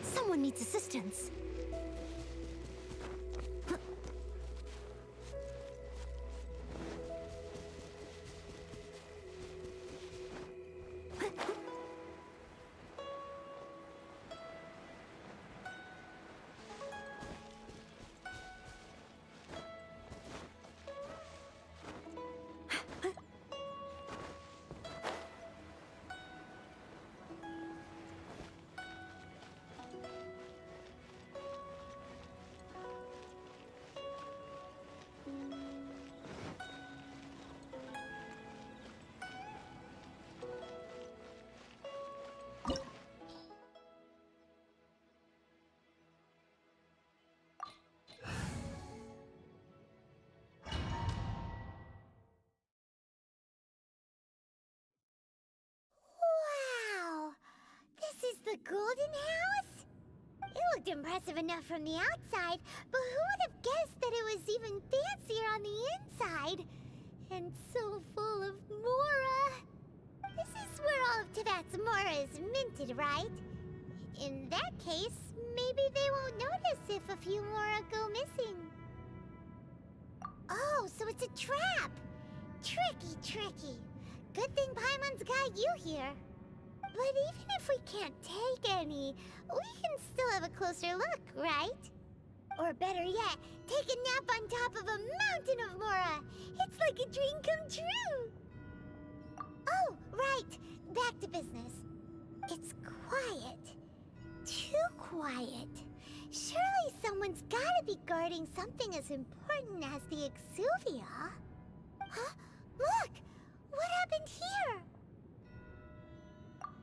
Someone needs assistance. Wow! This is the Golden House? It looked impressive enough from the outside, but who would have guessed that it was even fancier on the inside? And so full of mora. This is where all of Tibet's mora is minted, right? In that case, maybe they won't notice if a few mora go missing. Oh, so it's a trap! Tricky, tricky. Good thing Paimon's got you here. But even if we can't take any, we can still have a closer look, right? Or better yet, take a nap on top of a mountain of mora. It's like a dream come true. Oh, right. Back to business. It's quiet. Too quiet. Surely someone's gotta be guarding something as important as the Exuvia. Huh? Look! What happened here?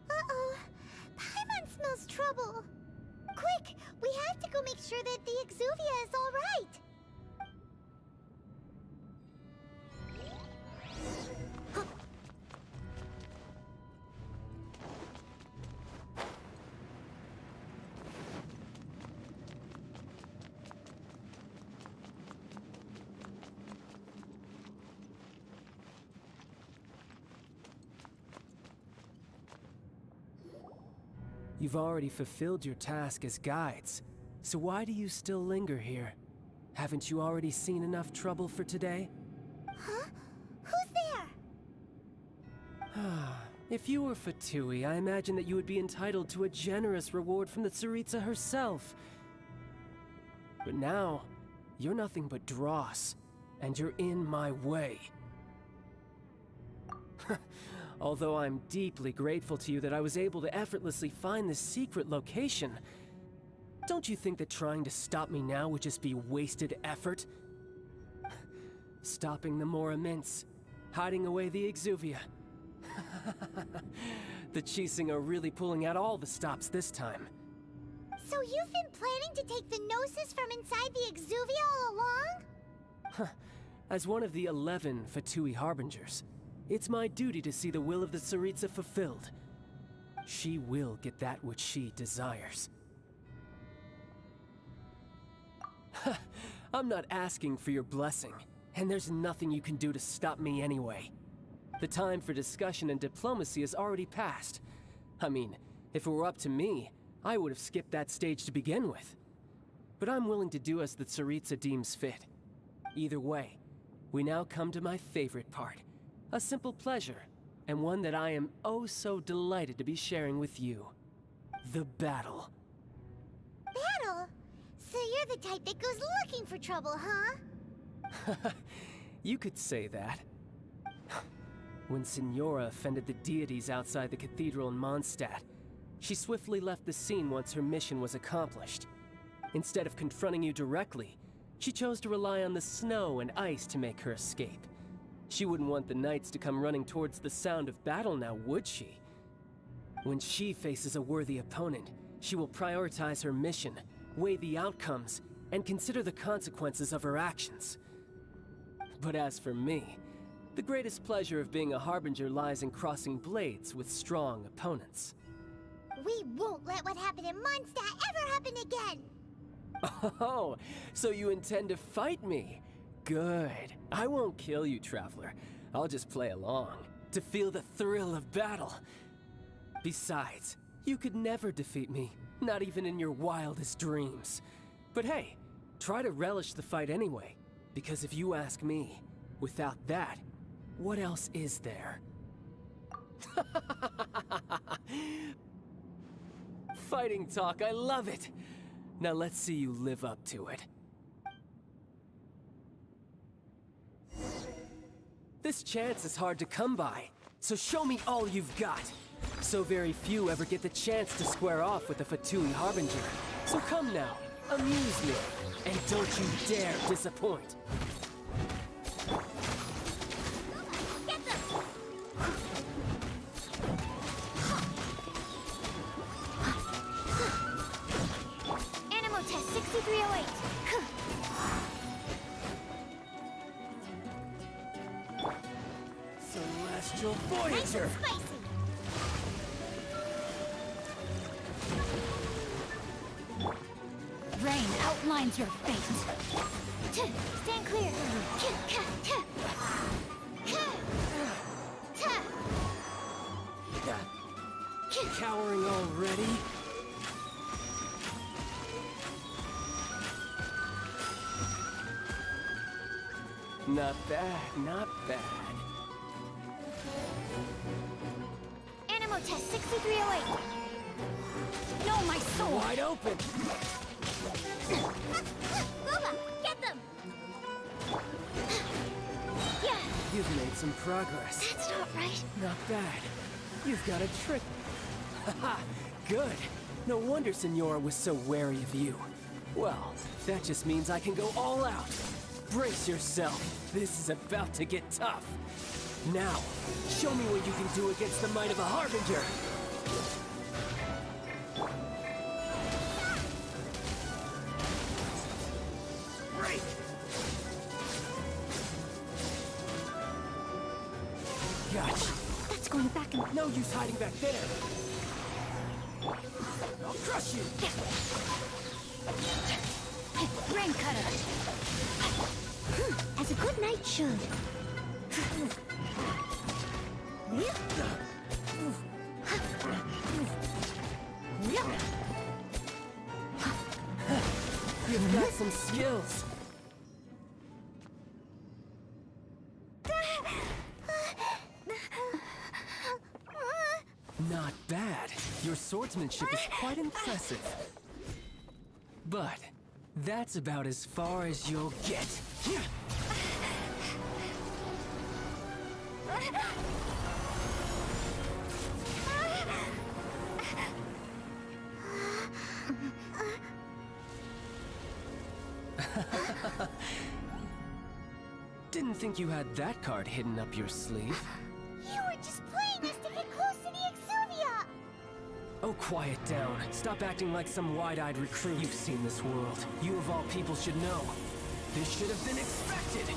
Uh-oh. Paimon smells trouble. Quick! We have to go make sure that the Exuvia is all right. You've already fulfilled your task as guides, so why do you still linger here? Haven't you already seen enough trouble for today? Huh? Who's there? If you were Fatui, I imagine that you would be entitled to a generous reward from the Tsaritsa herself. But now, you're nothing but dross, and you're in my way. Although I'm deeply grateful to you that I was able to effortlessly find this secret location, don't you think that trying to stop me now would just be wasted effort? Stopping the Mora Mints, hiding away the Exuvia. The Chiseng are really pulling out all the stops this time. So you've been planning to take the Gnosis from inside the Exuvia all along? As one of the 11 Fatui Harbingers, it's my duty to see the will of the Tsaritsa fulfilled. She will get that which she desires. I'm not asking for your blessing, and there's nothing you can do to stop me anyway. The time for discussion and diplomacy has already passed. I mean, if it were up to me, I would have skipped that stage to begin with. But I'm willing to do as the Tsaritsa deems fit. Either way, we now come to my favorite part. A simple pleasure, and one that I am oh so delighted to be sharing with you. The battle. Battle? So you're the type that goes looking for trouble, huh? You could say that. When Signora offended the deities outside the cathedral in Mondstadt, she swiftly left the scene once her mission was accomplished. Instead of confronting you directly, she chose to rely on the snow and ice to make her escape. She wouldn't want the knights to come running towards the sound of battle now, would she? When she faces a worthy opponent, she will prioritize her mission, weigh the outcomes, and consider the consequences of her actions. But as for me, the greatest pleasure of being a Harbinger lies in crossing blades with strong opponents. We won't let what happened in Mondstadt ever happen again! Oh, so you intend to fight me? good. I won't kill you, Traveler. I'll just play along, to feel the thrill of battle. Besides, you could never defeat me, not even in your wildest dreams. But hey, try to relish the fight anyway, because if you ask me, without that, what else is there? Fighting talk, I love it! Now let's see you live up to it. This chance is hard to come by, so show me all you've got. So very few ever get the chance to square off with the Fatui Harbinger. So come now, amuse me, and don't you dare disappoint. Get them! Animal test 6308. Celestial Nice Voyager! and spicy. Rain outlines your fate. Stand clear. Cowering already? Not bad, not bad. Animal test 6308. No, my sword! Wide open! Boba, get them! Yeah, You've made some progress. that's not right. Not bad. You've got a trick. Haha, good. No wonder Senora was so wary of you. Well, that just means I can go all out. Brace yourself. This is about to get tough. Now, show me what you can do against the might of a Harbinger. Break! Gotcha. That's going back in... No use hiding back there. I'll crush you. Rain cutter! As a good knight should. You've got some skills. Not bad. Your swordsmanship is quite impressive. But that's about as far as you'll get. Didn't think you had that card hidden up your sleeve. You were just playing us to get close to the Exuvia! Oh, quiet down. Stop acting like some wide-eyed recruit. You've seen this world. You of all people should know. This should have been expected.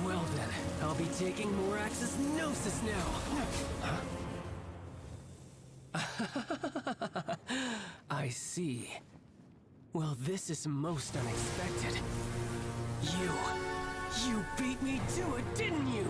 Well then, I'll be taking Morax's Gnosis now. I see. Well, this is most unexpected. You beat me to it, didn't you?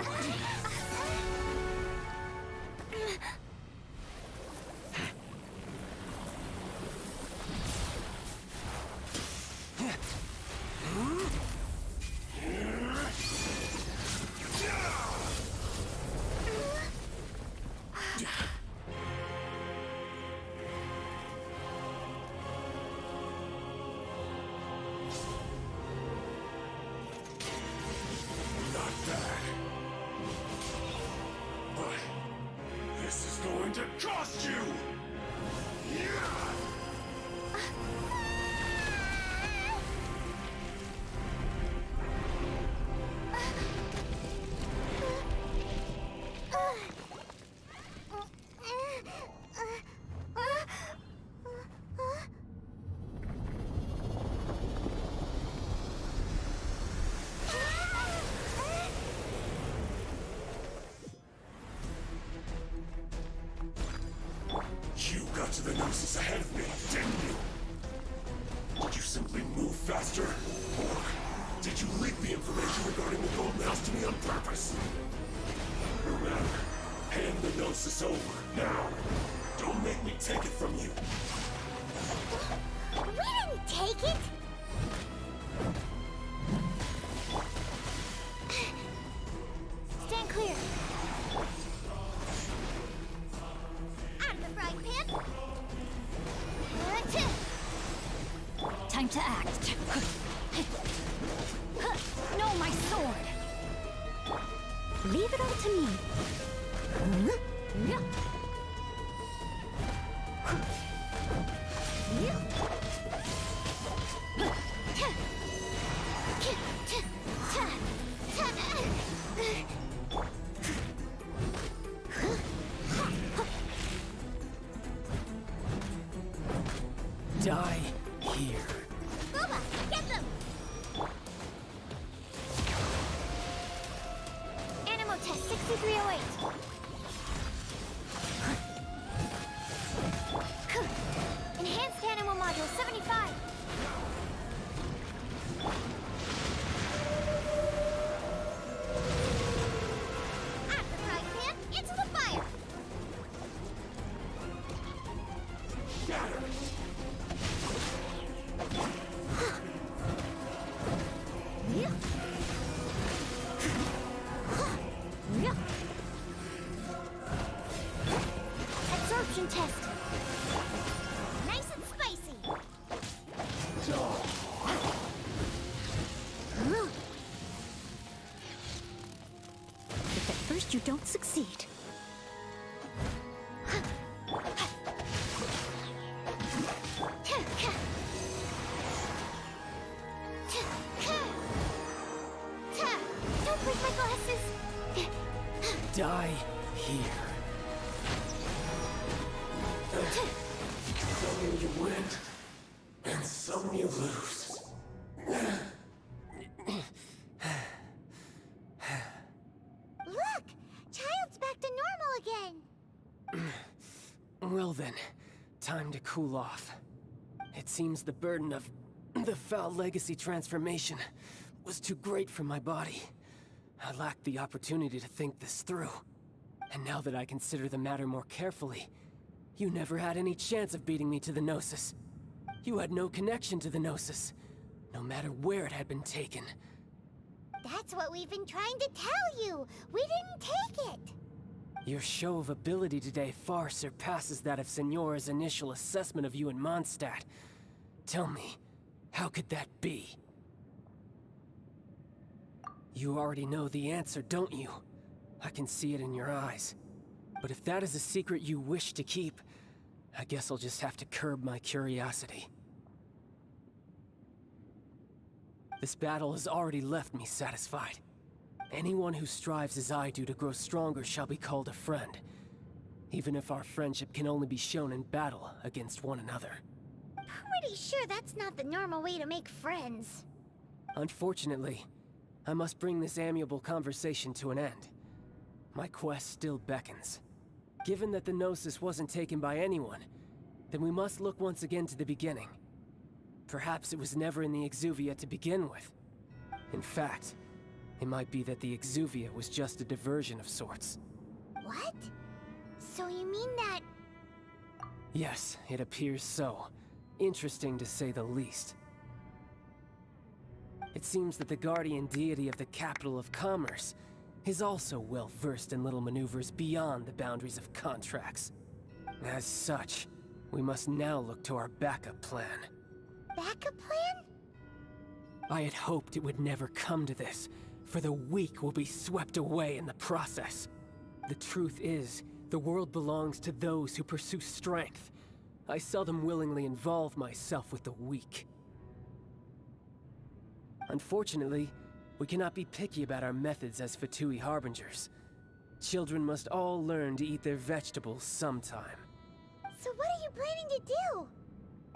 Master? Or did you leak the information regarding the Gold Mouse to me on purpose? No matter. Hand the Gnosis over, now. Don't make me take it from you. We didn't take it! Stand clear. Out of the frying pan. Time to act. No, my sword! Leave it all to me. Die here. Boba, get them! Animal test 6308. Enhanced animal module 75. Out the frying pan, into the fire. Got her. Absorption test. Nice and spicy. If at first you don't succeed. Don't break my glasses. Die here. Some you win, and some you lose. Look! Child's back to normal again. Well then, time to cool off. It seems the burden of the foul legacy transformation was too great for my body. I lacked the opportunity to think this through. And now that I consider the matter more carefully, you never had any chance of beating me to the Gnosis. You had no connection to the Gnosis, no matter where it had been taken. That's what we've been trying to tell you. We didn't take it. Your show of ability today far surpasses that of Signora's initial assessment of you in Mondstadt. Tell me, how could that be? You already know the answer, don't you? I can see it in your eyes. But if that is a secret you wish to keep, I guess I'll just have to curb my curiosity. This battle has already left me satisfied. Anyone who strives as I do to grow stronger shall be called a friend, even if our friendship can only be shown in battle against one another. Pretty sure that's not the normal way to make friends. Unfortunately, I must bring this amiable conversation to an end. My quest still beckons. Given that the Gnosis wasn't taken by anyone, then we must look once again to the beginning. Perhaps it was never in the Exuvia to begin with. In fact, it might be that the Exuvia was just a diversion of sorts. What? So you mean that... Yes, it appears so. Interesting to say the least. It seems that the guardian deity of the capital of commerce is also well versed in little maneuvers beyond the boundaries of contracts. As such, we must now look to our backup plan. backup plan? I had hoped it would never come to this, for the weak will be swept away in the process. The truth is, the world belongs to those who pursue strength. I seldom willingly involve myself with the weak. Unfortunately, we cannot be picky about our methods as Fatui Harbingers. Children must all learn to eat their vegetables sometime. So what are you planning to do?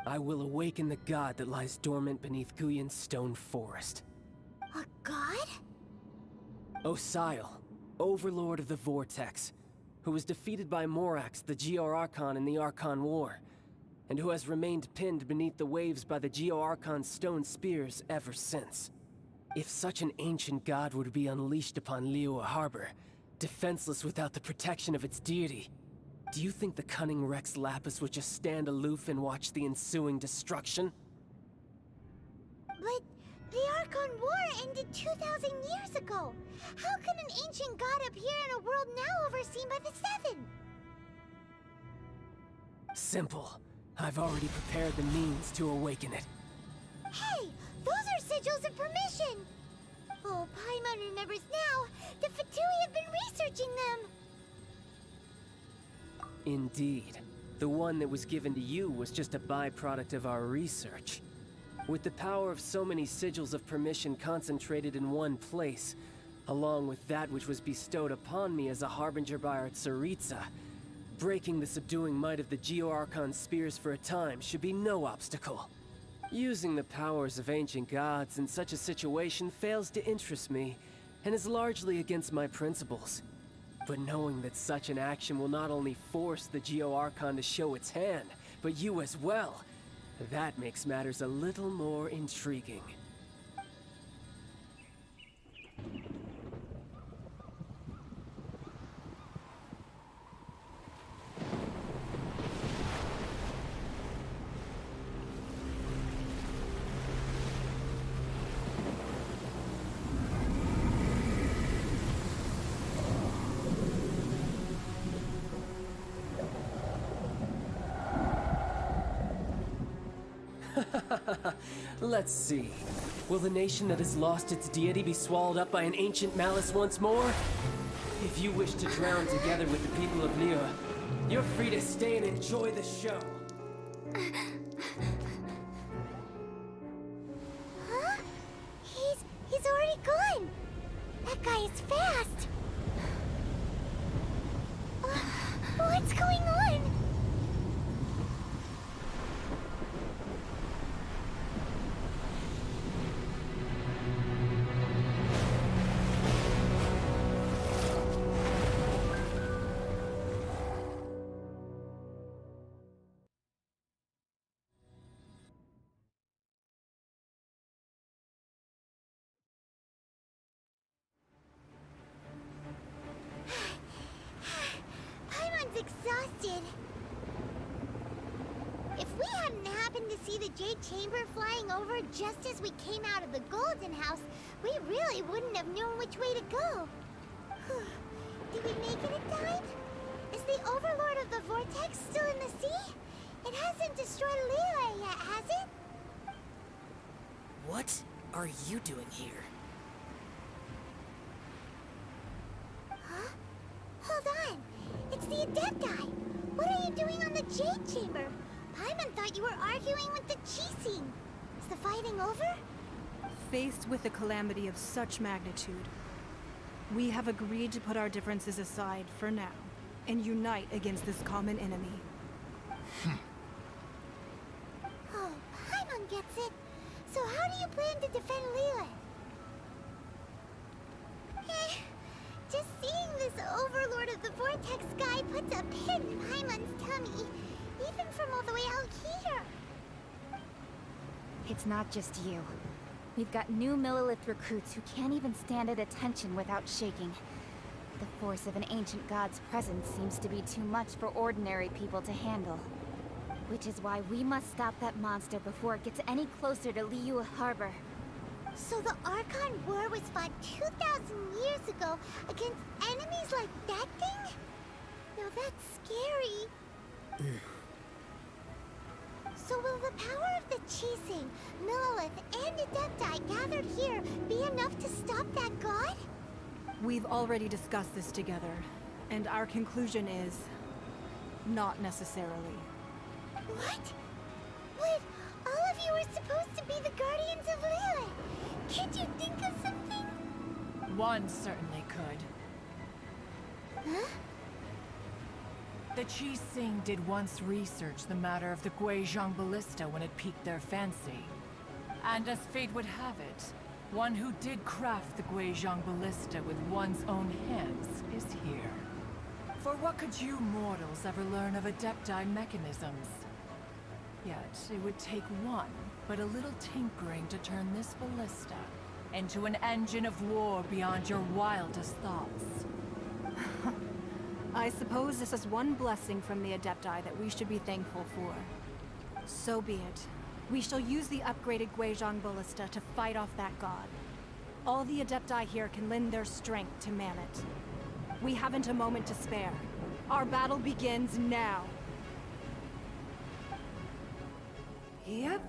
I will awaken the god that lies dormant beneath Guyon's stone forest. A god? Osial, overlord of the Vortex, who was defeated by Morax, the GR Archon in the Archon War. and who has remained pinned beneath the waves by the Geo-Archon's stone spears ever since. If such an ancient god would be unleashed upon Liyue Harbor, defenseless without the protection of its deity, do you think the cunning Rex Lapis would just stand aloof and watch the ensuing destruction? But the Archon War ended 2,000 years ago. How can an ancient god appear in a world now overseen by the Seven? Simple. I've already prepared the means to awaken it. Hey, those are sigils of permission! Oh, Paimon remembers now. The Fatui have been researching them. Indeed. The one that was given to you was just a byproduct of our research. With the power of so many sigils of permission concentrated in one place, along with that which was bestowed upon me as a harbinger by our Tsaritsa, breaking the subduing might of the Geo-Archon spears for a time should be no obstacle. Using the powers of ancient gods in such a situation fails to interest me, and is largely against my principles. But knowing that such an action will not only force the Geo-Archon to show its hand, but you as well, that makes matters a little more intriguing. Let's see. Will the nation that has lost its deity be swallowed up by an ancient malice once more? If you wish to drown together with the people of Liyue, you're free to stay and enjoy the show. Huh? He's already gone. That guy is fast. What's going on? Paimon's exhausted. If we hadn't happened to see the Jade Chamber flying over just as we came out of the Golden House, we really wouldn't have known which way to go. Did we make it in time? Is the Overlord of the Vortex still in the sea? It hasn't destroyed Liyue yet, has it? What are you doing here? Huh? Hold on. It's the Adepti. What are you doing on the Jade Chamber? Paimon thought you were arguing with the Ginseng. Is the fighting over? Faced with a calamity of such magnitude, we have agreed to put our differences aside for now and unite against this common enemy. Oh, Paimon gets it. So how do you plan to defend Liyue? Just seeing this Overlord of the Vortex guy puts a pin in Paimon's tummy, even from all the way out here. It's not just you. We've got new Millilith recruits who can't even stand at attention without shaking. The force of an ancient god's presence seems to be too much for ordinary people to handle. Which is why we must stop that monster before it gets any closer to Liyue Harbor. So the Archon War was fought 2,000 years ago against enemies like that thing? Now that's scary. So will the power of the Ginseng, Millilith, and Adepti gathered here be enough to stop that god? We've already discussed this together, and our conclusion is not necessarily. What? But all of you were supposed to be the guardians of Liyue. Can't you think of something? One certainly could. Huh? The Ginseng did once research the matter of the Guizhong Ballista when it piqued their fancy. And as fate would have it, one who did craft the Guizhong Ballista with one's own hands is here. For what could you mortals ever learn of Adepti mechanisms? Yet, it would take one, but a little tinkering to turn this ballista into an engine of war beyond your wildest thoughts. I suppose this is one blessing from the Adepti that we should be thankful for. So be it. We shall use the upgraded Guizhong Ballista to fight off that god. All the Adepti here can lend their strength to man it. We haven't a moment to spare. Our battle begins now. Yep.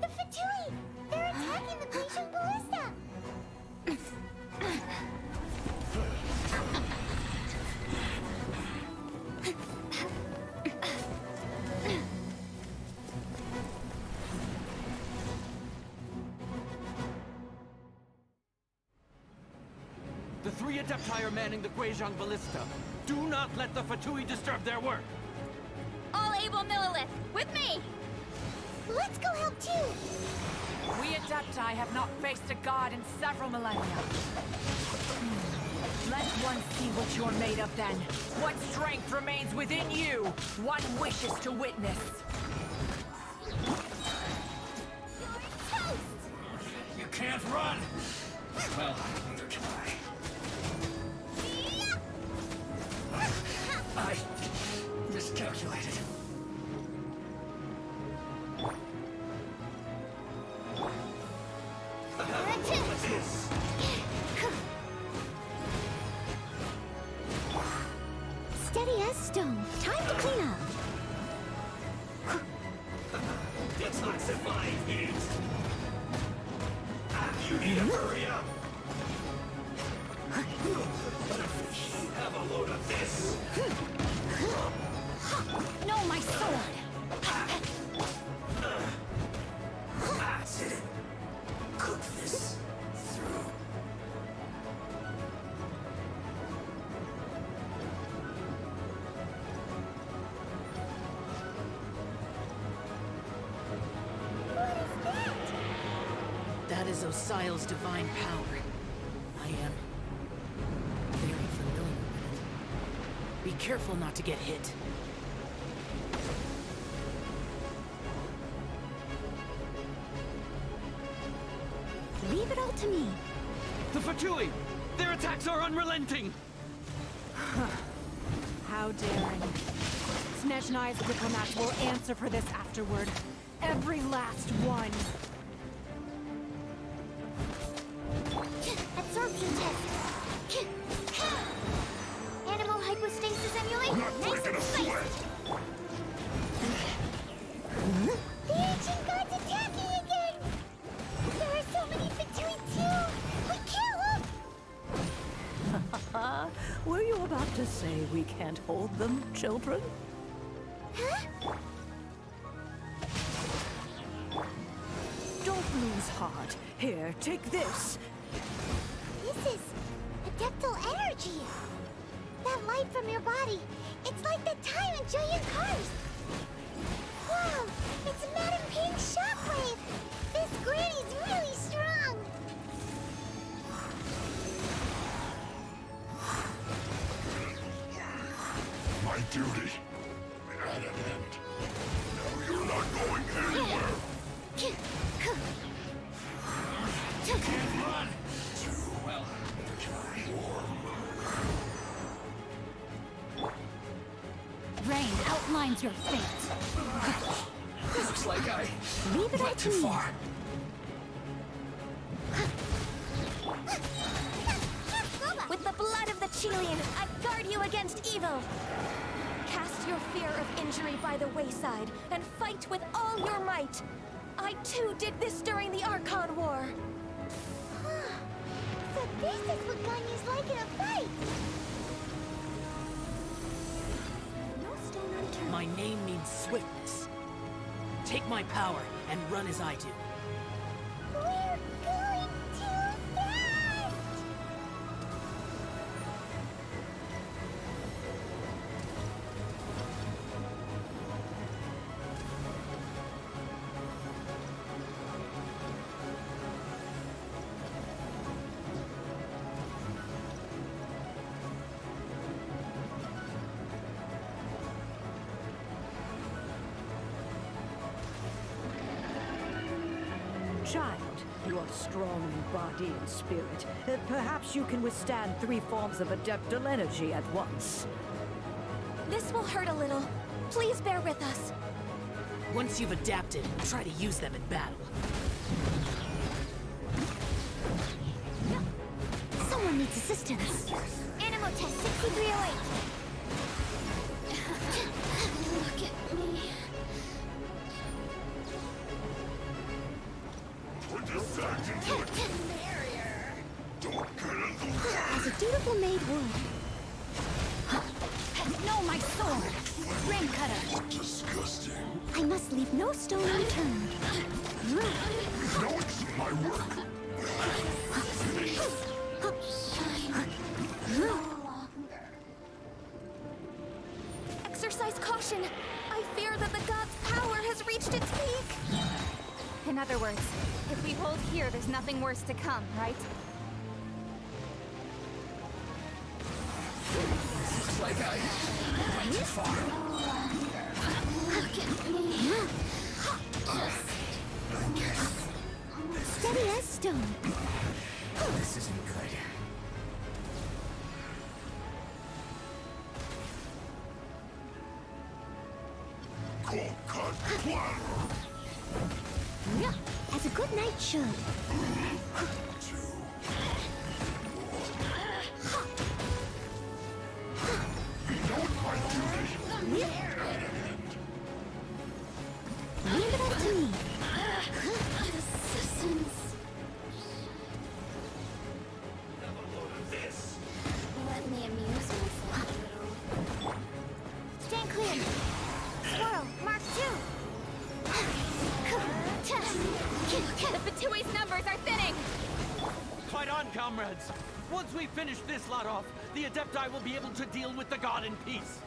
The Fatui! They're attacking the Guizhong Ballista! The three Adepti are manning the Guizhong Ballista. Do not let the Fatui disturb their work. All able Millilith, with me! Let's go help too! We Adepti have not faced a god in several millennia. Let one see what you're made of then. What strength remains within you, one wishes to witness. You can't run! Well, neither can I miscalculated. This. Steady as stone. Time to clean up. It's not survive it. You need to hurry up. Have a load of this. No, my sword! That's it. Cook this through. That is Osial's divine power. I am very familiar with it. Be careful not to get hit. Leave it all to me. The Fatui! Their attacks are unrelenting! How daring. Snezhnai's diplomats will answer for this afterward. Every last one. Absorption test. Animal hypostasis emulator. Not Nice breaking and a spicy. sweat. The ancient god's attacking again! There are so many Fatui too! We can't look! Were you about to say we can't hold them, children? Huh? Don't lose heart. Here, take this. This is adeptal energy! That light from your body, it's like the time in Giant Cars! Wow! It's Madam Pink's shockwave! This granny's really strong! My duty at an end. Now you're not going anywhere. Can't run. Too well. Rain outlines your fate. Looks like I Leave it all went to too me. far. With the blood of the Chilian, I guard you against evil. fear of injury by the wayside and fight with all your might. I too did this during the Archon War. So this is what Ganya's like in a fight! No stone unturned. My name means swiftness. Take my power and run as I do. We're going too fast! Child, you are strong in body and spirit. Perhaps you can withstand 3 forms of adeptal energy at once. This will hurt a little. Please bear with us. Once you've adapted, try to use them in battle. Someone needs assistance. Animal test 6308. Look at me. As a dutiful maid would. No, my sword! Ring cutter! Disgusting. I must leave no stone unturned. No, it's my work. Exercise caution. I fear that the god's power has reached its peak. In other words, if we hold here, there's nothing worse to come, right? Looks like I went too far. Look at me. I guess Steady as stone. this isn't good. Cold cut plan. As a good knight should. Leave it up to me. Let me amuse myself a little. Stand clear. Swirl, mark 2. The Fatui's numbers are thinning! Fight on, comrades! Once we finish this lot off, the Adepti will be able to deal with the god in peace.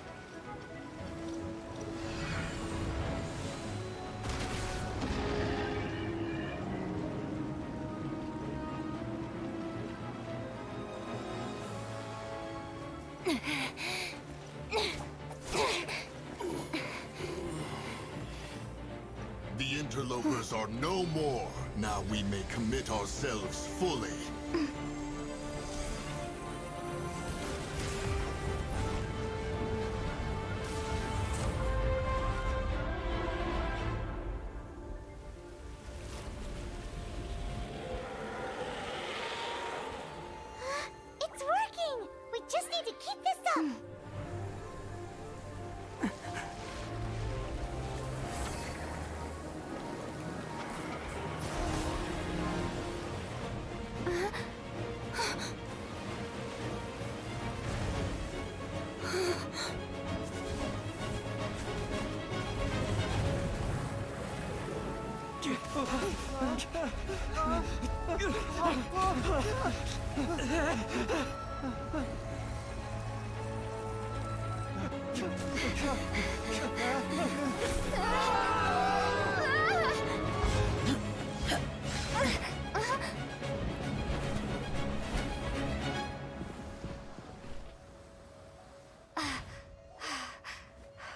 The interlopers are no more. Now we may commit ourselves fully. It's working! We just need to keep this up!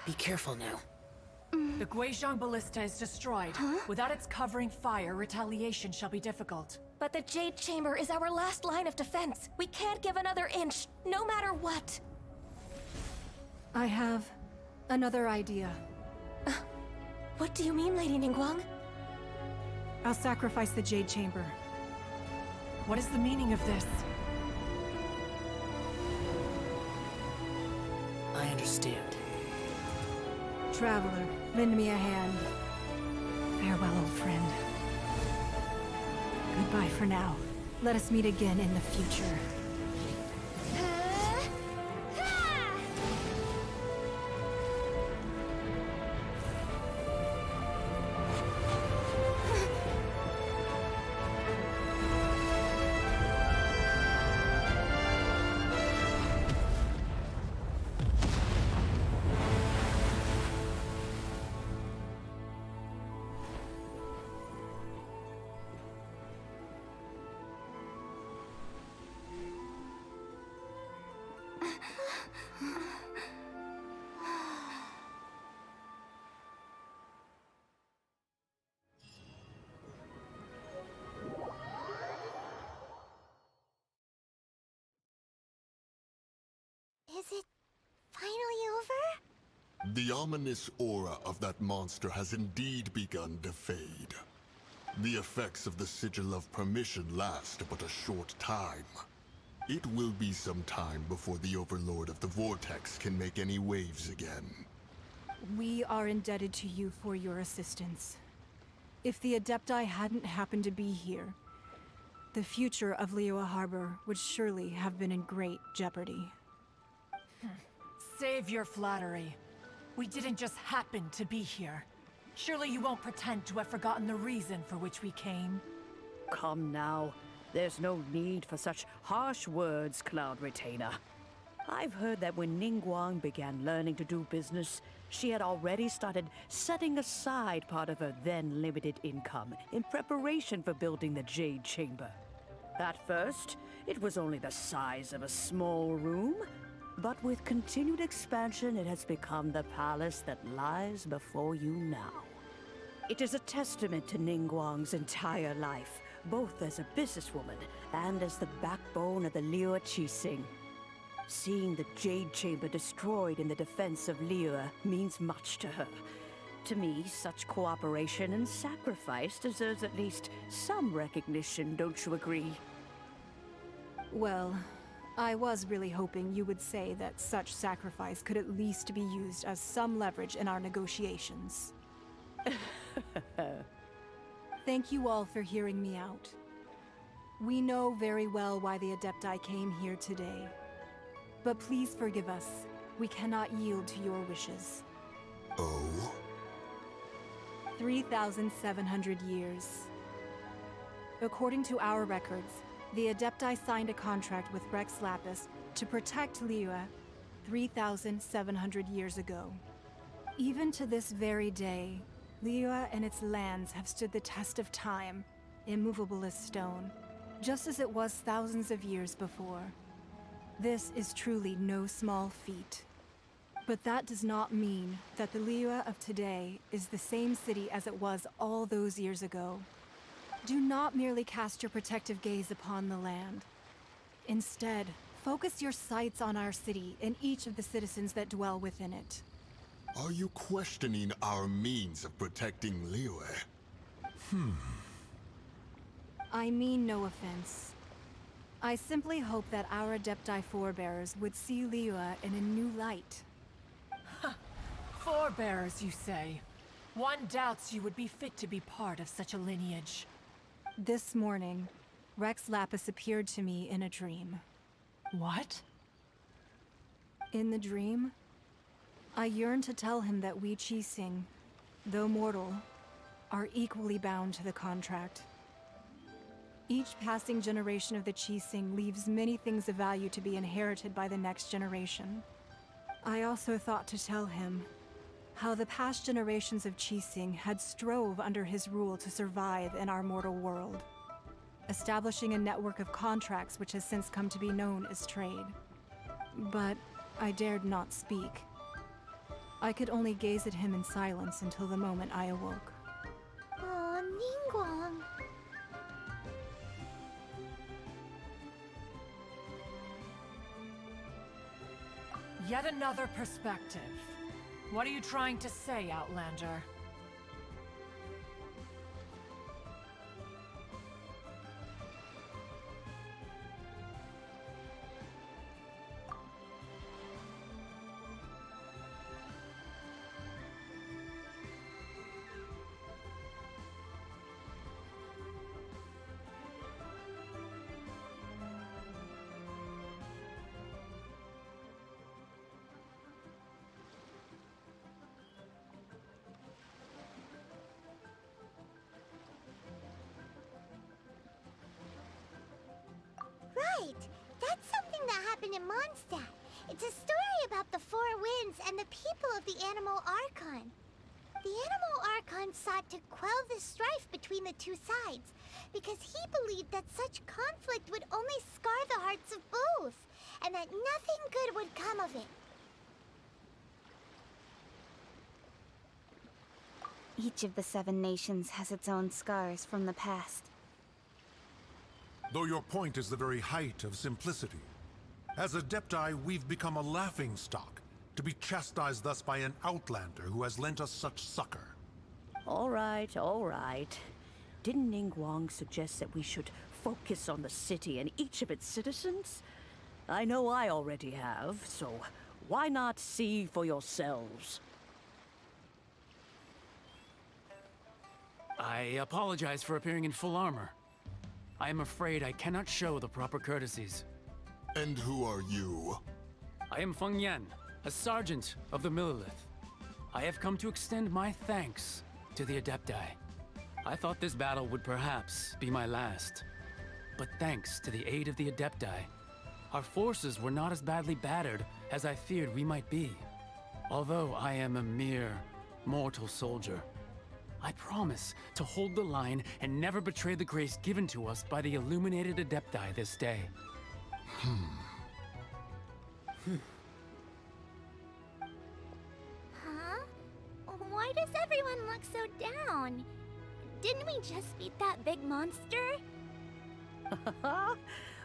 Be careful now. The Guizhong Ballista is destroyed. Without its covering fire, retaliation shall be difficult. But the Jade Chamber is our last line of defense. We can't give another inch, no matter what. I have another idea. What do you mean, Lady Ningguang? I'll sacrifice the Jade Chamber. What is the meaning of this? I understand. Traveler, lend me a hand. Farewell, old friend. Goodbye for now. Let us meet again in the future. Is it finally over? The ominous aura of that monster has indeed begun to fade. The effects of the Sigil of Permission last but a short time. It will be some time before the Overlord of the Vortex can make any waves again. We are indebted to you for your assistance. If the Adepti hadn't happened to be here, the future of Liyue Harbor would surely have been in great jeopardy. Save your flattery. We didn't just happen to be here. Surely you won't pretend to have forgotten the reason for which we came. Come now. There's no need for such harsh words, Cloud Retainer. I've heard that when Ningguang began learning to do business, she had already started setting aside part of her then limited income in preparation for building the Jade Chamber. At first, it was only the size of a small room, but with continued expansion, it has become the palace that lies before you now. It is a testament to Ningguang's entire life, both as a businesswoman and as the backbone of the Liyue Qixing. Seeing the Jade Chamber destroyed in the defense of Liyue means much to her. To me, such cooperation and sacrifice deserves at least some recognition, don't you agree? Well, I was really hoping you would say that such sacrifice could at least be used as some leverage in our negotiations. Thank you all for hearing me out. We know very well why the Adepti came here today. But please forgive us. We cannot yield to your wishes. Oh? 3,700 years. According to our records, the Adepti signed a contract with Rex Lapis to protect Liyue 3,700 years ago. Even to this very day, Liyue and its lands have stood the test of time, immovable as stone, just as it was thousands of years before. This is truly no small feat. But that does not mean that the Liyue of today is the same city as it was all those years ago. Do not merely cast your protective gaze upon the land. Instead, focus your sights on our city and each of the citizens that dwell within it. Are you questioning our means of protecting Liyue? I mean no offense. I simply hope that our Adepti forebears would see Liyue in a new light. Forebearers, you say? One doubts you would be fit to be part of such a lineage. This morning, Rex Lapis appeared to me in a dream. What? In the dream, I yearned to tell him that we Qixing, though mortal, are equally bound to the contract. Each passing generation of the Qixing leaves many things of value to be inherited by the next generation. I also thought to tell him how the past generations of Qixing had strove under his rule to survive in our mortal world, establishing a network of contracts which has since come to be known as trade. But I dared not speak. I could only gaze at him in silence until the moment I awoke. Oh, Ningguang. Yet another perspective. What are you trying to say, Outlander? happened in Mondstadt. It's a story about the Four Winds and the people of the Animal Archon. The Animal Archon sought to quell the strife between the two sides, because he believed that such conflict would only scar the hearts of both, and that nothing good would come of it. Each of the 7 nations has its own scars from the past. Though your point is the very height of simplicity. As Adepti, we've become a laughingstock, to be chastised thus by an outlander who has lent us such succor. All right, all right. Didn't Ningguang suggest that we should focus on the city and each of its citizens? I know I already have, so why not see for yourselves? I apologize for appearing in full armor. I am afraid I cannot show the proper courtesies. And who are you? I am Feng Yan, a sergeant of the Millilith. I have come to extend my thanks to the Adepti. I thought this battle would perhaps be my last. But thanks to the aid of the Adepti, our forces were not as badly battered as I feared we might be. Although I am a mere mortal soldier, I promise to hold the line and never betray the grace given to us by the illuminated Adepti this day. Huh? Why does everyone look so down? Didn't we just beat that big monster?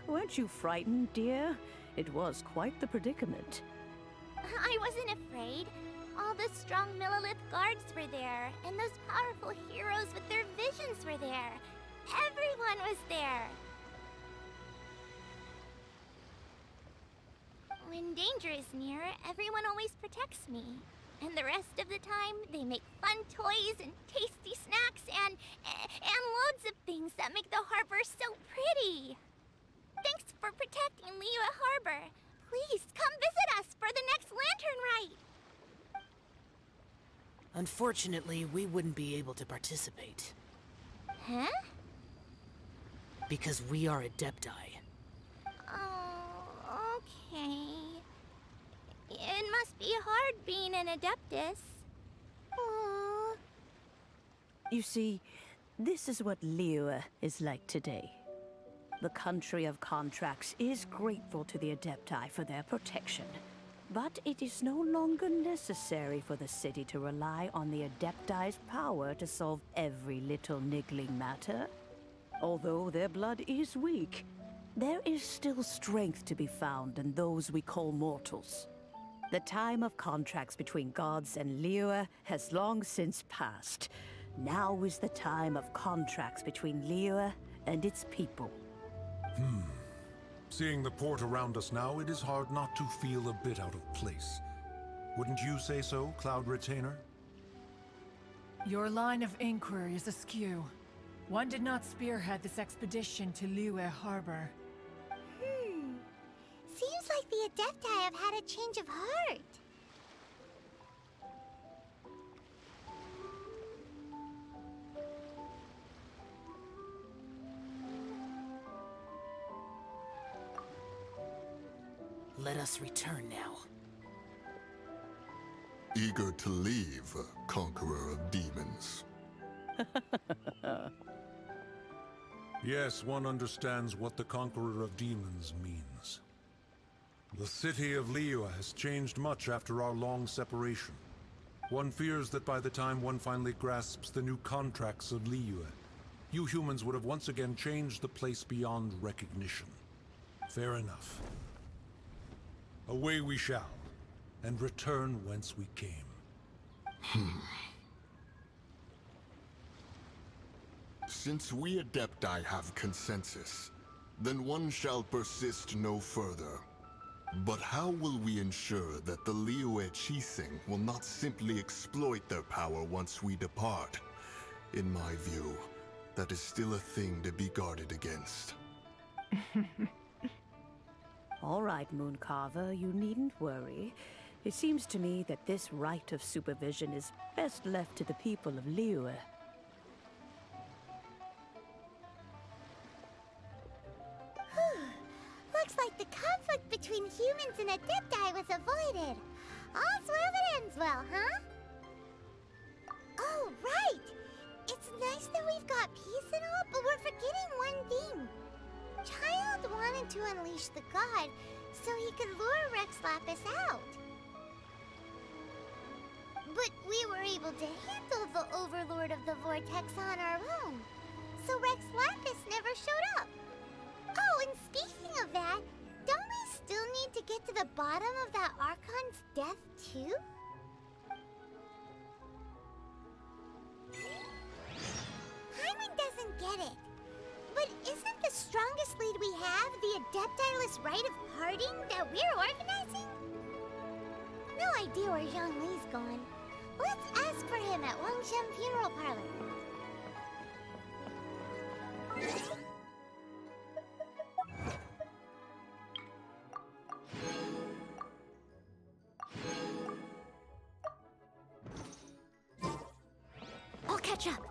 Weren't you frightened, dear? It was quite the predicament. I wasn't afraid. All the strong Millilith guards were there, and those powerful heroes with their visions were there. Everyone was there. When danger is near, everyone always protects me. And the rest of the time, they make fun toys and tasty snacks and loads of things that make the harbor so pretty. Thanks for protecting Liyue Harbor. Please come visit us for the next lantern rite. Unfortunately, we wouldn't be able to participate. Huh? Because we are Adepti. Oh, okay. It must be hard being an Adeptus. Aww. You see, this is what Liyue is like today. The country of contracts is grateful to the Adepti for their protection. But it is no longer necessary for the city to rely on the Adepti's power to solve every little niggling matter. Although their blood is weak, there is still strength to be found in those we call mortals. The time of contracts between gods and Liyue has long since passed. Now is the time of contracts between Liyue and its people. Seeing the port around us now, it is hard not to feel a bit out of place. Wouldn't you say so, Cloud Retainer? Your line of inquiry is askew. One did not spearhead this expedition to Liyue Harbor. Seems like the Adepti have had a change of heart. Let us return now. Eager to leave, Conqueror of Demons. Yes, one understands what the Conqueror of Demons means. The city of Liyue has changed much after our long separation. One fears that by the time one finally grasps the new contracts of Liyue, you humans would have once again changed the place beyond recognition. Fair enough. Away we shall, and return whence we came. Since we Adepti have consensus, then one shall persist no further. But how will we ensure that the Liyue Ginseng will not simply exploit their power once we depart? In my view, that is still a thing to be guarded against. All right, Mooncarver, you needn't worry. It seems to me that this right of supervision is best left to the people of Liyue. Looks like the conflict between humans and Adepti was avoided. All's well that ends well, huh? Oh, right! It's nice that we've got peace and all, but we're forgetting one thing. Child wanted to unleash the god so he could lure Rex Lapis out. But we were able to handle the Overlord of the Vortex on our own, so Rex Lapis never showed up. Oh, and speaking of that, don't we still need to get to the bottom of that Archon's death, too? Paimon doesn't get it. But isn't the strongest lead we have the Adepti-less rite of parting that we're organizing? No idea where Zhongli's gone. Let's ask for him at Wangshan Funeral Parlor. I'll catch up.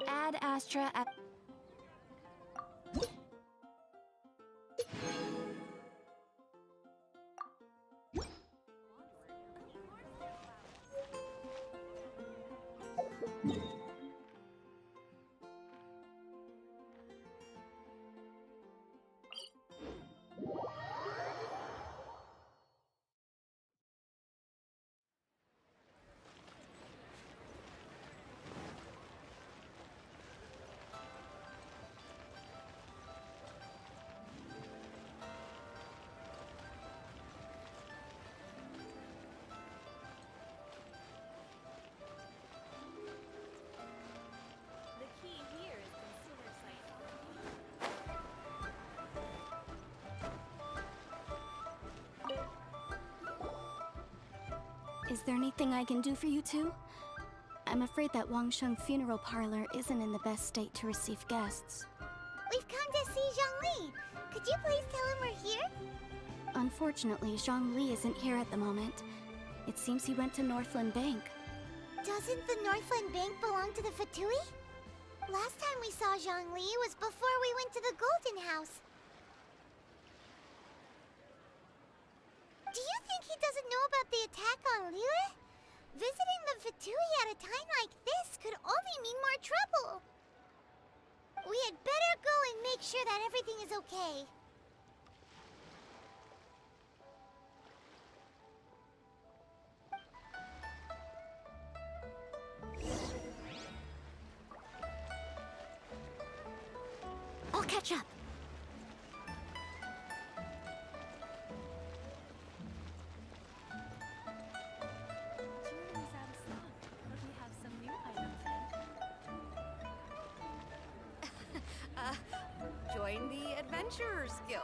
Ad Astra at... Is there anything I can do for you two? I'm afraid that Wangsheng Funeral Parlor isn't in the best state to receive guests. We've come to see Zhongli. Could you please tell him we're here? Unfortunately, Zhongli isn't here at the moment. It seems he went to Northland Bank. Doesn't the Northland Bank belong to the Fatui? Last time we saw Zhongli was before we went to the Golden House. Do you think he doesn't know about the attack on Liyue? Visiting the Fatui at a time like this could only mean more trouble. We had better go and make sure that everything is okay. I'll catch up. Join the Adventurers Guild.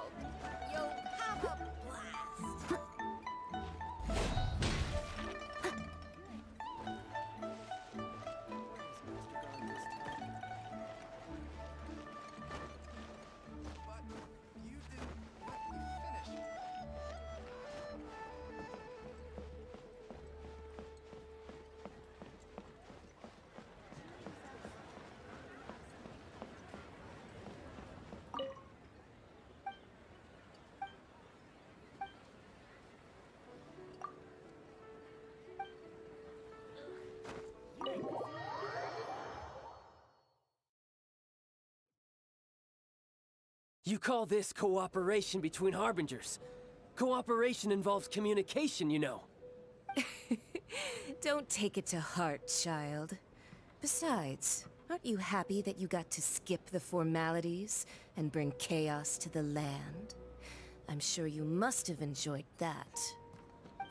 You'll have a blast. You call this cooperation between Harbingers? Cooperation involves communication, you know. Don't take it to heart, child. Besides, aren't you happy that you got to skip the formalities and bring chaos to the land? I'm sure you must have enjoyed that.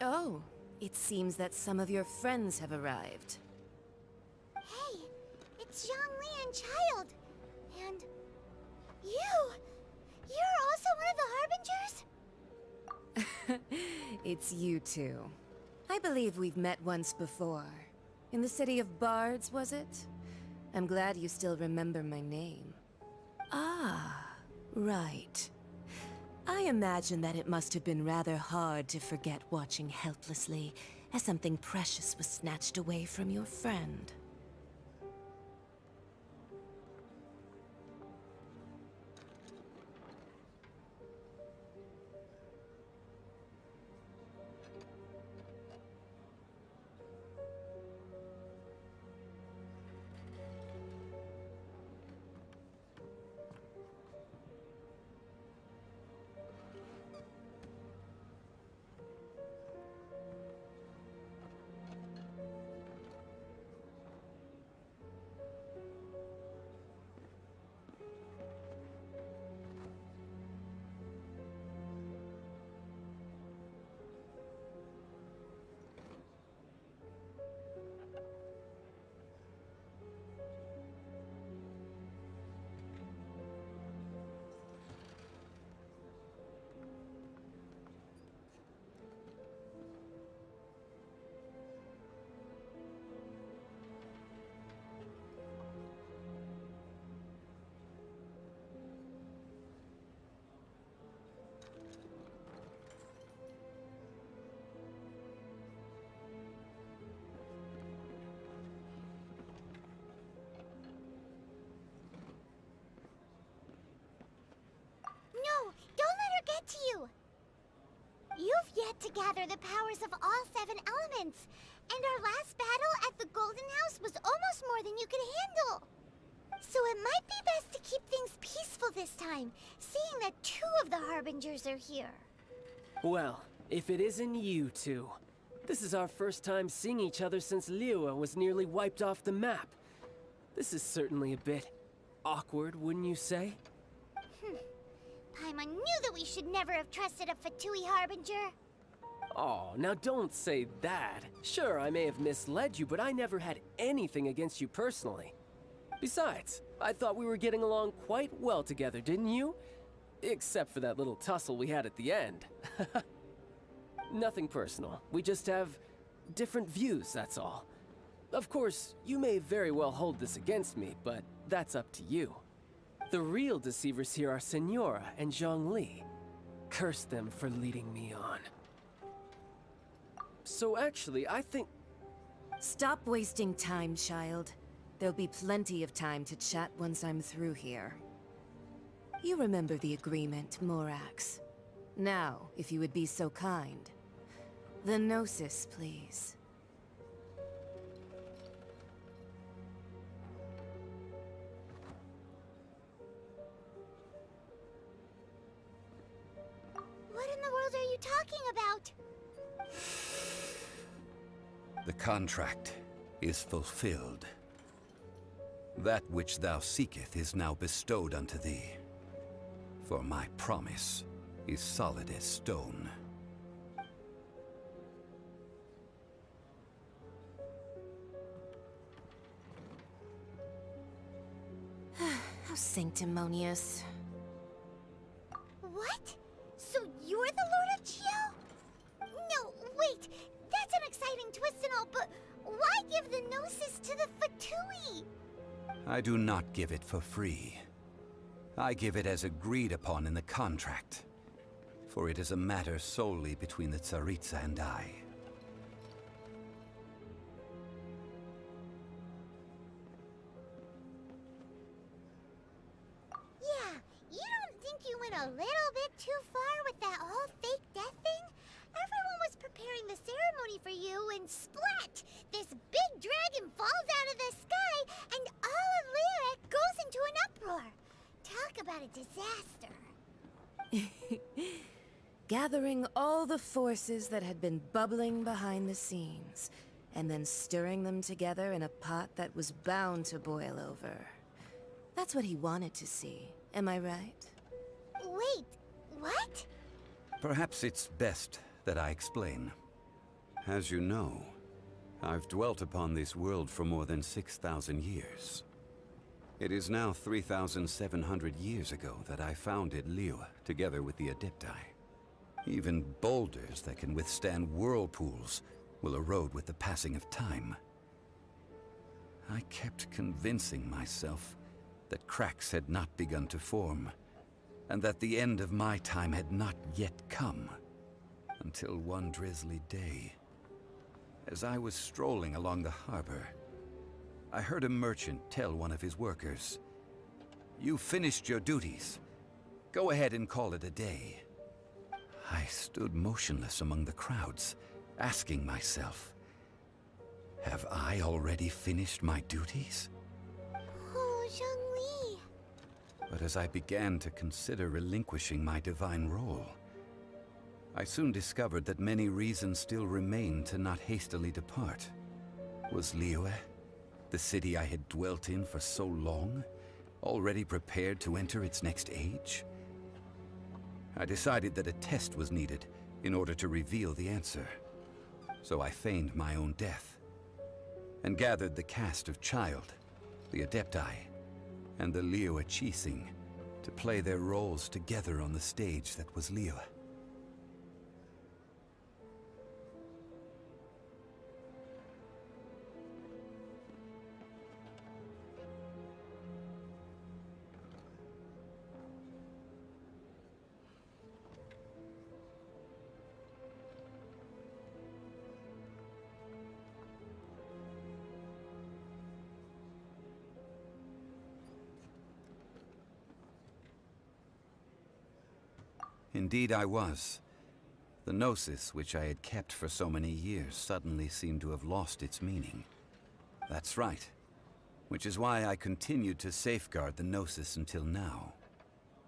Oh, it seems that some of your friends have arrived. Hey, it's Zhongli and Child. And you! You're also one of the Harbingers? It's you two. I believe we've met once before. In the city of Bards, was it? I'm glad you still remember my name. Ah, right. I imagine that it must have been rather hard to forget watching helplessly as something precious was snatched away from your friend. No, don't let her get to you! You've yet to gather the powers of all 7 elements, and our last battle at the Golden House was almost more than you could handle. So it might be best to keep things peaceful this time, seeing that 2 of the Harbingers are here. Well, if it isn't you two. This is our first time seeing each other since Liyue was nearly wiped off the map. This is certainly a bit awkward, wouldn't you say? Paimon knew that we should never have trusted a Fatui Harbinger. Oh, now don't say that. Sure, I may have misled you, but I never had anything against you personally. Besides, I thought we were getting along quite well together, didn't you? Except for that little tussle we had at the end. Nothing personal. We just have different views, that's all. Of course, you may very well hold this against me, but that's up to you. The real deceivers here are Senora and Zhongli. Curse them for leading me on. So actually, I think... Stop wasting time, child. There'll be plenty of time to chat once I'm through here. You remember the agreement, Morax. Now, if you would be so kind. The Gnosis, please. What in the world are you talking about? The contract is fulfilled. That which thou seeketh is now bestowed unto thee. For my promise is solid as stone. How sanctimonious. What? So you're the Lord of Geo? No, wait! That's an exciting twist and all, but why give the Gnosis to the Fatui? I do not give it for free. I give it as agreed upon in the contract. For it is a matter solely between the Tsaritsa and I. Yeah, you don't think you went a little bit too far with that whole fake death thing? Everyone was preparing the ceremony for you and splat! This big dragon falls out of the sky and all of Lyric goes into an uproar. Talk about a disaster. Gathering all the forces that had been bubbling behind the scenes, and then stirring them together in a pot that was bound to boil over. That's what he wanted to see, am I right? Wait, what? Perhaps it's best that I explain. As you know, I've dwelt upon this world for more than 6,000 years. It is now 3,700 years ago that I founded Liyue, together with the Adepti. Even boulders that can withstand whirlpools will erode with the passing of time. I kept convincing myself that cracks had not begun to form, and that the end of my time had not yet come. Until one drizzly day, as I was strolling along the harbor, I heard a merchant tell one of his workers, "You finished your duties. Go ahead and call it a day." I stood motionless among the crowds, asking myself, have I already finished my duties? Oh, Zhongli. But as I began to consider relinquishing my divine role, I soon discovered that many reasons still remained to not hastily depart. Was Liyue, the city I had dwelt in for so long, already prepared to enter its next age? I decided that a test was needed in order to reveal the answer. So I feigned my own death, and gathered the cast of Child, the Adepti, and the Liyue Qixing to play their roles together on the stage that was Liyue. Indeed I was. The gnosis which I had kept for so many years suddenly seemed to have lost its meaning. That's right. Which is why I continued to safeguard the gnosis until now.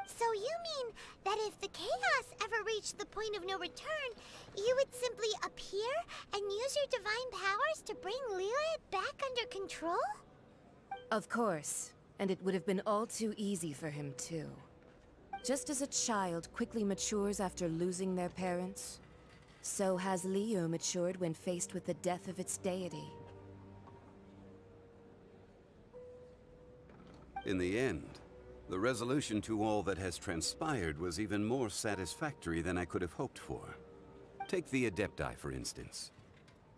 So you mean that if the chaos ever reached the point of no return, you would simply appear and use your divine powers to bring Liyue back under control? Of course. And it would have been all too easy for him, too. Just as a child quickly matures after losing their parents, so has Liyue matured when faced with the death of its deity. In the end, the resolution to all that has transpired was even more satisfactory than I could have hoped for. Take the Adepti, for instance.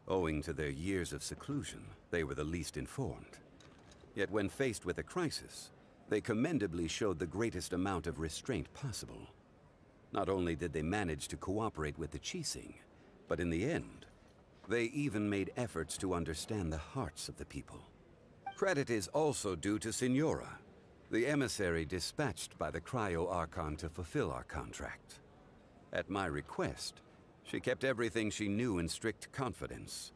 Owing to their years of seclusion, they were the least informed. Yet when faced with a crisis, they commendably showed the greatest amount of restraint possible. Not only did they manage to cooperate with the Qixing, but in the end, they even made efforts to understand the hearts of the people. Credit is also due to Signora, the emissary dispatched by the Cryo-Archon to fulfill our contract. At my request, she kept everything she knew in strict confidence.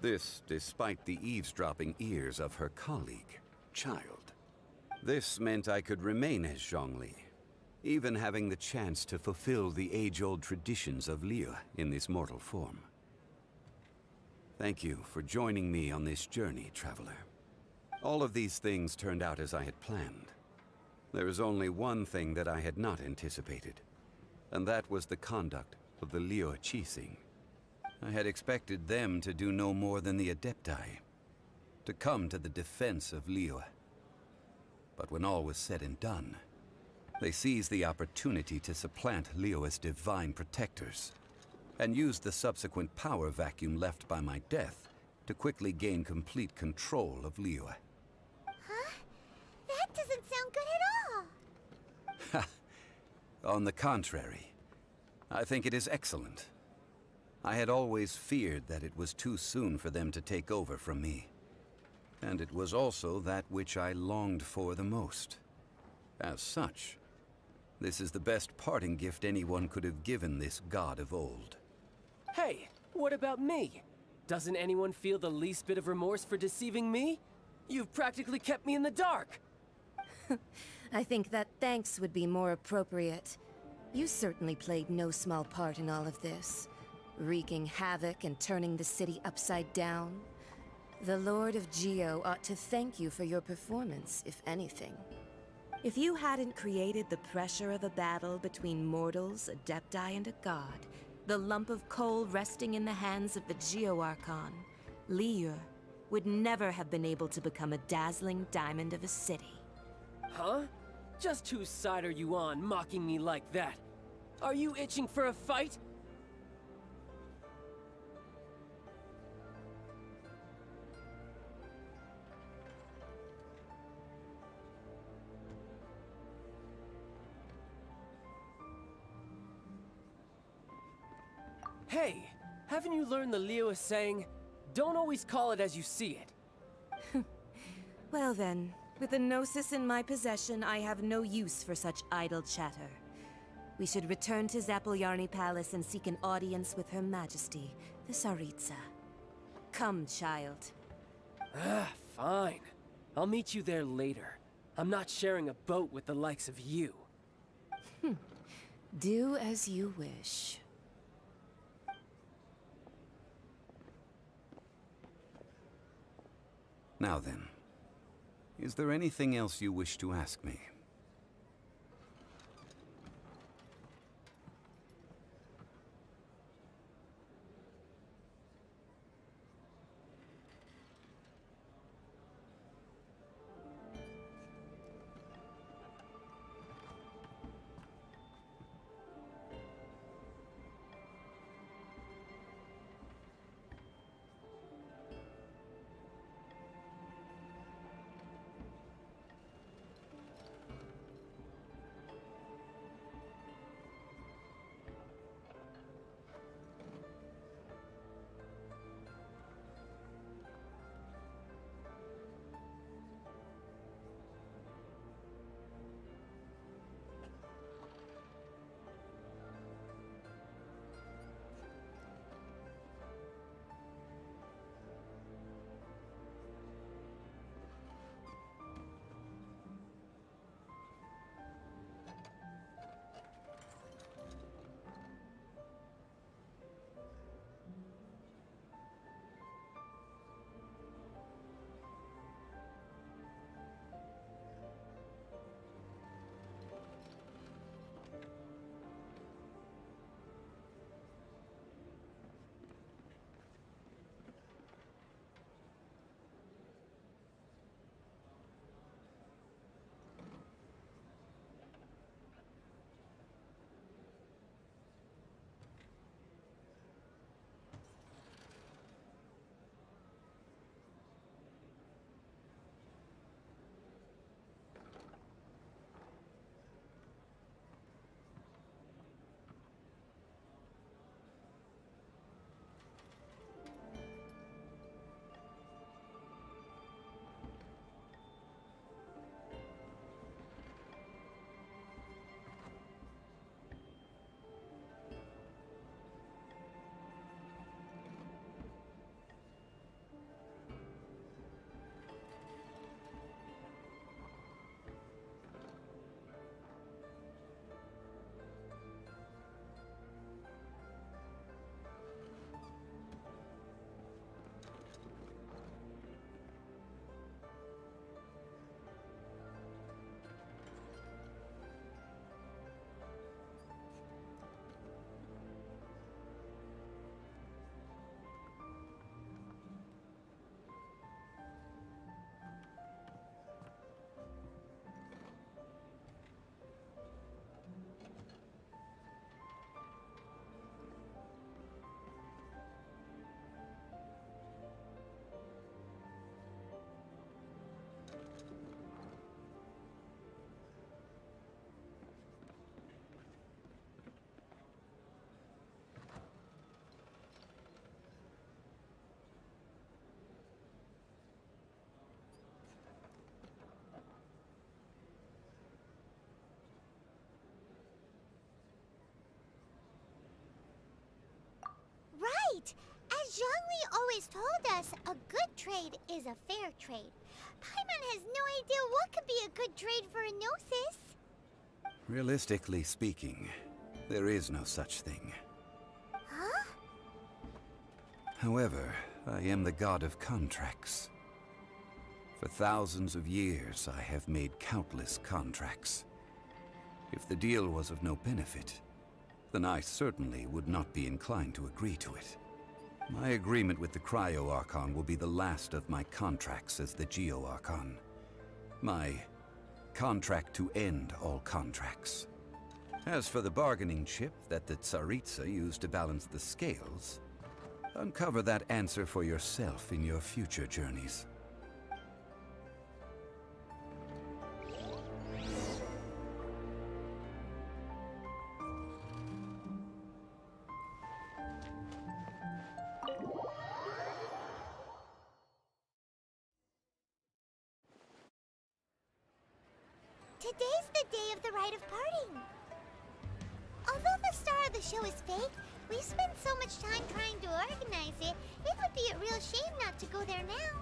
This despite the eavesdropping ears of her colleague, Child. This meant I could remain as Zhongli, even having the chance to fulfill the age-old traditions of Liyue in this mortal form. Thank you for joining me on this journey, Traveler. All of these things turned out as I had planned. There is only one thing that I had not anticipated, and that was the conduct of the Liyue Qixing. I had expected them to do no more than the Adepti, to come to the defense of Liyue. But when all was said and done, they seized the opportunity to supplant Liyue's divine protectors, and used the subsequent power vacuum left by my death to quickly gain complete control of Liyue. Huh? That doesn't sound good at all. On the contrary, I think it is excellent. I had always feared that it was too soon for them to take over from me. And it was also that which I longed for the most. As such, this is the best parting gift anyone could have given this god of old. Hey, what about me? Doesn't anyone feel the least bit of remorse for deceiving me? You've practically kept me in the dark! I think that thanks would be more appropriate. You certainly played no small part in all of this, wreaking havoc and turning the city upside down. The Lord of Geo ought to thank you for your performance, if anything. If you hadn't created the pressure of a battle between mortals, Adepti, and a god, the lump of coal resting in the hands of the Geo-Archon, Liyue would never have been able to become a dazzling diamond of a city. Huh? Just whose side are you on, mocking me like that? Are you itching for a fight? Hey, haven't you learned the Liyue saying, don't always call it as you see it? Well then, with the Gnosis in my possession, I have no use for such idle chatter. We should return to Zapoljarny Palace and seek an audience with Her Majesty, the Tsaritsa. Come, child. Fine. I'll meet you there later. I'm not sharing a boat with the likes of you. Do as you wish. Now then, is there anything else you wish to ask me? Right! As Zhongli always told us, a good trade is a fair trade. Paimon has no idea what could be a good trade for a Gnosis. Realistically speaking, there is no such thing. Huh? However, I am the god of contracts. For thousands of years, I have made countless contracts. If the deal was of no benefit, then I certainly would not be inclined to agree to it. My agreement with the Cryo-Archon will be the last of my contracts as the Geo-Archon. My contract to end all contracts. As for the bargaining chip that the Tsaritsa used to balance the scales, uncover that answer for yourself in your future journeys. Today's the day of the rite of parting. Although the star of the show is fake, we've spent so much time trying to organize it, it would be a real shame not to go there now.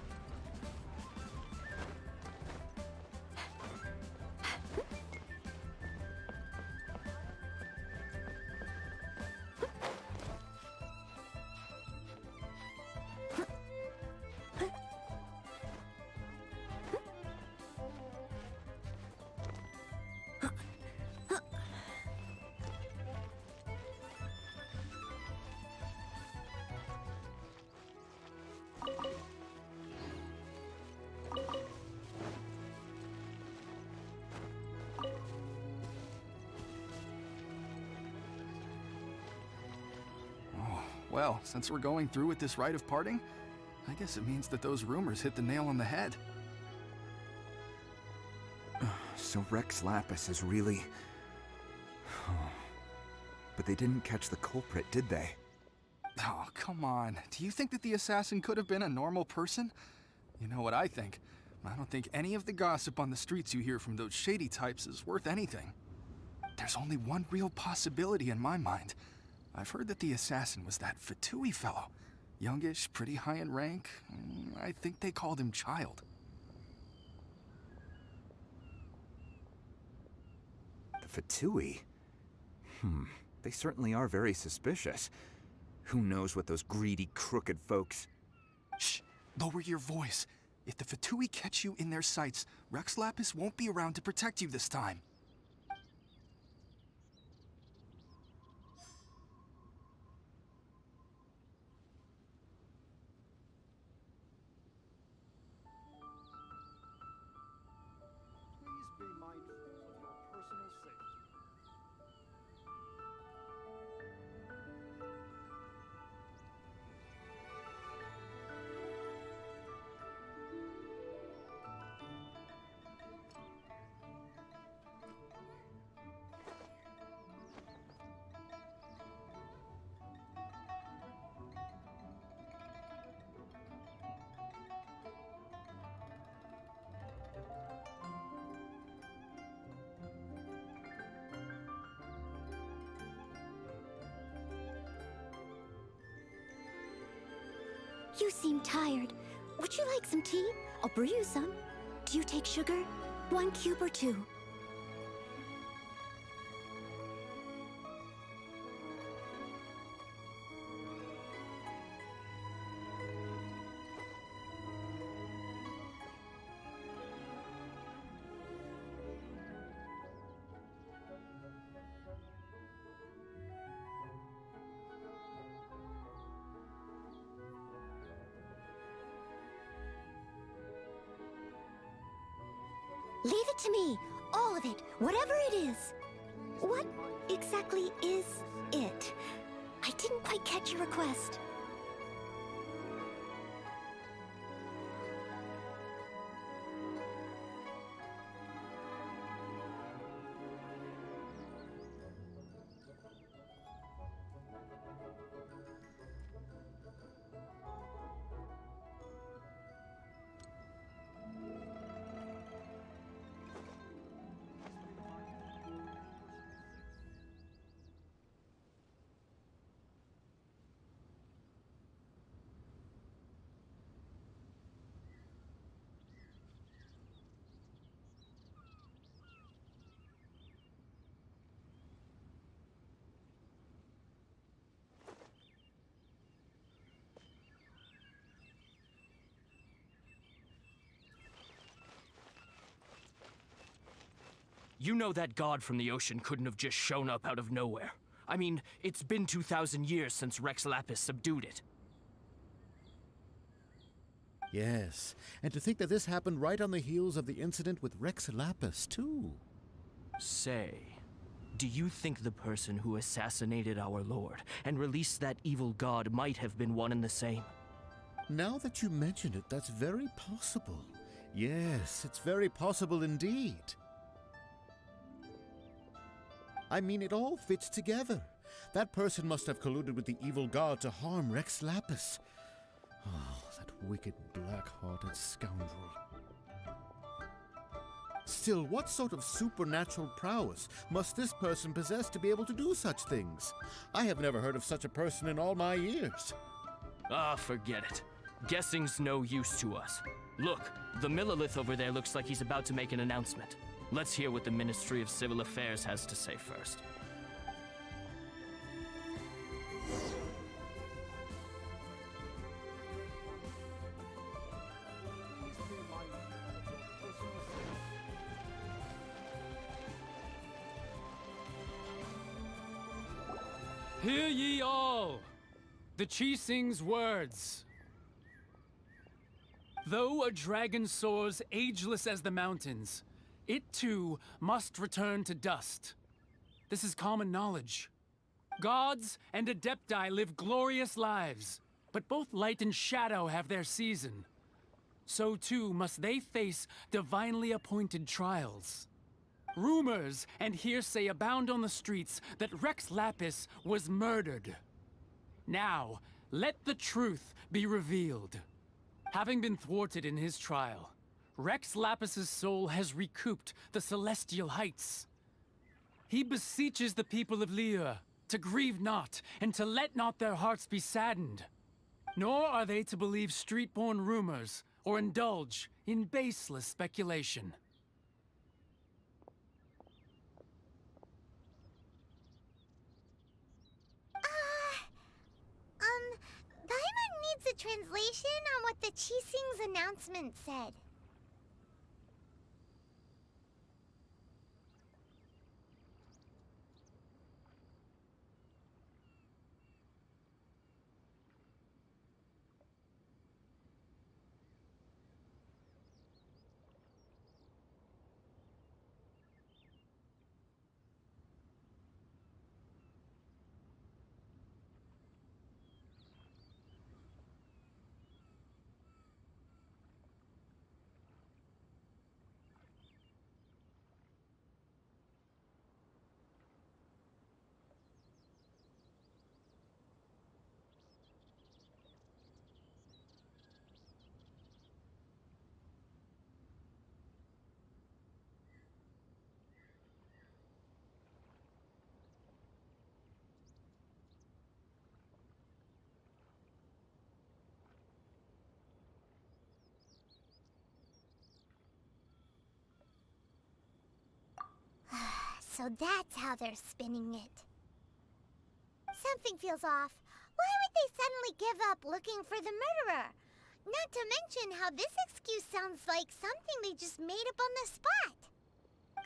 Well, since we're going through with this rite of parting, I guess it means that those rumors hit the nail on the head. So Rex Lapis is really... But they didn't catch the culprit, did they? Oh, come on. Do you think that the assassin could have been a normal person? You know what I think. I don't think any of the gossip on the streets you hear from those shady types is worth anything. There's only one real possibility in my mind. I've heard that the assassin was that Fatui fellow. Youngish, pretty high in rank. I think they called him Child. The Fatui? They certainly are very suspicious. Who knows what those greedy, crooked folks... Shh! Lower your voice. If the Fatui catch you in their sights, Rex Lapis won't be around to protect you this time. Please be mindful of your personal safety. You seem tired. Would you like some tea? I'll brew you some. Do you take sugar? 1 cube or 2? Leave it to me. All of it. Whatever it is. What exactly is it? I didn't quite catch your request. You know that god from the ocean couldn't have just shown up out of nowhere. I mean, it's been 2,000 years since Rex Lapis subdued it. Yes, and to think that this happened right on the heels of the incident with Rex Lapis, too. Say, do you think the person who assassinated our lord and released that evil god might have been one and the same? Now that you mention it, that's very possible. Yes, it's very possible indeed. I mean, it all fits together. That person must have colluded with the evil god to harm Rex Lapis. Oh, that wicked, black-hearted scoundrel. Still, what sort of supernatural prowess must this person possess to be able to do such things? I have never heard of such a person in all my years. Ah, forget it. Guessing's no use to us. Look, the Millilith over there looks like he's about to make an announcement. Let's hear what the Ministry of Civil Affairs has to say first. Hear ye all! The Chising's words. Though a dragon soars ageless as the mountains, it too must return to dust. This is common knowledge. Gods and Adepti live glorious lives, but both light and shadow have their season. So too must they face divinely appointed trials. Rumors and hearsay abound on the streets that Rex Lapis was murdered. Now, let the truth be revealed. Having been thwarted in his trial, Rex Lapis's soul has recouped the celestial heights. He beseeches the people of Liyue to grieve not and to let not their hearts be saddened. Nor are they to believe street-born rumors or indulge in baseless speculation. Paimon needs a translation on what the Chising's announcement said. So that's how they're spinning it. Something feels off. Why would they suddenly give up looking for the murderer? Not to mention how this excuse sounds like something they just made up on the spot.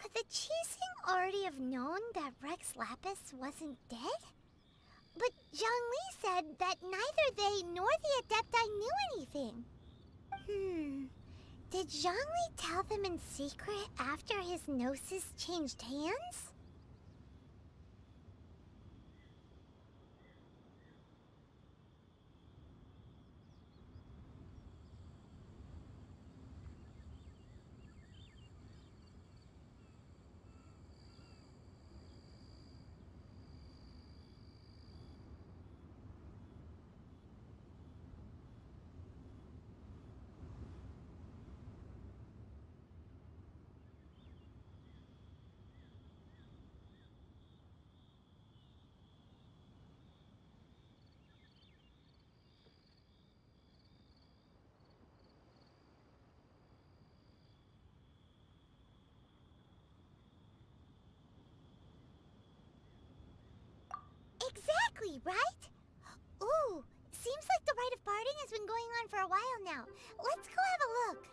Could the Chising already have known that Rex Lapis wasn't dead? But Zhongli said that neither they nor the Adepti knew anything. Did Zhongli tell them in secret after his gnosis changed hands? Exactly, right? Ooh, seems like the rite of parting has been going on for a while now. Let's go have a look.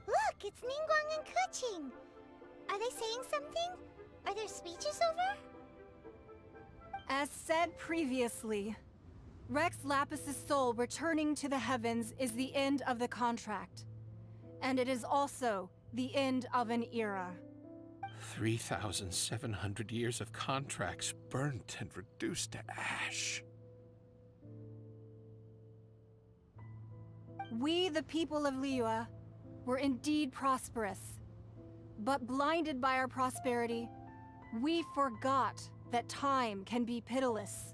Look, it's Ningguang and Keqing. Are they saying something? Are their speeches over? As said previously, Rex Lapis's soul returning to the heavens is the end of the contract. And it is also the end of an era. 3,700 years of contracts burnt and reduced to ash. We, the people of Liyue, were indeed prosperous. But blinded by our prosperity, we forgot that time can be pitiless.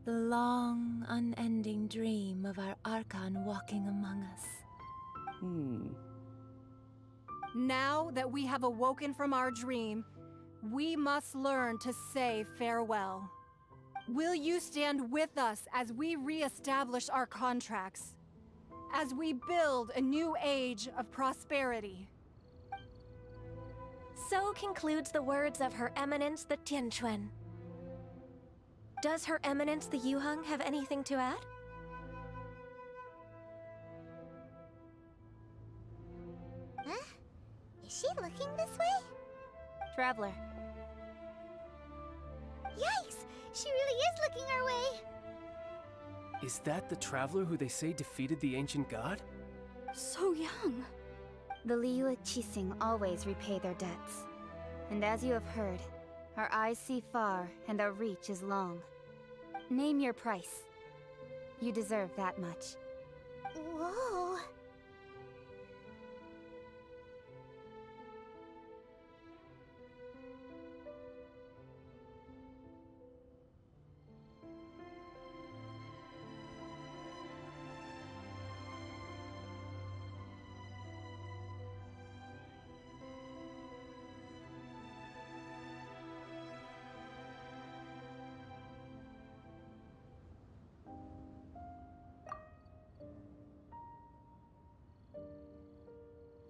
The long, unending dream of our Archon walking among us. Now that we have awoken from our dream, we must learn to say farewell. Will you stand with us as we re-establish our contracts? As we build a new age of prosperity? So concludes the words of Her Eminence the Tianquan. Does Her Eminence the Yuheng have anything to add? Huh? Is she looking this way? Traveler. Yikes! She really is looking our way! Is that the traveler who they say defeated the ancient god? So young. The Liyue Qixing always repay their debts. And as you have heard, our eyes see far and our reach is long. Name your price. You deserve that much. Whoa!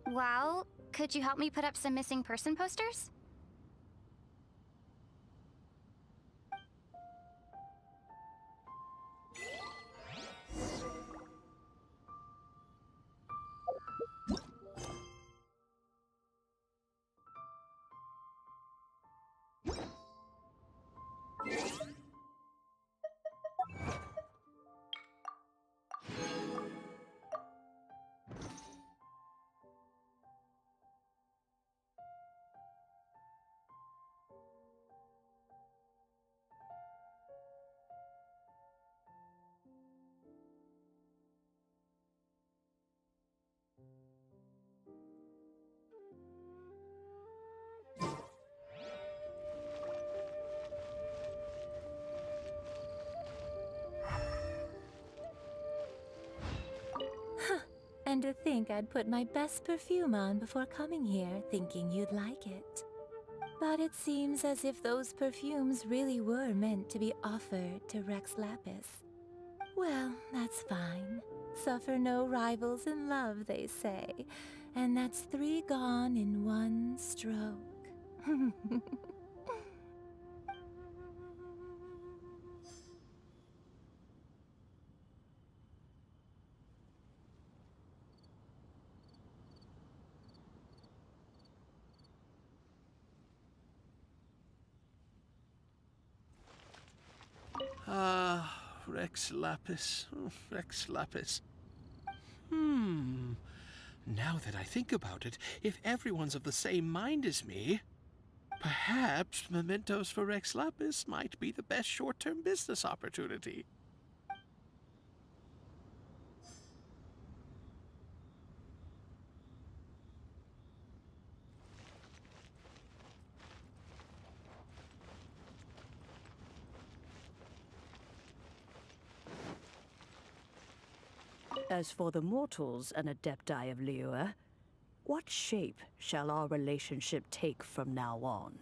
Well, could you help me put up some missing person posters? And to think I'd put my best perfume on before coming here, thinking you'd like it. But it seems as if those perfumes really were meant to be offered to Rex Lapis. Well, that's fine. Suffer no rivals in love, they say. And that's 3 gone in 1 stroke. Rex Lapis. Oh, Rex Lapis. Now that I think about it, if everyone's of the same mind as me, perhaps mementos for Rex Lapis might be the best short-term business opportunity. As for the mortals and adepti of Liyue, what shape shall our relationship take from now on?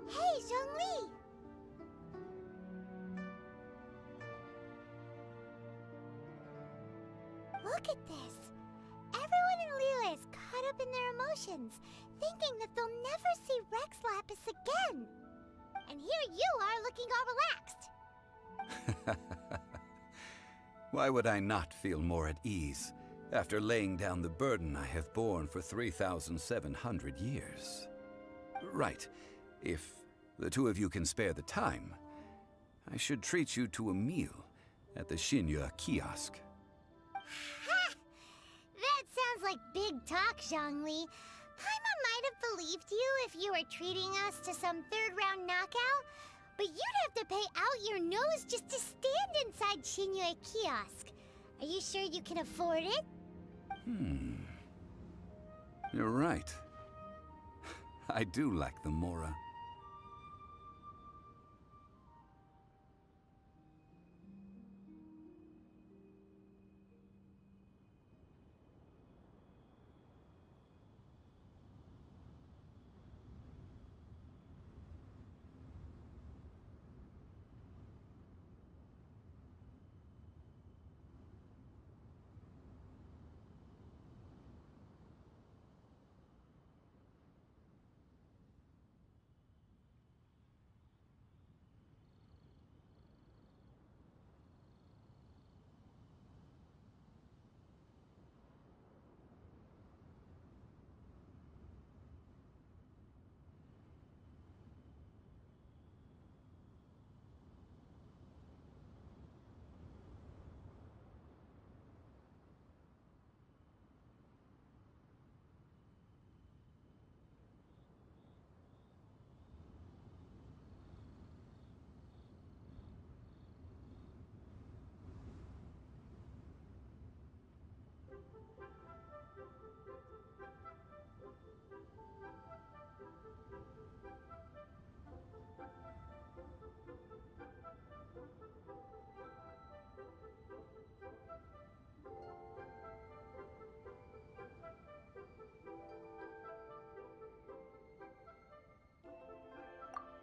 Hey, Zhongli! Look at this. Everyone in Liyue is caught up in their emotions, thinking that they'll never see Rex Lapis again. And here you are looking all relaxed. Why would I not feel more at ease after laying down the burden I have borne for 3,700 years? Right, if the two of you can spare the time, I should treat you to a meal at the Shinya kiosk. Ha! That sounds like big talk, Zhongli. Paimon might have believed you if you were treating us to some third-round knockout, but you'd have to pay out your nose just to stand inside Shinya kiosk. Are you sure you can afford it? You're right. I do lack the Mora.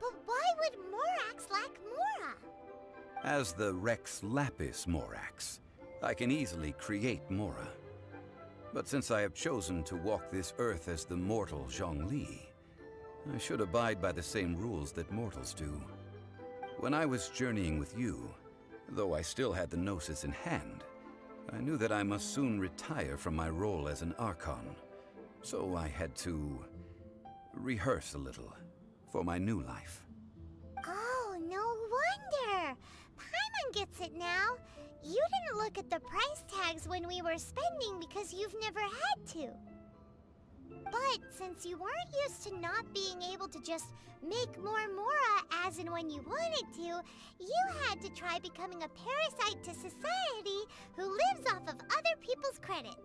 But why would Morax lack Mora? As the Rex Lapis Morax, I can easily create Mora. But since I have chosen to walk this earth as the mortal Zhongli, I should abide by the same rules that mortals do. When I was journeying with you, though I still had the Gnosis in hand, I knew that I must soon retire from my role as an Archon. So I had to rehearse a little for my new life. Oh, no wonder! Paimon gets it now. You didn't look at the price tags when we were spending because you've never had to. But since you weren't used to not being able to just make more Mora as and when you wanted to, you had to try becoming a parasite to society who lives off of other people's credit.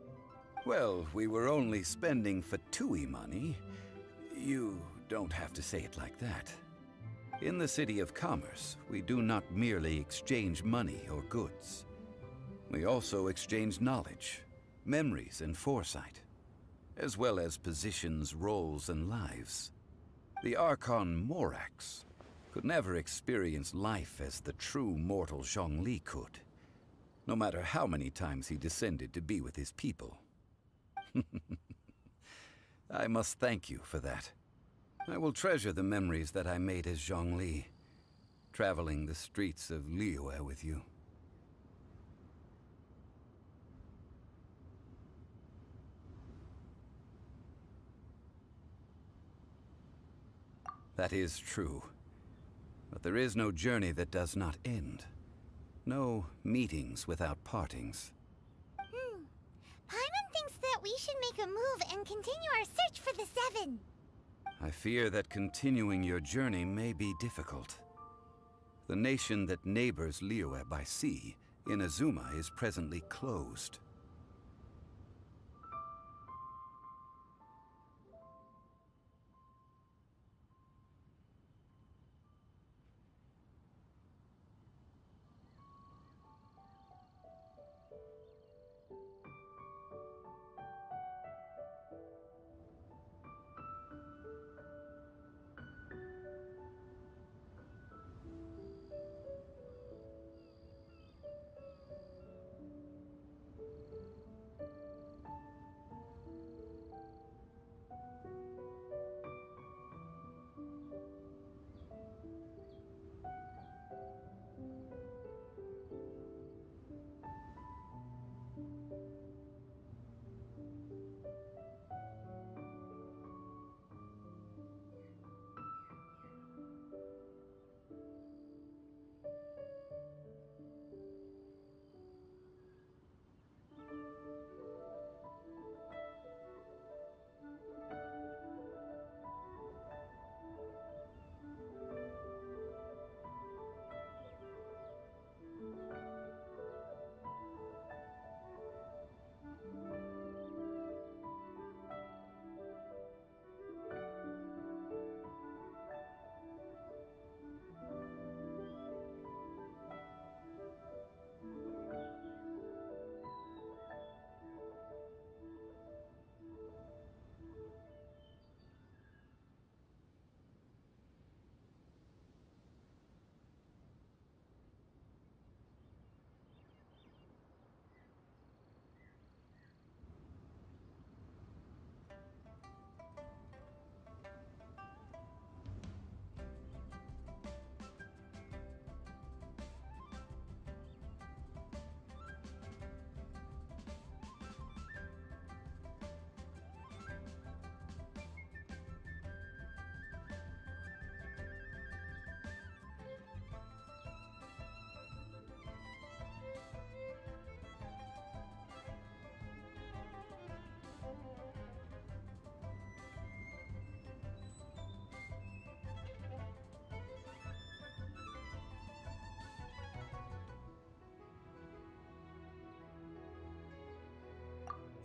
Well, we were only spending Fatui money. You don't have to say it like that. In the City of Commerce, we do not merely exchange money or goods. We also exchange knowledge, memories, and foresight, as well as positions, roles, and lives. The Archon Morax could never experience life as the true mortal Zhongli could, no matter how many times he descended to be with his people. I must thank you for that. I will treasure the memories that I made as Zhongli, traveling the streets of Liyue with you. That is true. But there is no journey that does not end. No meetings without partings. Paimon thinks that we should make a move and continue our search for the Seven. I fear that continuing your journey may be difficult. The nation that neighbors Liyue by sea, Inazuma, is presently closed.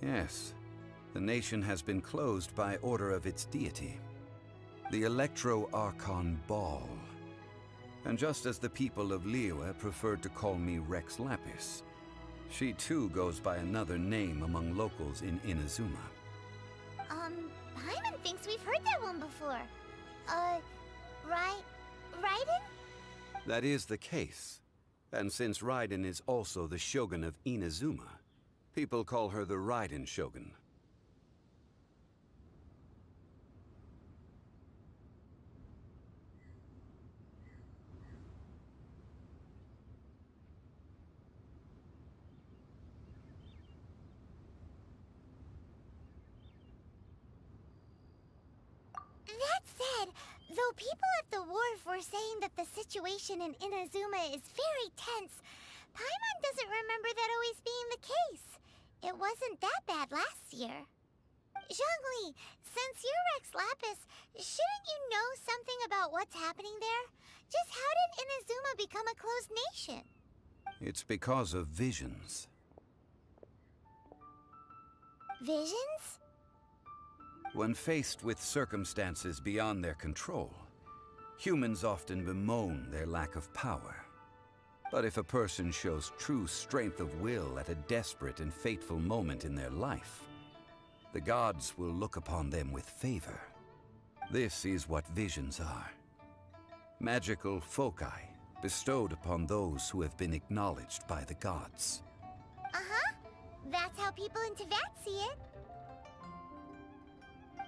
Yes, the nation has been closed by order of its deity, the Electro-Archon Ball. And just as the people of Liyue preferred to call me Rex Lapis, she too goes by another name among locals in Inazuma. Paimon thinks we've heard that one before. Raiden? That is the case. And since Raiden is also the Shogun of Inazuma, people call her the Raiden Shogun. That said, though people at the wharf were saying that the situation in Inazuma is very tense, Paimon doesn't remember that always being the case. It wasn't that bad last year. Zhongli, since you're Rex Lapis, shouldn't you know something about what's happening there? Just how did Inazuma become a closed nation? It's because of visions. Visions? When faced with circumstances beyond their control, humans often bemoan their lack of power. But if a person shows true strength of will at a desperate and fateful moment in their life, the gods will look upon them with favor. This is what visions are. Magical foci bestowed upon those who have been acknowledged by the gods. Uh-huh. That's how people in Teyvat see it.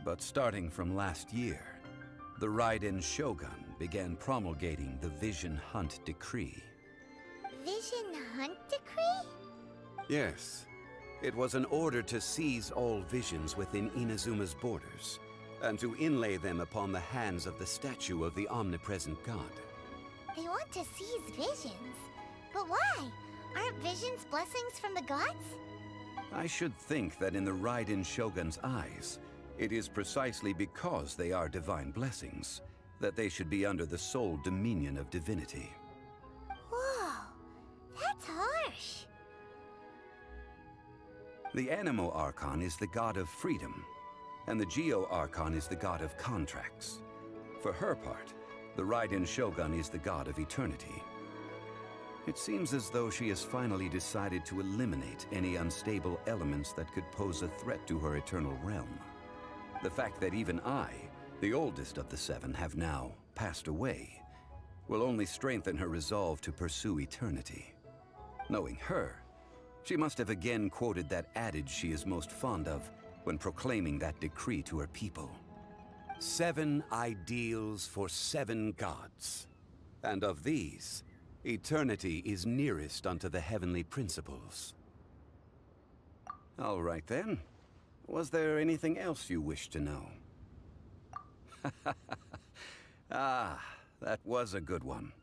But starting from last year, the Raiden Shogun began promulgating the Vision Hunt Decree. Vision Hunt Decree? Yes. It was an order to seize all visions within Inazuma's borders, and to inlay them upon the hands of the statue of the omnipresent god. They want to seize visions. But why? Aren't visions blessings from the gods? I should think that in the Raiden Shogun's eyes, it is precisely because they are divine blessings that they should be under the sole dominion of divinity. Whoa, that's harsh. The Animo Archon is the god of freedom, and the Geo Archon is the god of contracts. For her part, the Raiden Shogun is the god of eternity. It seems as though she has finally decided to eliminate any unstable elements that could pose a threat to her eternal realm. The fact that even I, the oldest of the seven, have now passed away, will only strengthen her resolve to pursue eternity. Knowing her, she must have again quoted that adage she is most fond of when proclaiming that decree to her people. 7 ideals for 7 gods. And of these, eternity is nearest unto the heavenly principles. All right then. Was there anything else you wish to know? Ah, that was a good one.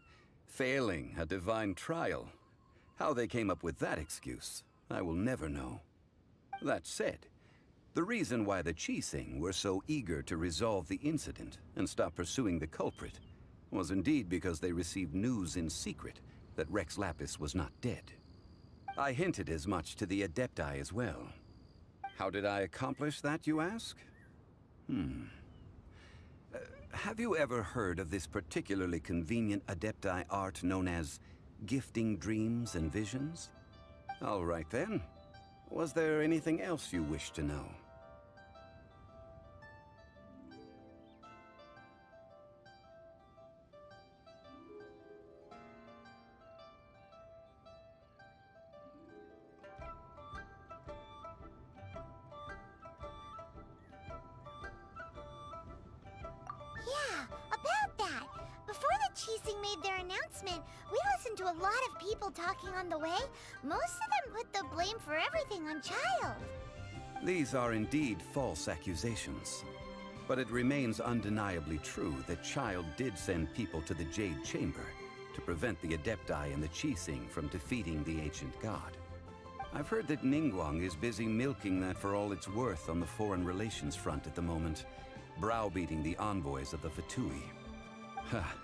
Failing a divine trial. How they came up with that excuse, I will never know. That said, the reason why the Ginseng were so eager to resolve the incident and stop pursuing the culprit was indeed because they received news in secret that Rex Lapis was not dead. I hinted as much to the Adepti as well. How did I accomplish that, you ask? Have you ever heard of this particularly convenient Adepti art known as gifting dreams and visions? All right then. Was there anything else you wish to know? Yeah, about that. Before the Ginseng made their announcement, we listened to a lot of people talking on the way. Most of them put the blame for everything on Child. These are indeed false accusations. But it remains undeniably true that Child did send people to the Jade Chamber to prevent the Adepti and the Ginseng from defeating the ancient god. I've heard that Ningguang is busy milking that for all it's worth on the foreign relations front at the moment, browbeating the envoys of the Fatui. Ha!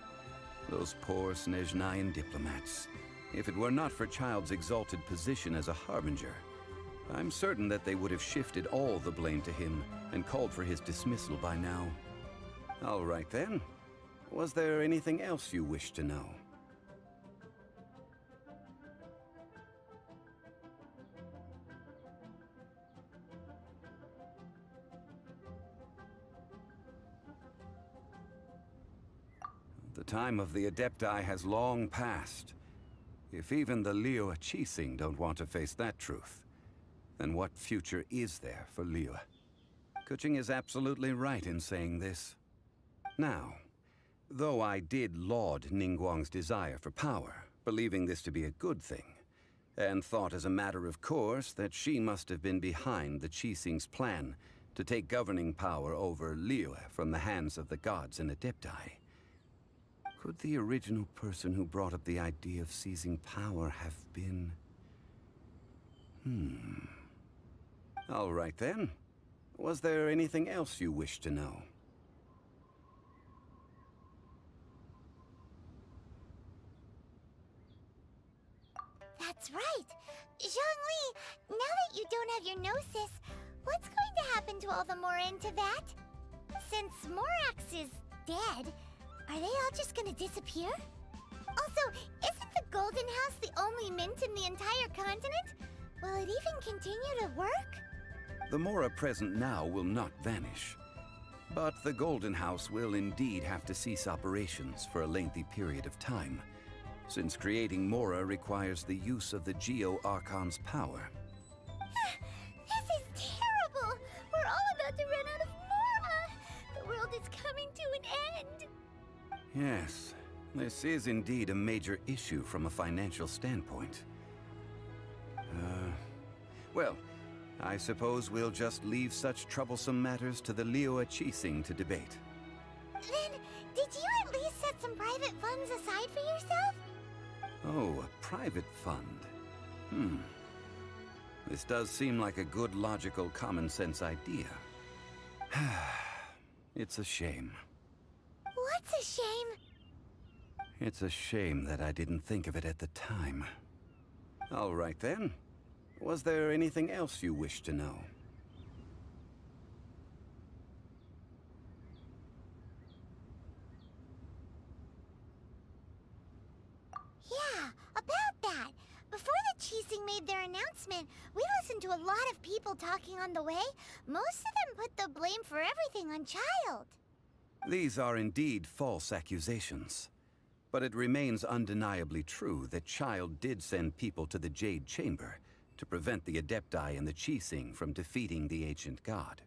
Those poor Snezhnayan diplomats. If it were not for Child's exalted position as a harbinger, I'm certain that they would have shifted all the blame to him and called for his dismissal by now. All right then. Was there anything else you wish to know? The time of the Adepti has long passed. If even the Liyue Qixing don't want to face that truth, then what future is there for Liyue? Keqing is absolutely right in saying this. Now, though I did laud Ningguang's desire for power, believing this to be a good thing, and thought as a matter of course that she must have been behind the Qixing's plan to take governing power over Liyue from the hands of the gods and Adepti, could the original person who brought up the idea of seizing power have been... All right then. Was there anything else you wish to know? That's right! Zhongli, now that you don't have your gnosis, what's going to happen to all the Mora in Teyvat? Since Morax is dead, are they all just gonna disappear? Also, isn't the Golden House the only mint in the entire continent? Will it even continue to work? The Mora present now will not vanish. But the Golden House will indeed have to cease operations for a lengthy period of time, since creating Mora requires the use of the Geo-Archon's power. This is terrible! We're all about to run out of Mora! The world is coming to an end! Yes, this is indeed a major issue from a financial standpoint. Well, I suppose we'll just leave such troublesome matters to the Liyue Qixing to debate. Then, did you at least set some private funds aside for yourself? Oh, a private fund. This does seem like a good, logical, common-sense idea. It's a shame. What's a shame? It's a shame that I didn't think of it at the time. All right then. Was there anything else you wish to know? Yeah, about that. Before the Qixing made their announcement, we listened to a lot of people talking on the way. Most of them put the blame for everything on Child. These are indeed false accusations. But it remains undeniably true that Child did send people to the Jade Chamber to prevent the Adepti and the Qixing from defeating the ancient god.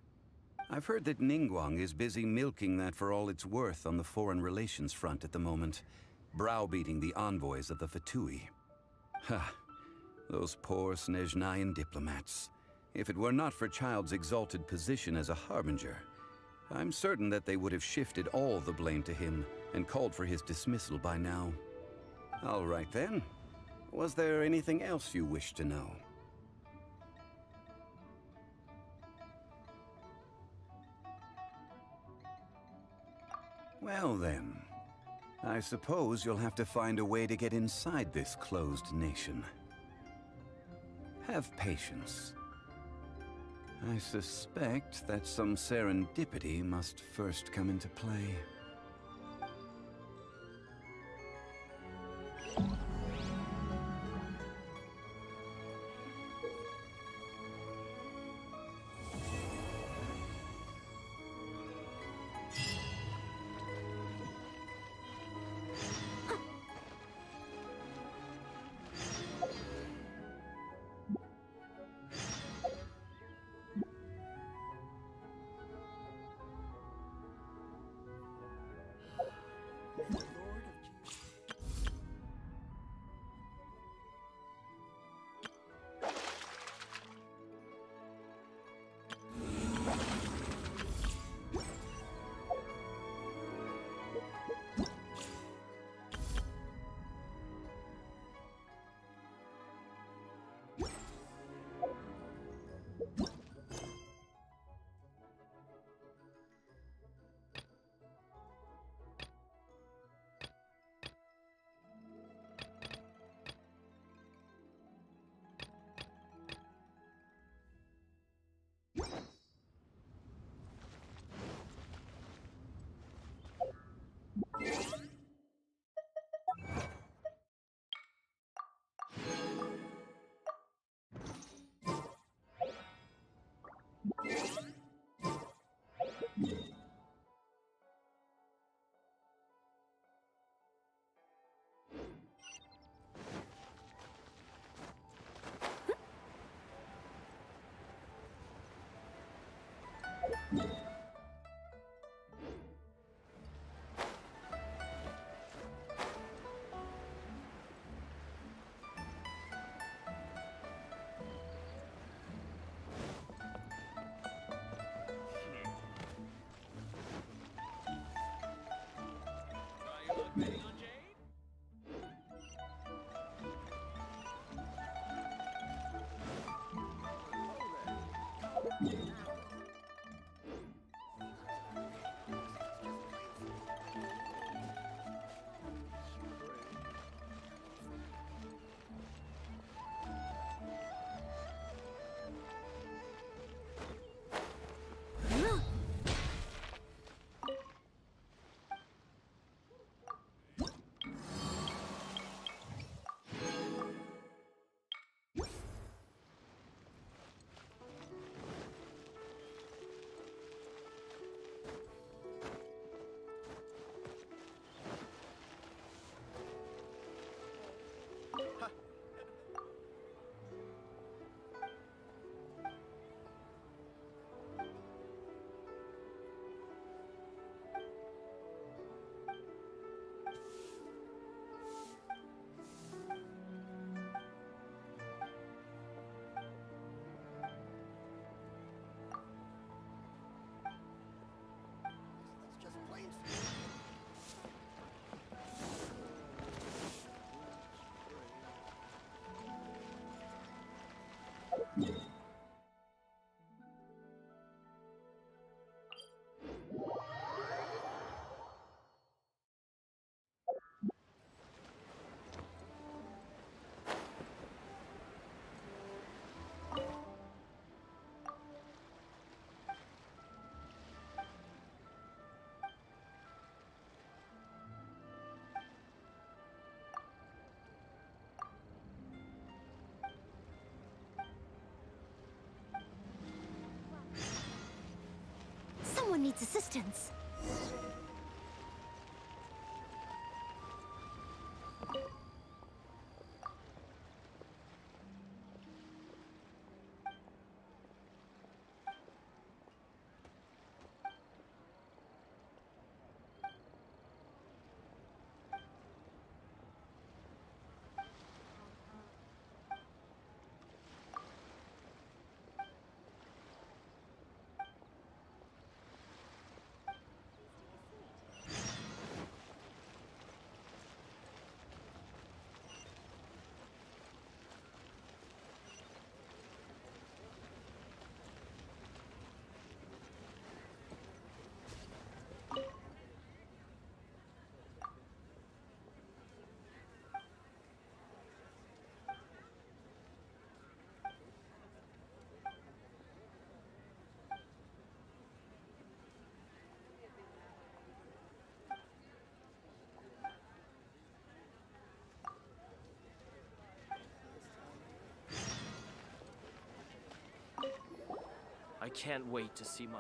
I've heard that Ningguang is busy milking that for all it's worth on the foreign relations front at the moment, browbeating the envoys of the Fatui. Ha! Those poor Snezhnayan diplomats. If it were not for Child's exalted position as a harbinger, I'm certain that they would have shifted all the blame to him and called for his dismissal by now. All right then. Was there anything else you wish to know? Well then, I suppose you'll have to find a way to get inside this closed nation. Have patience. I suspect that some serendipity must first come into play. Someone needs assistance. I can't wait to see my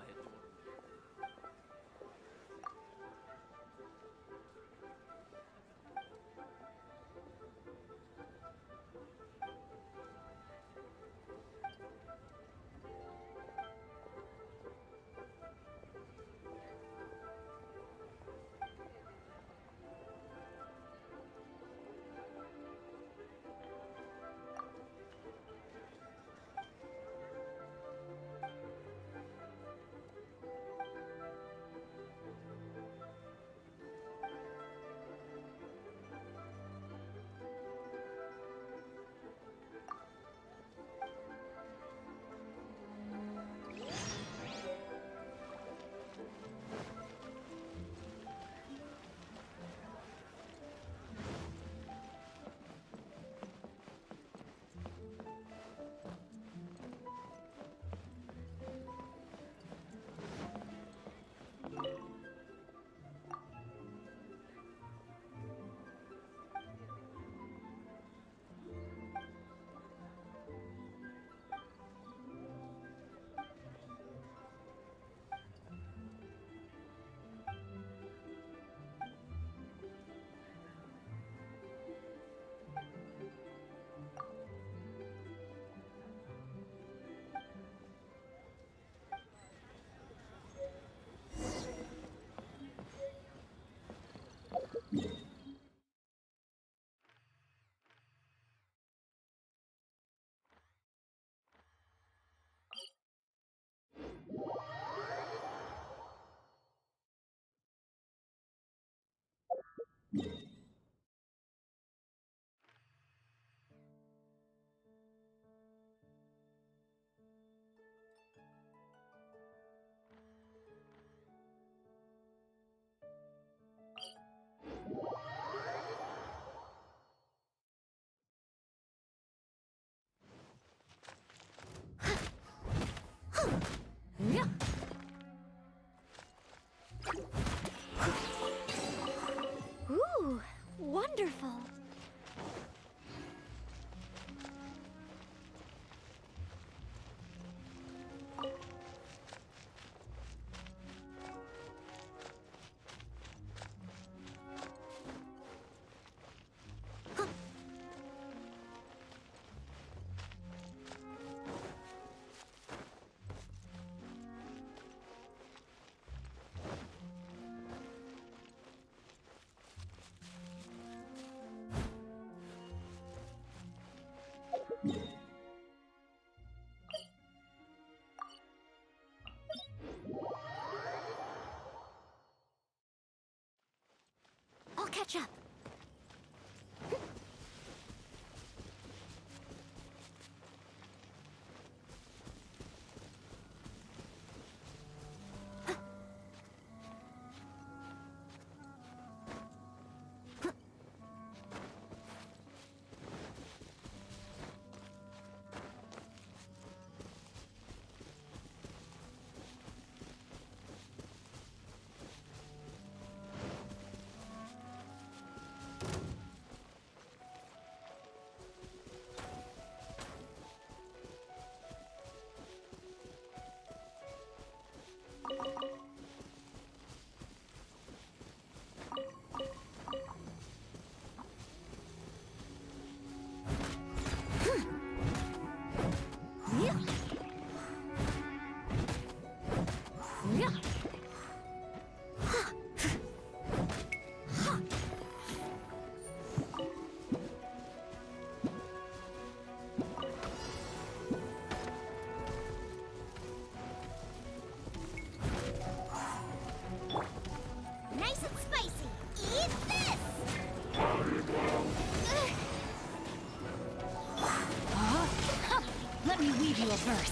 read you a verse.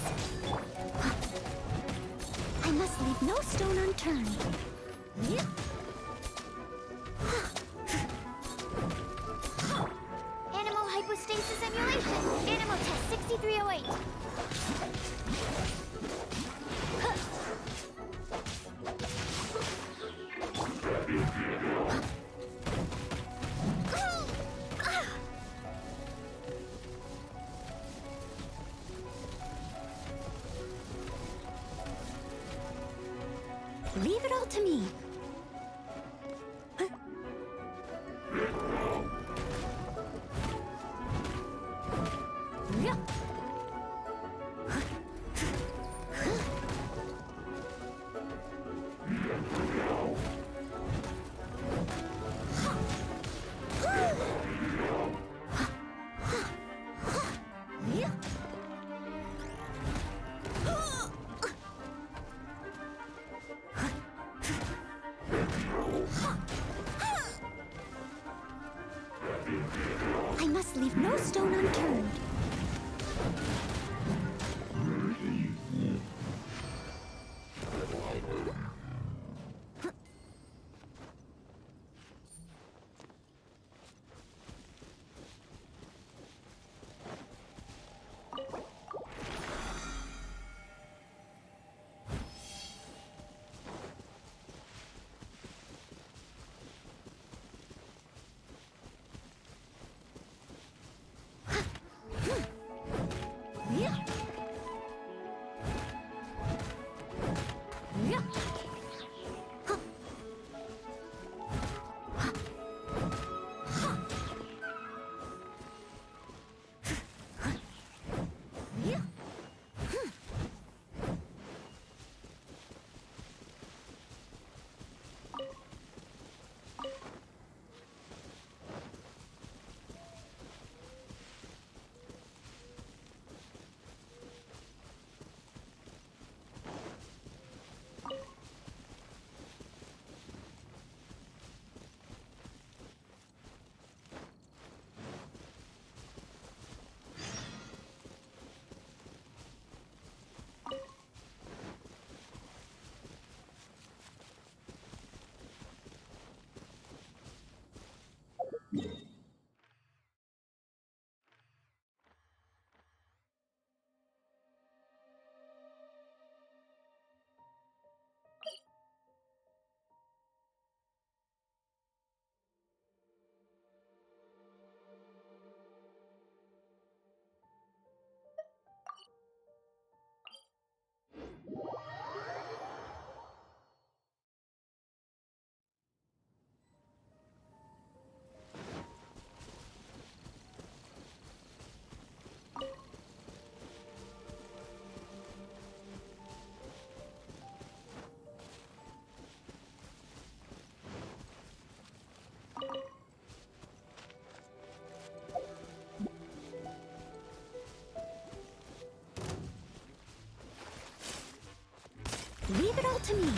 I must leave no stone unturned. Animal hypostasis emulation. Animal test 6308. Leave it all to me. I must leave no stone unturned. Leave it all to me.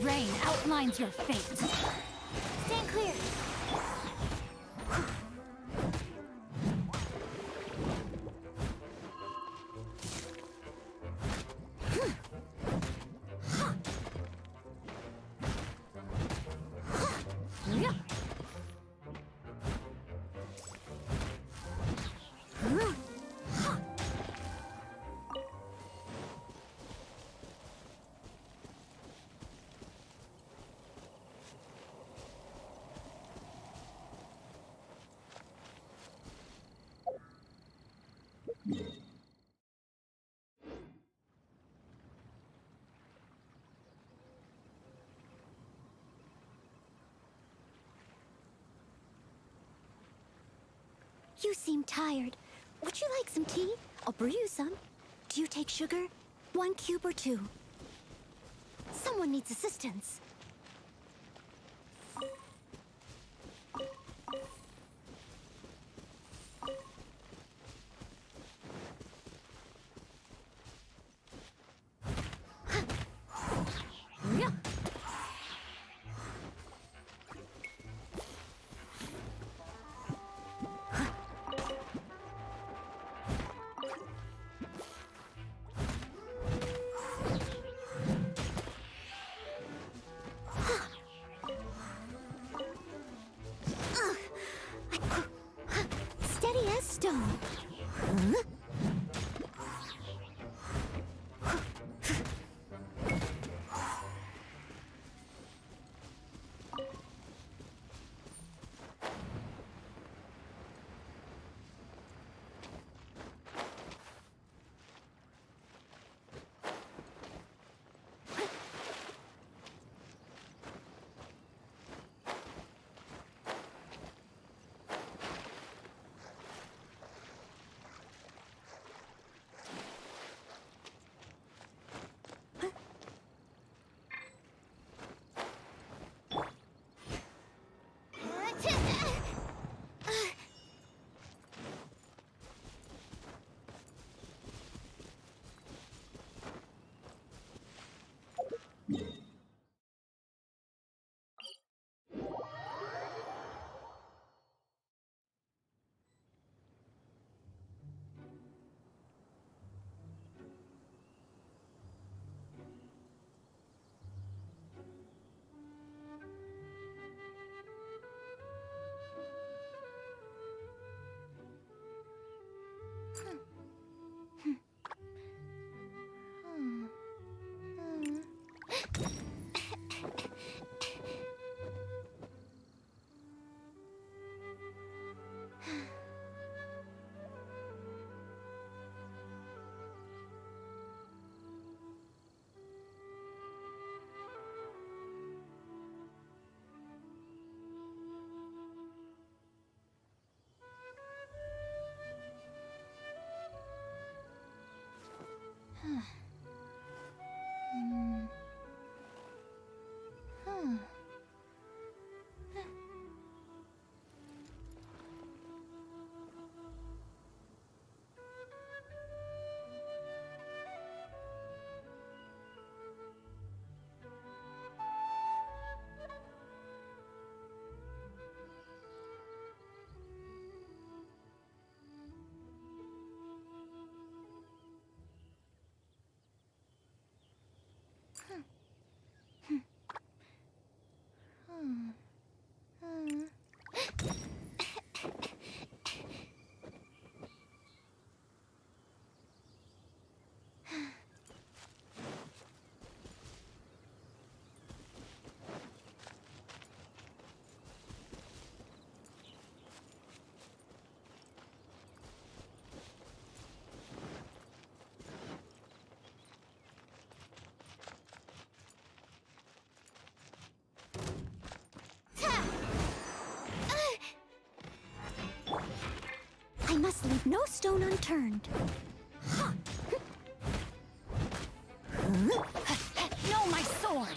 Rain outlines your fate. Stand clear. You seem tired. Would you like some tea? I'll brew you some. Do you take sugar? 1 cube or 2? Someone needs assistance. I must leave no stone unturned. No, my sword!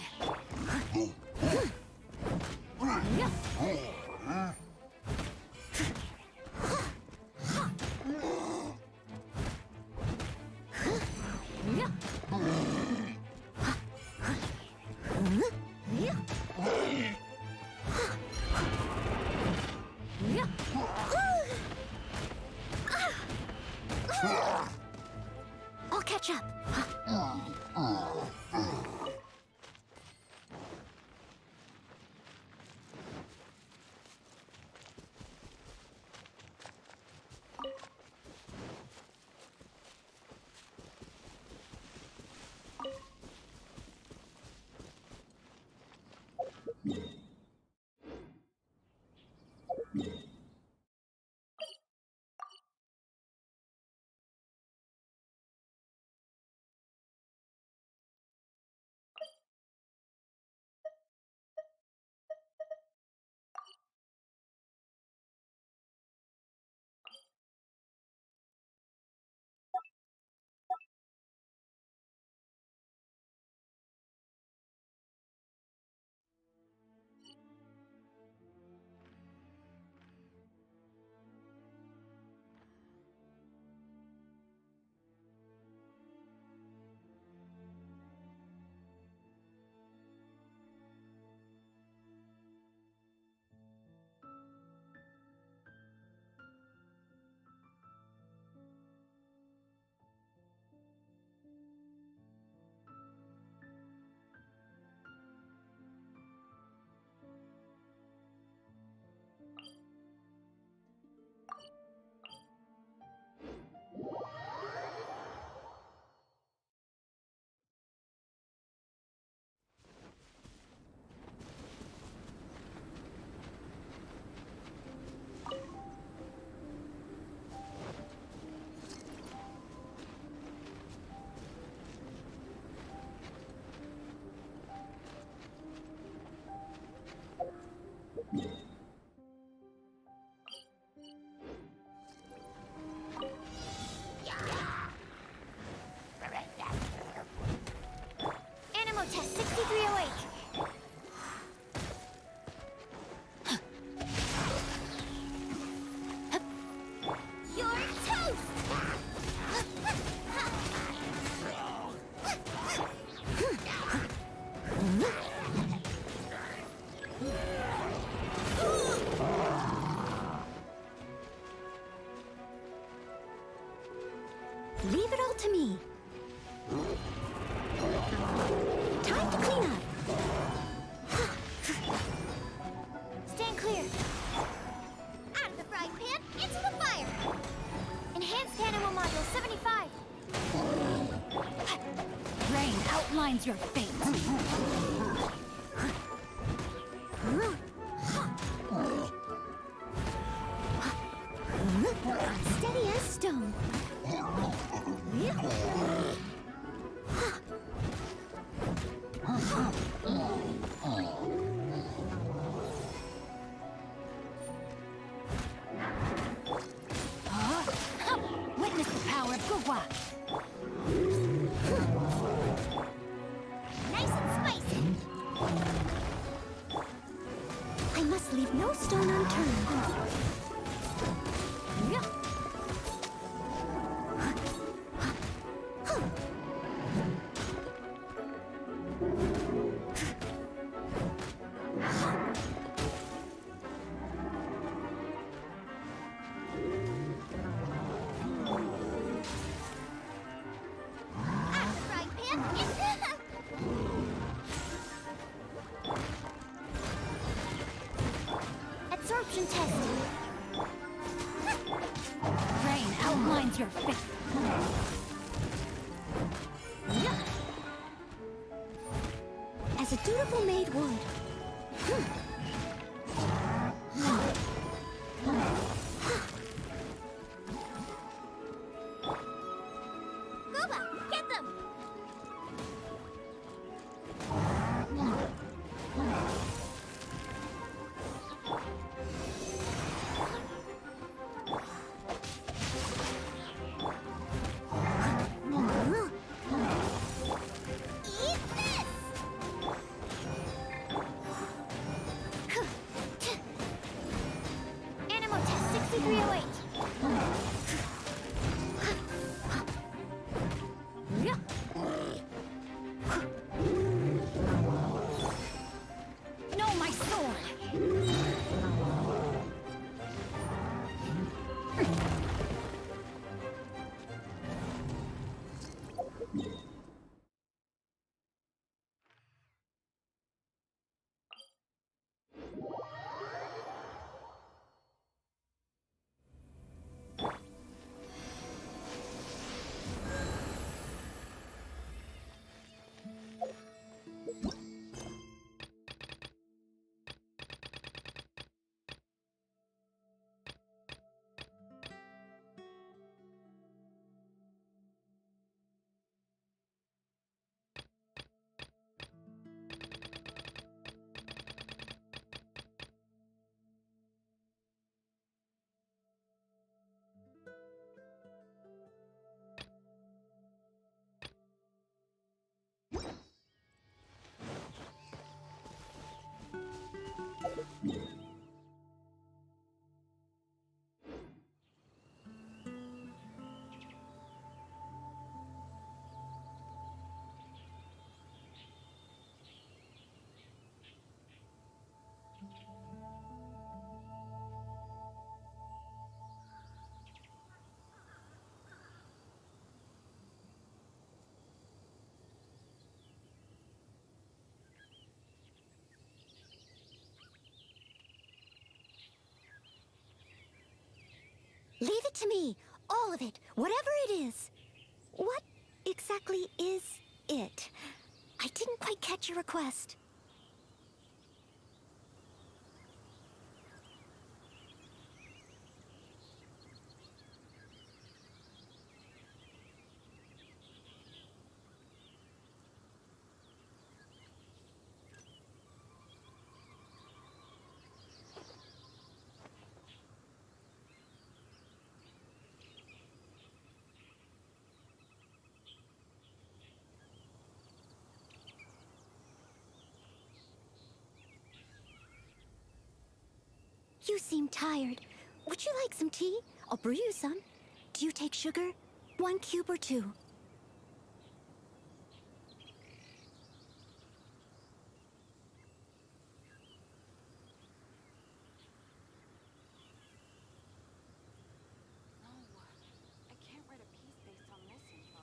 I'll catch up. Animal test 6308. You're toast! Leave it all to me. Time to clean up. Stand clear. Out of the frying pan, into the fire. Enhanced animal module 75. Rain outlines your fate. Steady as stone. Witness the power of Gugwa. Nice and spicy. I must leave no stone unturned. your fate. As a dutiful maid would. Gooba, get them! Eat this! Animal test 6308. No, my sword! Leave it to me. All of it. Whatever it is. What exactly is it? I didn't quite catch your request. You seem tired. Would you like some tea? I'll brew you some. Do you take sugar? 1 cube or 2? I can't write a piece based on this info.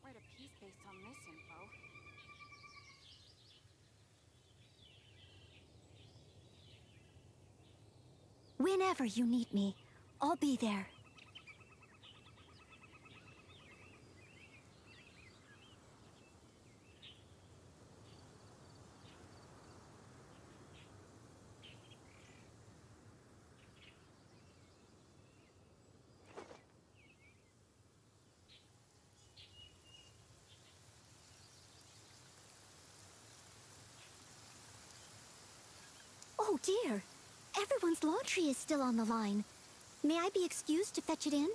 Write a piece based on this info. Whenever you need me, I'll be there. dear. Everyone's laundry is still on the line. May I be excused to fetch it in?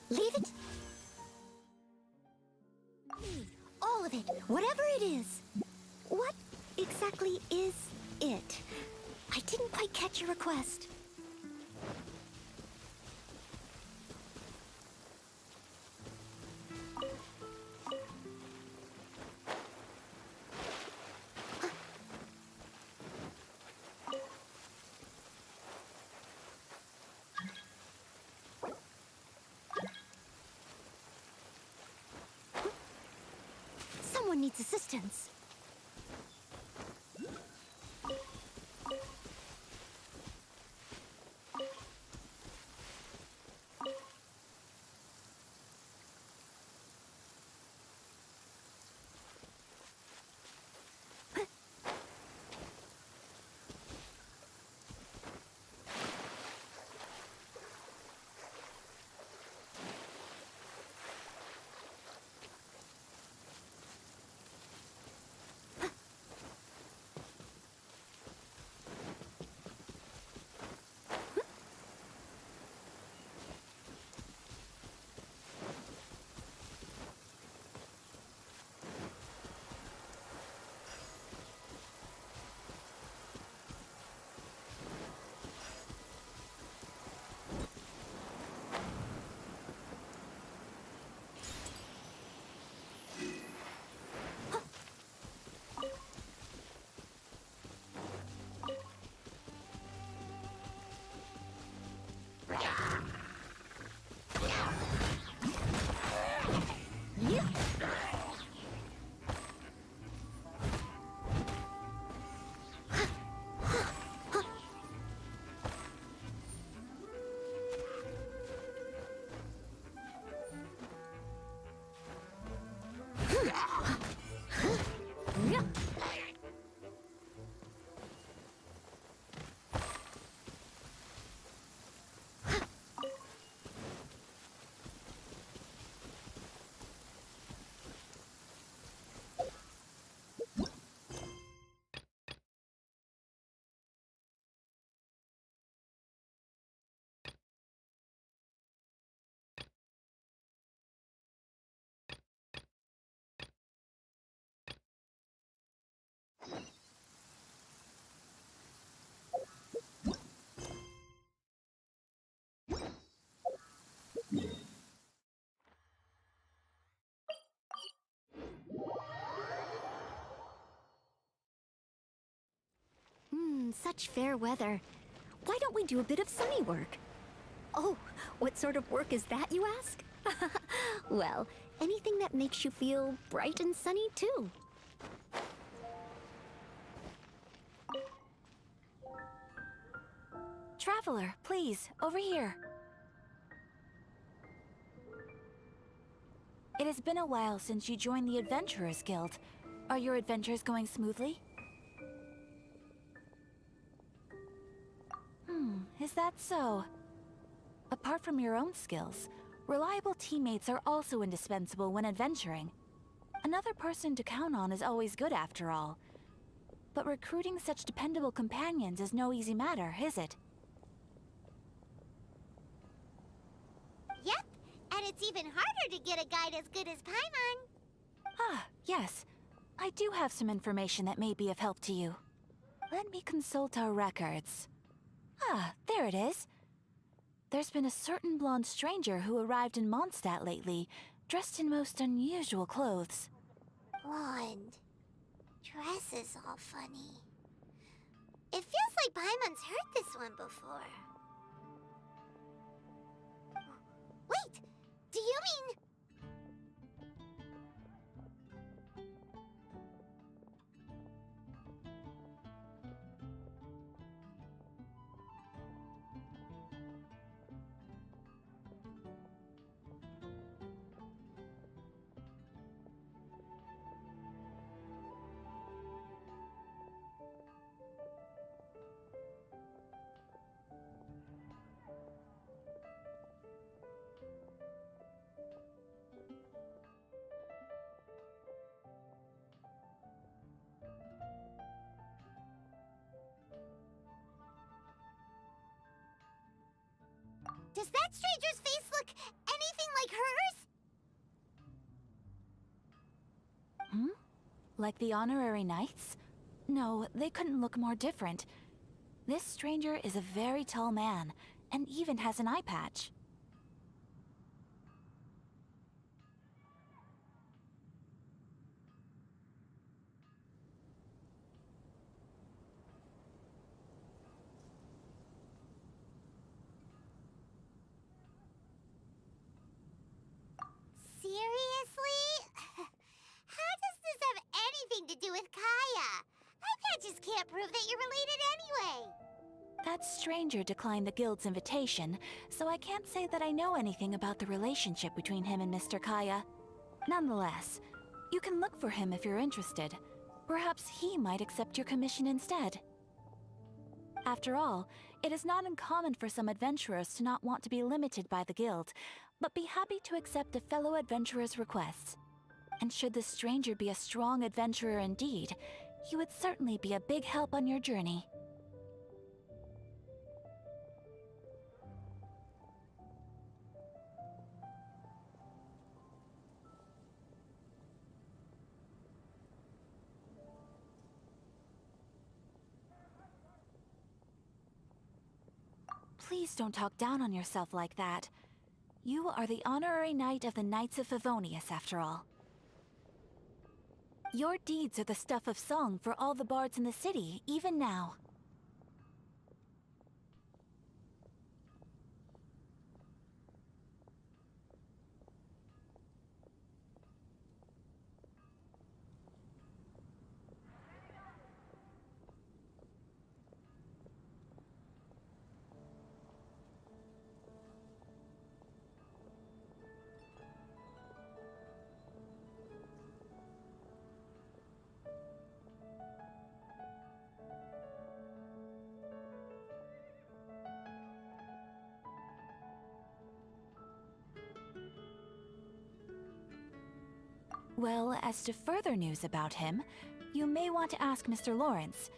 Leave it. All of it, whatever it is. What exactly is it? I didn't quite catch your request. Someone needs assistance. Such fair weather. Why don't we do a bit of sunny work? Oh, what sort of work is that, you ask? Well, anything that makes you feel bright and sunny, too. Traveler, please, over here. It has been a while since you joined the Adventurers Guild. Are your adventures going smoothly? Is that so? Apart from your own skills, reliable teammates are also indispensable when adventuring. Another person to count on is always good after all. But recruiting such dependable companions is no easy matter, is it? Yep, and it's even harder to get a guide as good as Paimon. Ah, yes. I do have some information that may be of help to you. Let me consult our records. Ah, there it is. There's been a certain blonde stranger who arrived in Mondstadt lately, dressed in most unusual clothes. Blonde. Dress is all funny. It feels like Paimon's heard this one before. Wait! Do you mean... Does that stranger's face look anything like hers? Hmm? Like the honorary knights? No, they couldn't look more different. This stranger is a very tall man, and even has an eye patch. Seriously? How does this have anything to do with Kaya? Eye patches can't prove that you're related anyway. That stranger declined the guild's invitation, so I can't say that I know anything about the relationship between him and Mr. Kaya. Nonetheless, you can look for him if you're interested. Perhaps he might accept your commission instead. After all, it is not uncommon for some adventurers to not want to be limited by the guild, but be happy to accept a fellow adventurer's requests. And should this stranger be a strong adventurer indeed, he would certainly be a big help on your journey. Please don't talk down on yourself like that. You are the honorary knight of the Knights of Favonius, after all. Your deeds are the stuff of song for all the bards in the city, even now. Well, as to further news about him, you may want to ask Mr. Lawrence.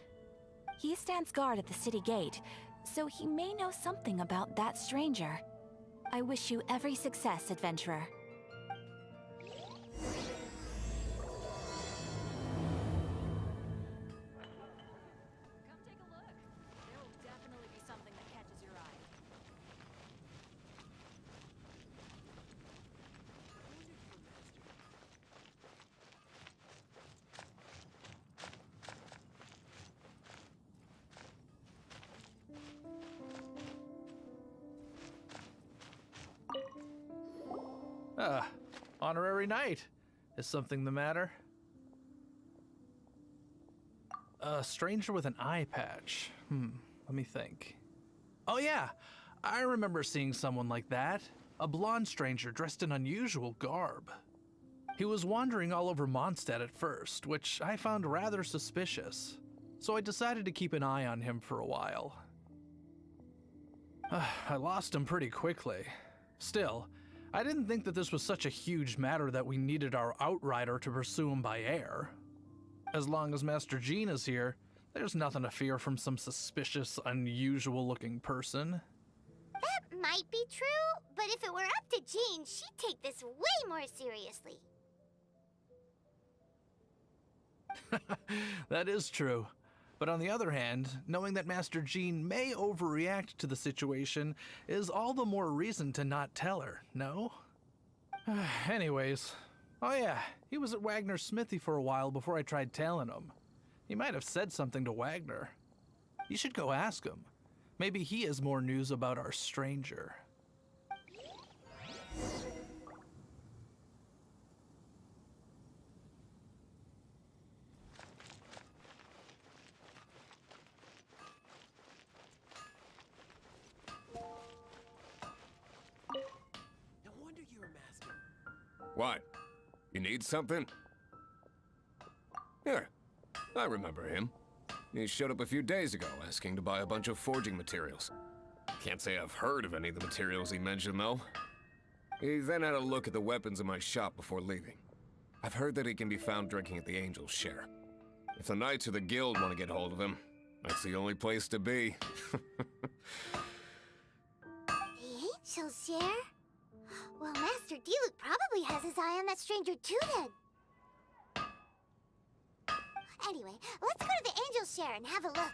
He stands guard at the city gate, so he may know something about that stranger. I wish you every success, adventurer. Honorary knight. Is something the matter? A stranger with an eye patch. Let me think. Oh yeah, I remember seeing someone like that. A blonde stranger dressed in unusual garb. He was wandering all over Mondstadt at first, which I found rather suspicious. So I decided to keep an eye on him for a while. I lost him pretty quickly. Still, I didn't think that this was such a huge matter that we needed our outrider to pursue him by air. As long as Master Jean is here, there's nothing to fear from some suspicious, unusual-looking person. That might be true, but if it were up to Jean, she'd take this way more seriously. That is true. But on the other hand, knowing that Master Jean may overreact to the situation is all the more reason to not tell her, no? Anyways, oh yeah, he was at Wagner's smithy for a while before I tried tailing him. He might have said something to Wagner. You should go ask him. Maybe he has more news about our stranger. No wonder you were masking. What? You need something? Here, I remember him. He showed up a few days ago asking to buy a bunch of forging materials. Can't say I've heard of any of the materials he mentioned, though. He then had a look at the weapons in my shop before leaving. I've heard that he can be found drinking at the Angel's Share. If the Knights of the Guild want to get hold of him, that's the only place to be. The Angel's Share? Well, Master Diluc probably has his eye on that stranger too, then. Anyway, let's go to the Angel's Share and have a look.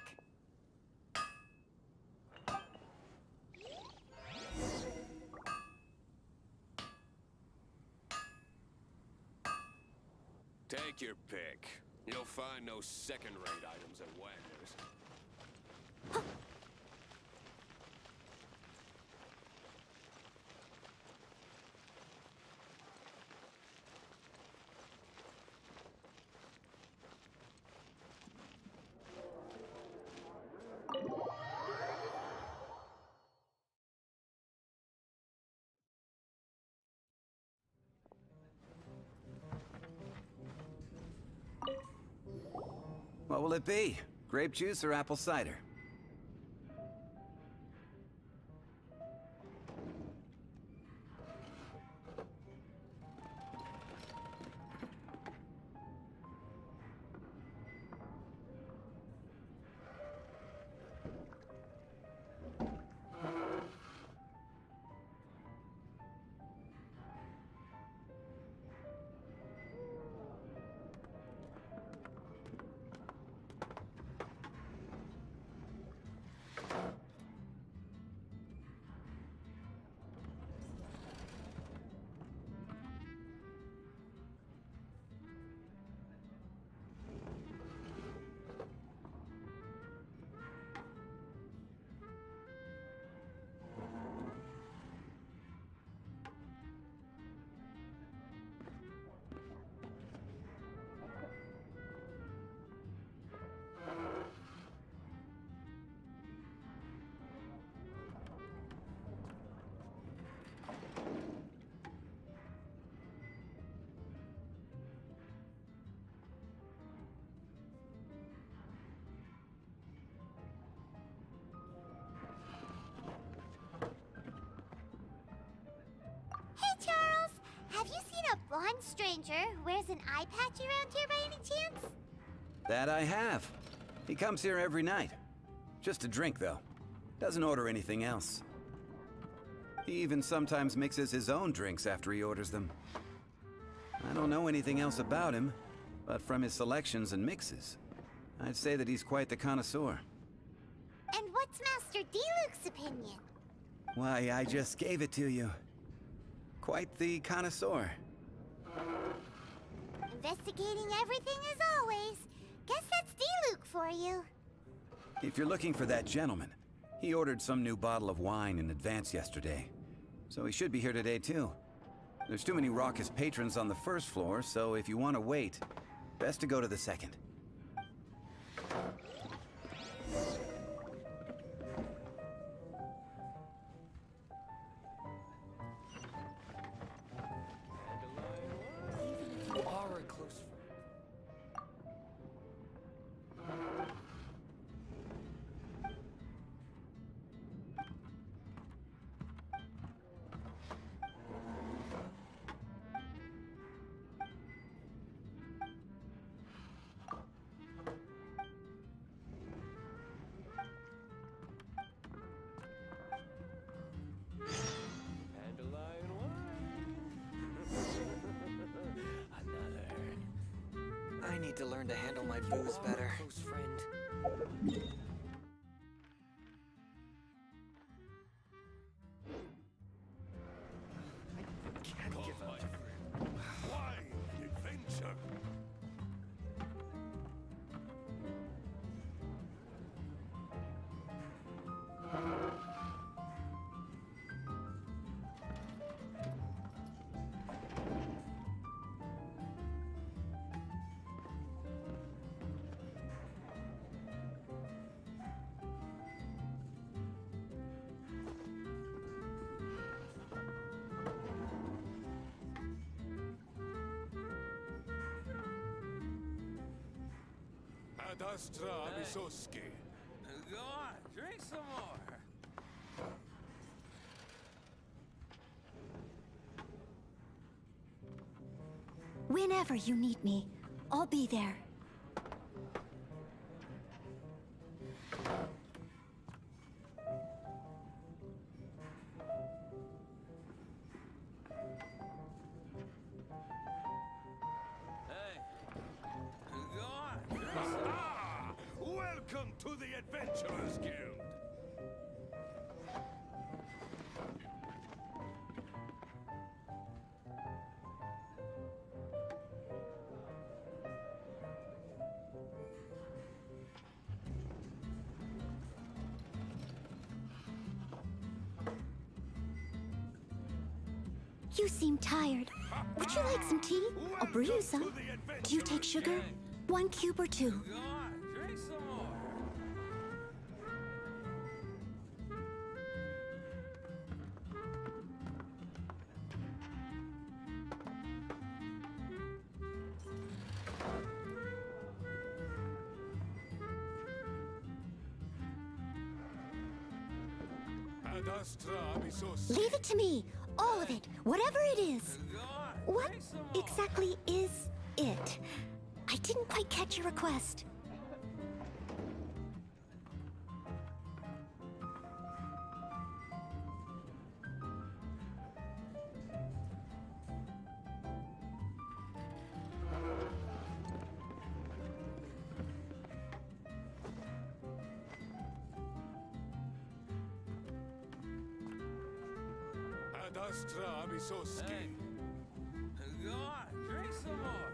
Take your pick. You'll find no second-rate items at Wagner's. What will it be? Grape juice or apple cider? Hey, Charles! Have you seen a blonde stranger who wears an eye patch around here by any chance? That I have. He comes here every night. Just to drink, though. Doesn't order anything else. He even sometimes mixes his own drinks after he orders them. I don't know anything else about him, but from his selections and mixes, I'd say that he's quite the connoisseur. And what's Master Diluc's opinion? Why, I just gave it to you. Quite the connoisseur. Investigating everything as always. Guess that's Diluc for you. If you're looking for that gentleman, he ordered some new bottle of wine in advance yesterday. So he should be here today, too. There's too many raucous patrons on the first floor, so if you want to wait, best to go to the second. You are a close friend. I need to learn to handle my booze better. Close friend. Can't give up. Why adventure? Adastra Misoski. Go on, drink some more. Whenever you need me, I'll be there. Go on, drink some more. Ah! Welcome to the Adventurers Guild. You seem tired. Would you like some tea? I'll brew you some. Do you take sugar? 1 cube or 2? Go on, drink some more. Adastra Misoski. Leave it to me. All of it. Whatever it is. What exactly is it? I didn't quite catch your request. Adastra Misoski. Go on, drink some more.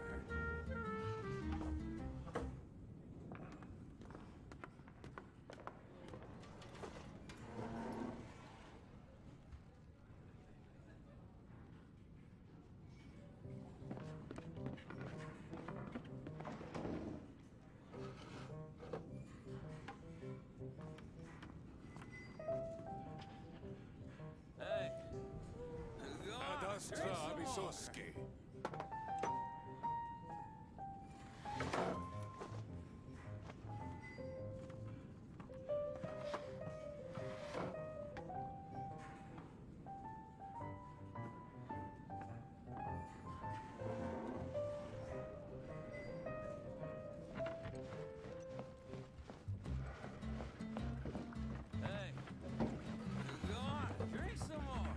Hey, go on, Adastra drink some more. Misoski. Hey, go on, drink some more.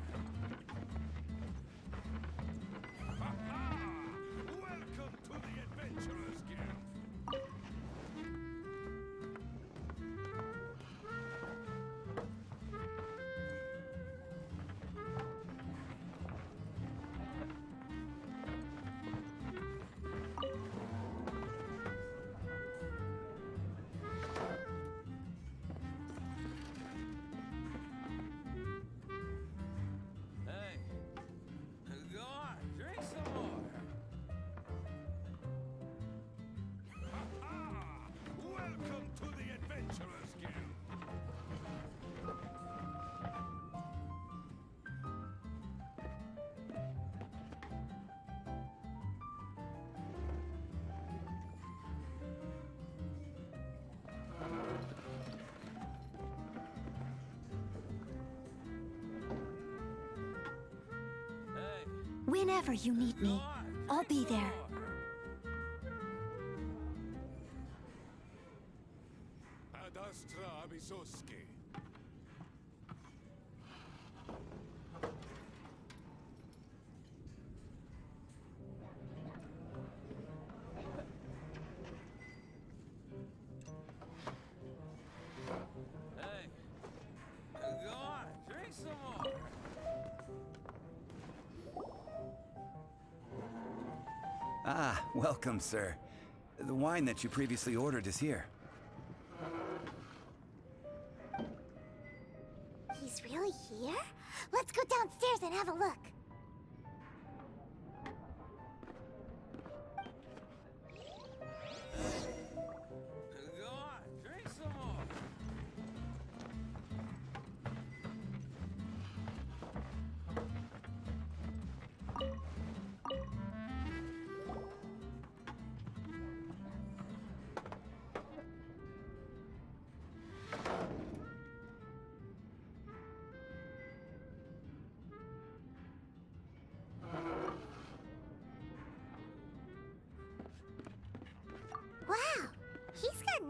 Welcome to the Adventurers Guild. Hey, go on, drink some more. Welcome to the Adventurers Guild. Hey, Whenever you need me, I'll be there. Adastra Misoski. hey, go on, drink some more. Ah, welcome, sir. The wine that you previously ordered is here. He's really here? Let's go downstairs and have a look. Go on, drink some more.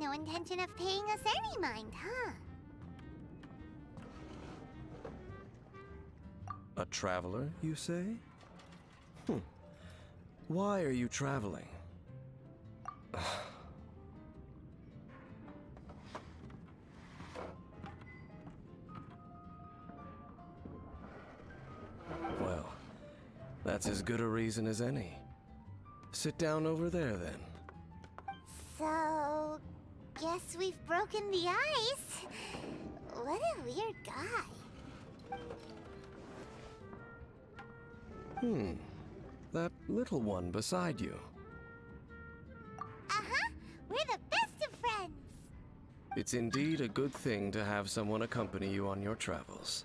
no intention of paying us any mind, huh? A traveler, you say? Why are you traveling? Well, that's as good a reason as any. Sit down over there, then. So, guess we've broken the ice. What a weird guy. That little one beside you. Uh-huh. We're the best of friends. It's indeed a good thing to have someone accompany you on your travels.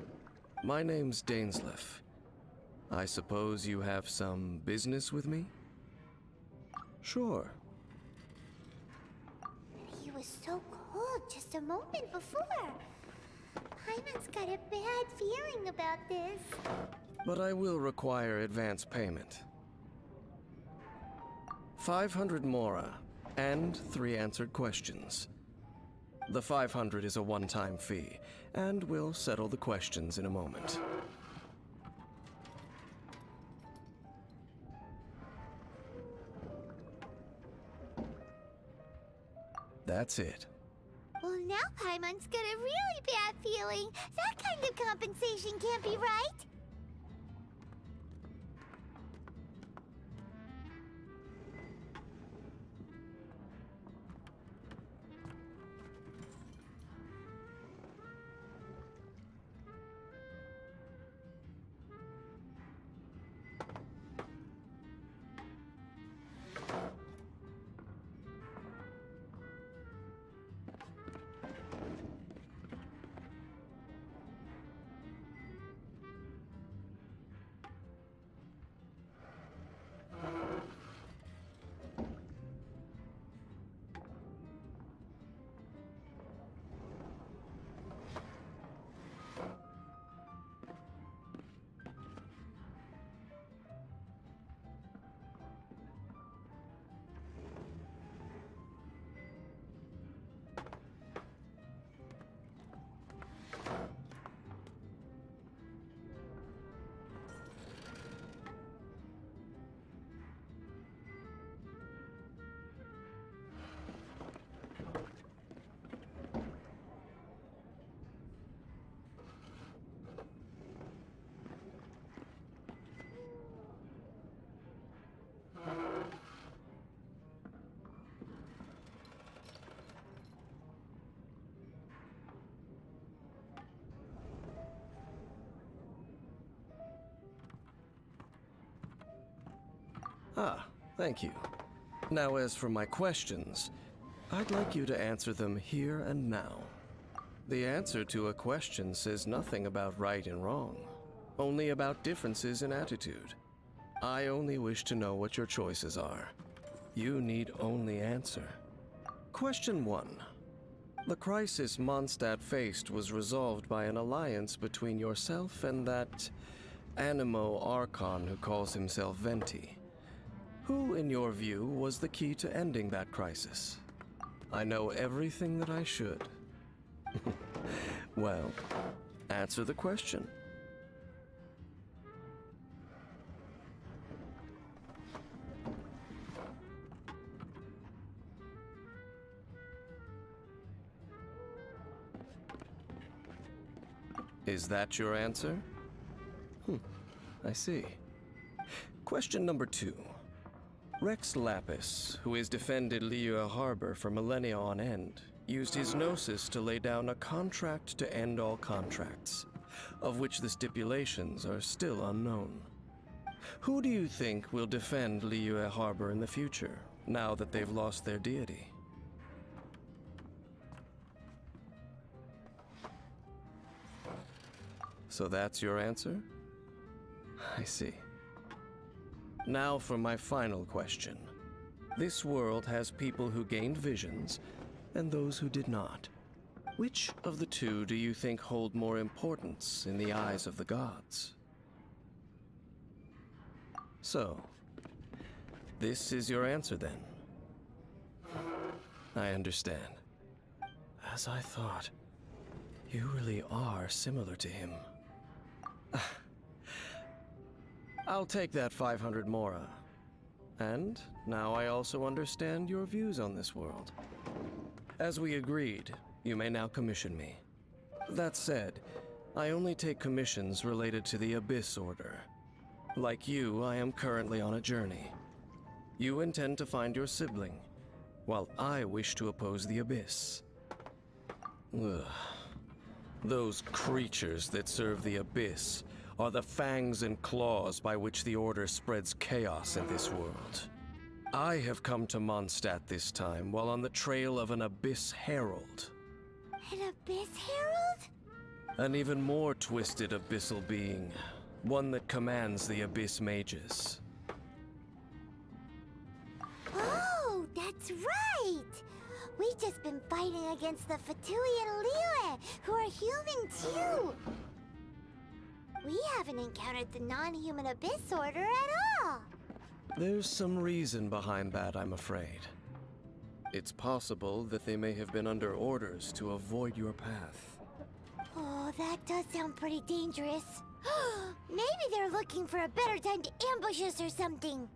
My name's Dainsleif. I suppose you have some business with me? Sure. He was so cold just a moment before. Paimon's got a bad feeling about this. But I will require advance payment. 500 mora, and 3 answered questions. The 500 is a one-time fee, and we'll settle the questions in a moment. That's it. Well, now Paimon's got a really bad feeling. That kind of compensation can't be right. Ah, thank you. Now as for my questions, I'd like you to answer them here and now. The answer to a question says nothing about right and wrong, only about differences in attitude. I only wish to know what your choices are. You need only answer. Question 1. The crisis Mondstadt faced was resolved by an alliance between yourself and that Animo Archon who calls himself Venti. Who, in your view, was the key to ending that crisis? I know everything that I should. Well, answer the question. Is that your answer? I see. Question number 2. Rex Lapis, who has defended Liyue Harbor for millennia on end, used his gnosis to lay down a contract to end all contracts, of which the stipulations are still unknown. Who do you think will defend Liyue Harbor in the future, now that they've lost their deity? So that's your answer? I see. Now for my final question. This world has people who gained visions, and those who did not. Which of the two do you think hold more importance in the eyes of the gods? So, this is your answer then? I understand. As I thought, you really are similar to him. I'll take that 500 mora. And now I also understand your views on this world. As we agreed, you may now commission me. That said, I only take commissions related to the Abyss Order. Like you, I am currently on a journey. You intend to find your sibling, while I wish to oppose the Abyss. Ugh. Those creatures that serve the Abyss are the fangs and claws by which the Order spreads chaos in this world. I have come to Mondstadt this time while on the trail of an Abyss Herald. An Abyss Herald? An even more twisted abyssal being. One that commands the Abyss Mages. Oh, that's right! We've just been fighting against the Fatui and Liyue, who are human too! We haven't encountered the non-human Abyss Order at all! There's some reason behind that, I'm afraid. It's possible that they may have been under orders to avoid your path. Oh, that does sound pretty dangerous. Maybe they're looking for a better time to ambush us or something.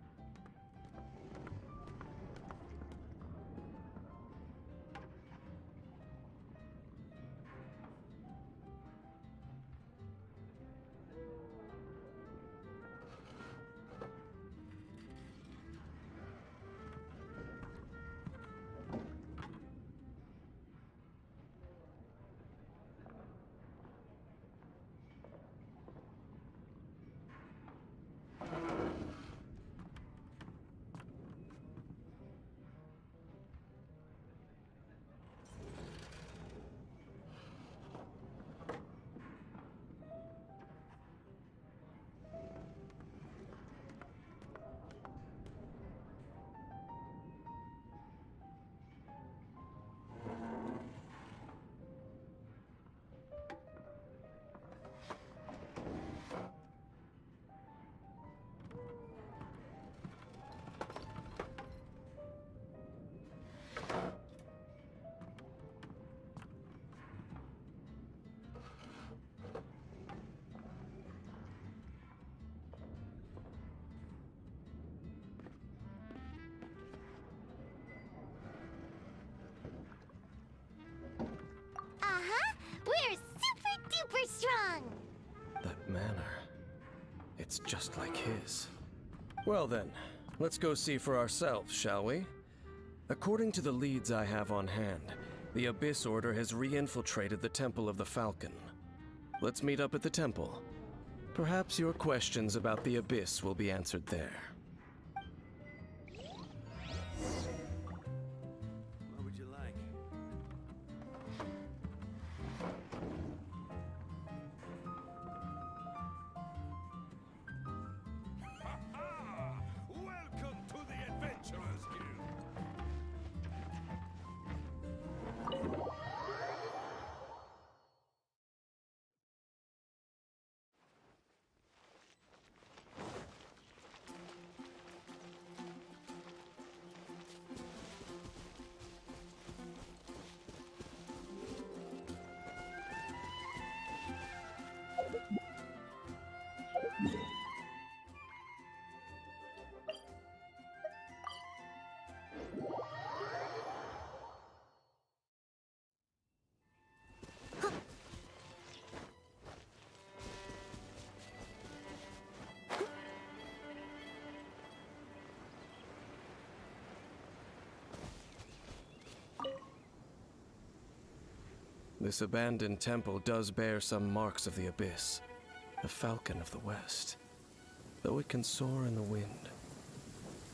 We're super duper strong! That manner, it's just like his. Well then, let's go see for ourselves, shall we? According to the leads I have on hand, the Abyss Order has re-infiltrated the Temple of the Falcon. Let's meet up at the temple. Perhaps your questions about the Abyss will be answered there. What would you like? Welcome to the Adventurers Guild. This abandoned temple does bear some marks of the Abyss, the Falcon of the West. Though it can soar in the wind,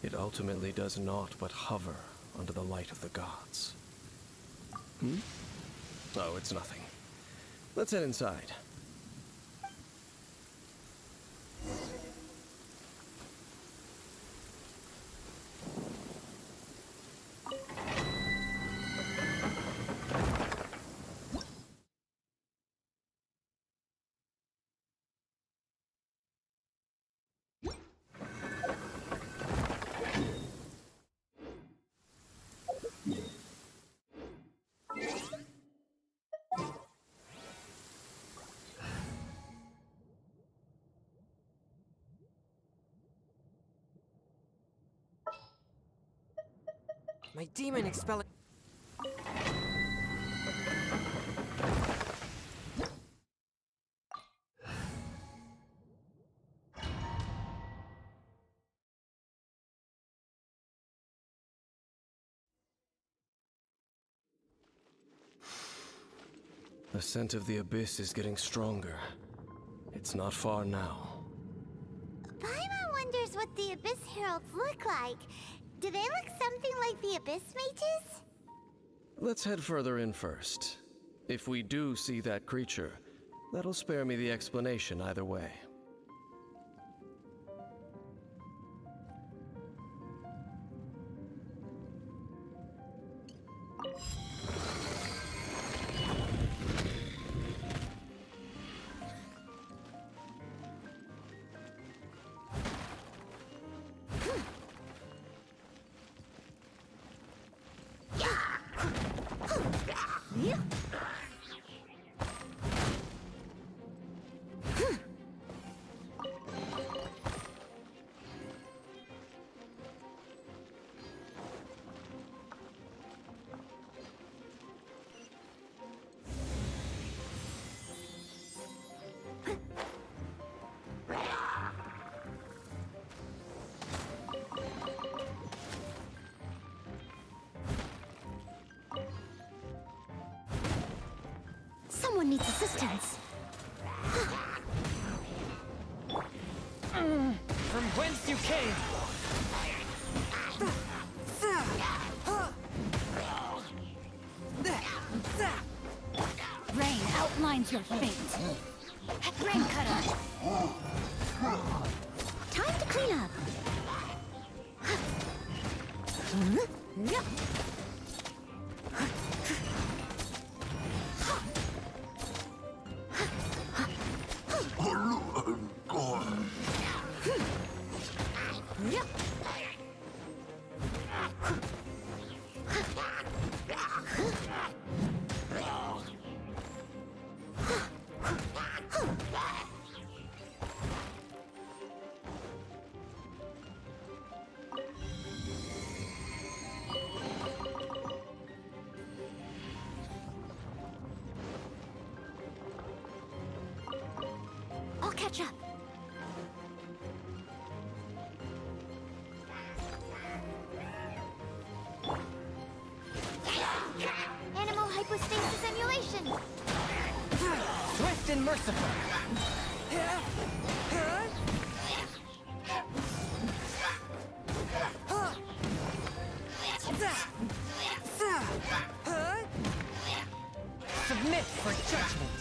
it ultimately does naught but hover under the light of the gods. Oh, it's nothing. Let's head inside. My demon expelling. The scent of the abyss is getting stronger. It's not far now. Paimon wonders what the Abyss Heralds look like. Do they look something like the Abyss Mages? Let's head further in first. If we do see that creature, that'll spare me the explanation either way. Someone needs assistance. From whence you came! Rain outlines your fate. Rain cutter. Time to clean up. I'll catch up. Animal hypostasis emulation! Swift and merciful! Submit for judgment!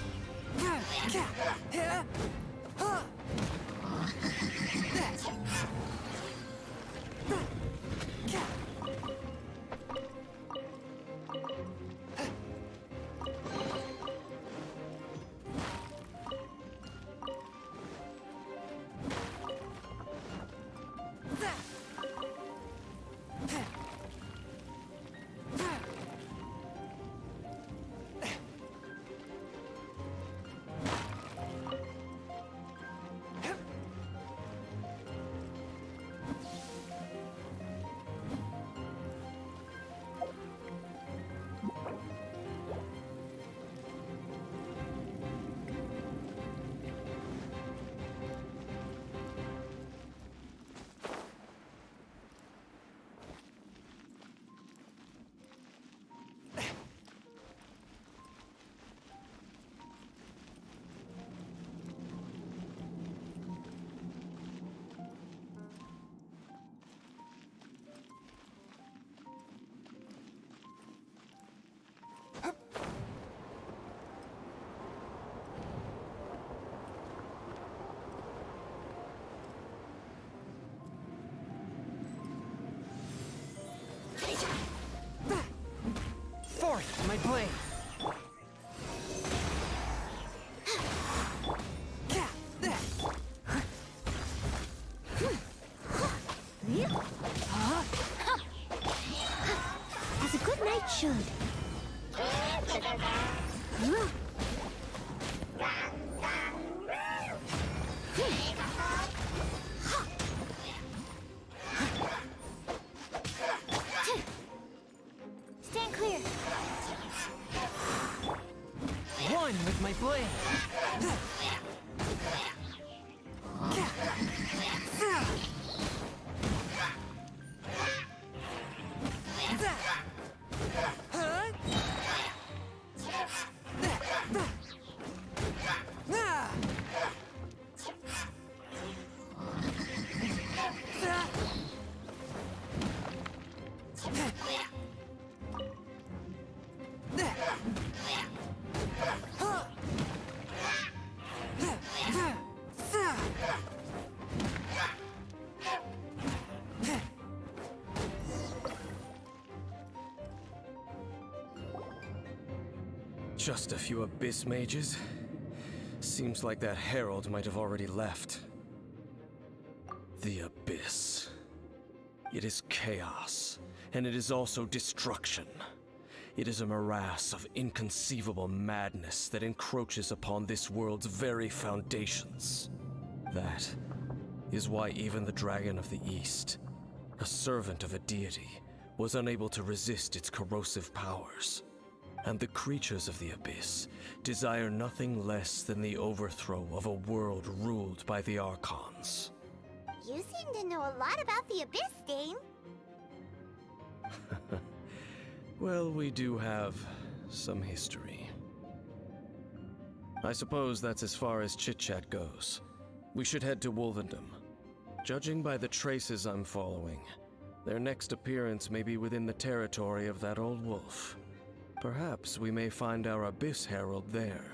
Forth, my blade! As a good knight should. one with my blade. Just a few Abyss mages? Seems like that herald might have already left. The Abyss. It is chaos, and it is also destruction. It is a morass of inconceivable madness that encroaches upon this world's very foundations. That is why even the Dragon of the East, a servant of a deity, was unable to resist its corrosive powers. And the creatures of the Abyss desire nothing less than the overthrow of a world ruled by the Archons. You seem to know a lot about the Abyss, Dane. Well, we do have some history. I suppose that's as far as chit-chat goes. We should head to Wolvendom. Judging by the traces I'm following, their next appearance may be within the territory of that old wolf. Perhaps we may find our Abyss Herald there.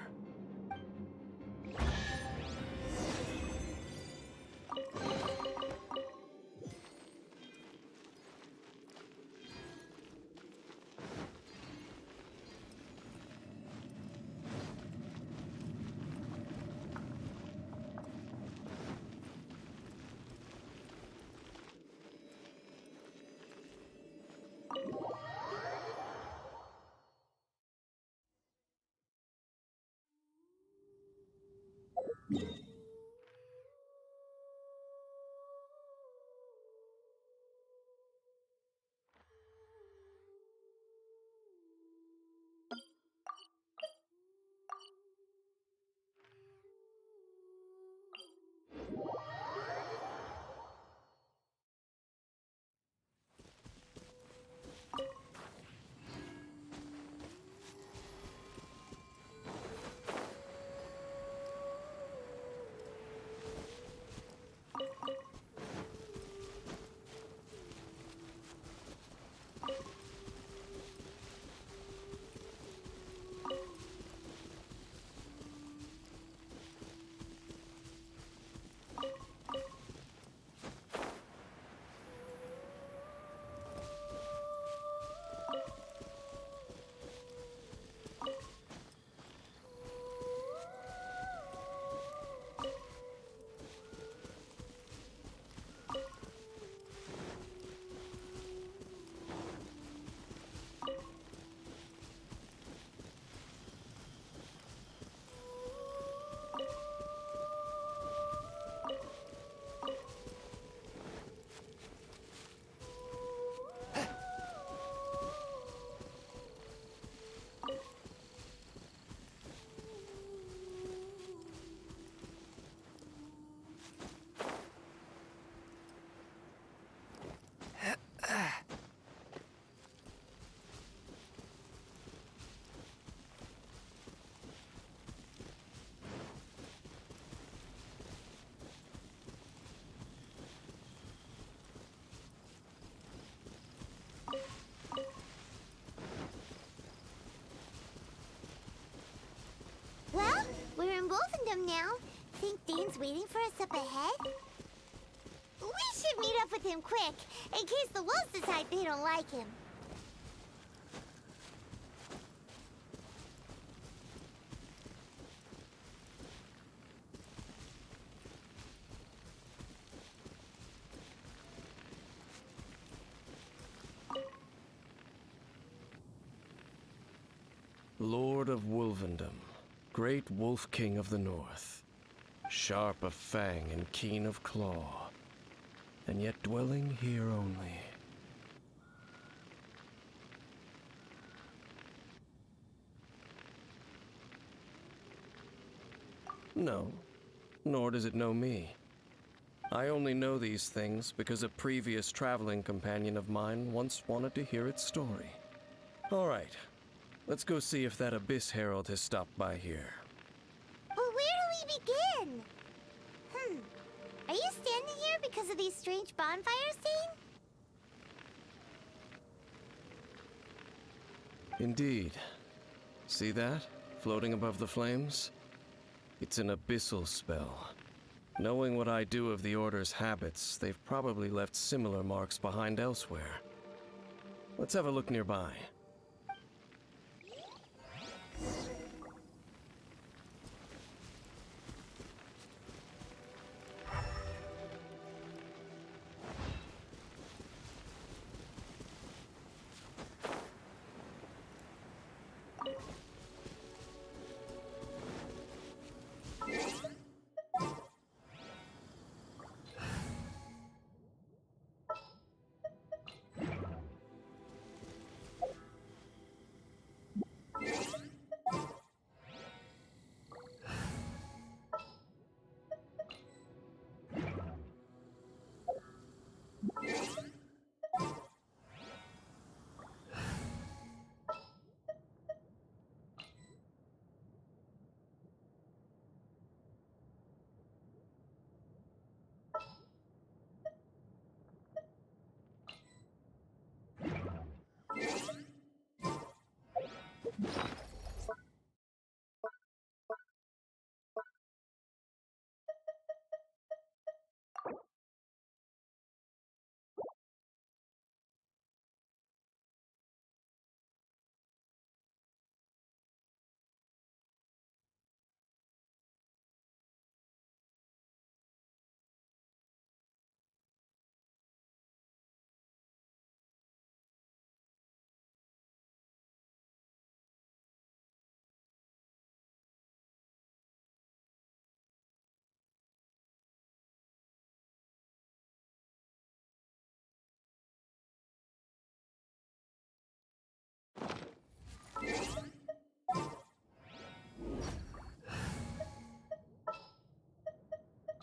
Well, we're in Wolfendom now. Think Dane's waiting for us up ahead? We should meet up with him quick, in case the wolves decide they don't like him. Lord of Wolvendom, great Wolf King of the North, sharp of fang and keen of claw, and yet dwelling here only. No, nor does it know me. I only know these things because a previous traveling companion of mine once wanted to hear its story. All right, let's go see if that Abyss Herald has stopped by here. Well, where do we begin? Are you standing here because of these strange bonfires seen? Indeed. See that? Floating above the flames? It's an abyssal spell. Knowing what I do of the Order's habits, they've probably left similar marks behind elsewhere. Let's have a look nearby.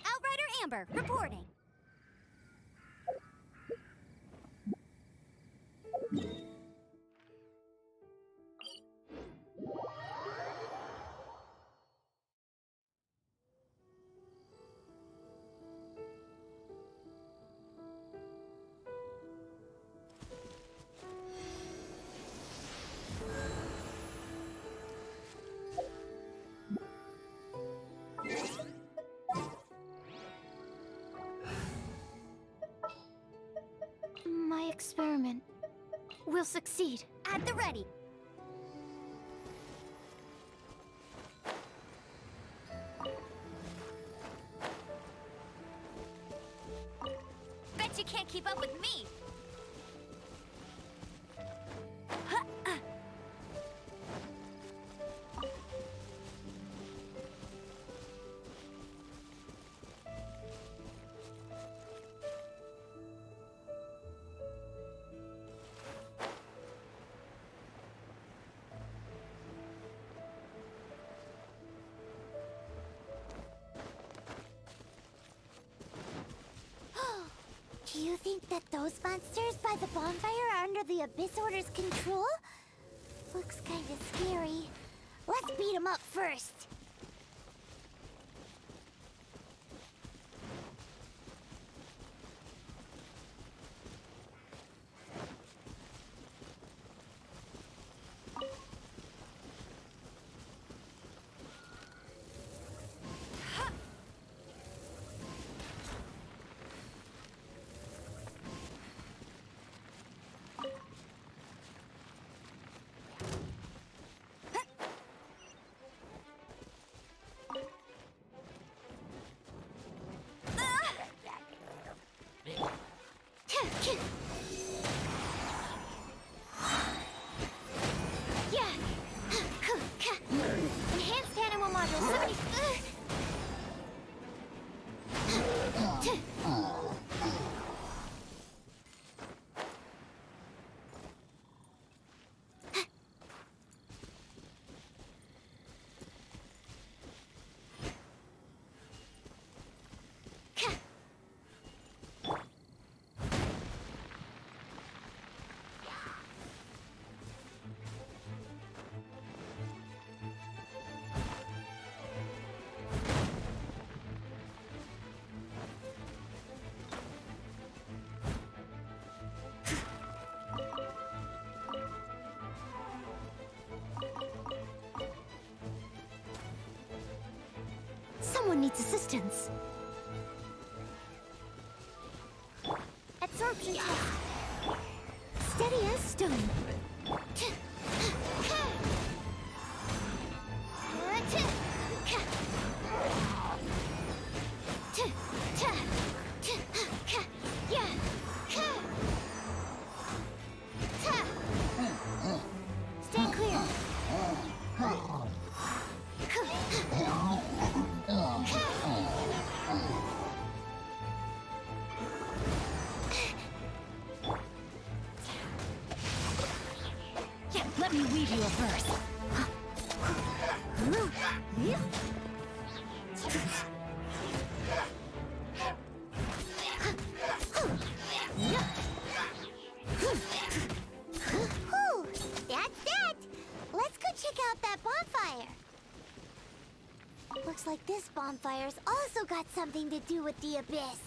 Outrider Amber, reporting. My experiment will succeed. At the ready. Bet you can't keep up with me. Do you think that those monsters by the bonfire are under the Abyss Order's control? Looks kinda scary. Let's beat them up first. needs assistance. Absorption test. Steady as stone. Stay clear. Yeah, let me weave you a verse. Whew, that's that. Let's go check out that bonfire. Looks like this bonfire's also got something to do with the abyss.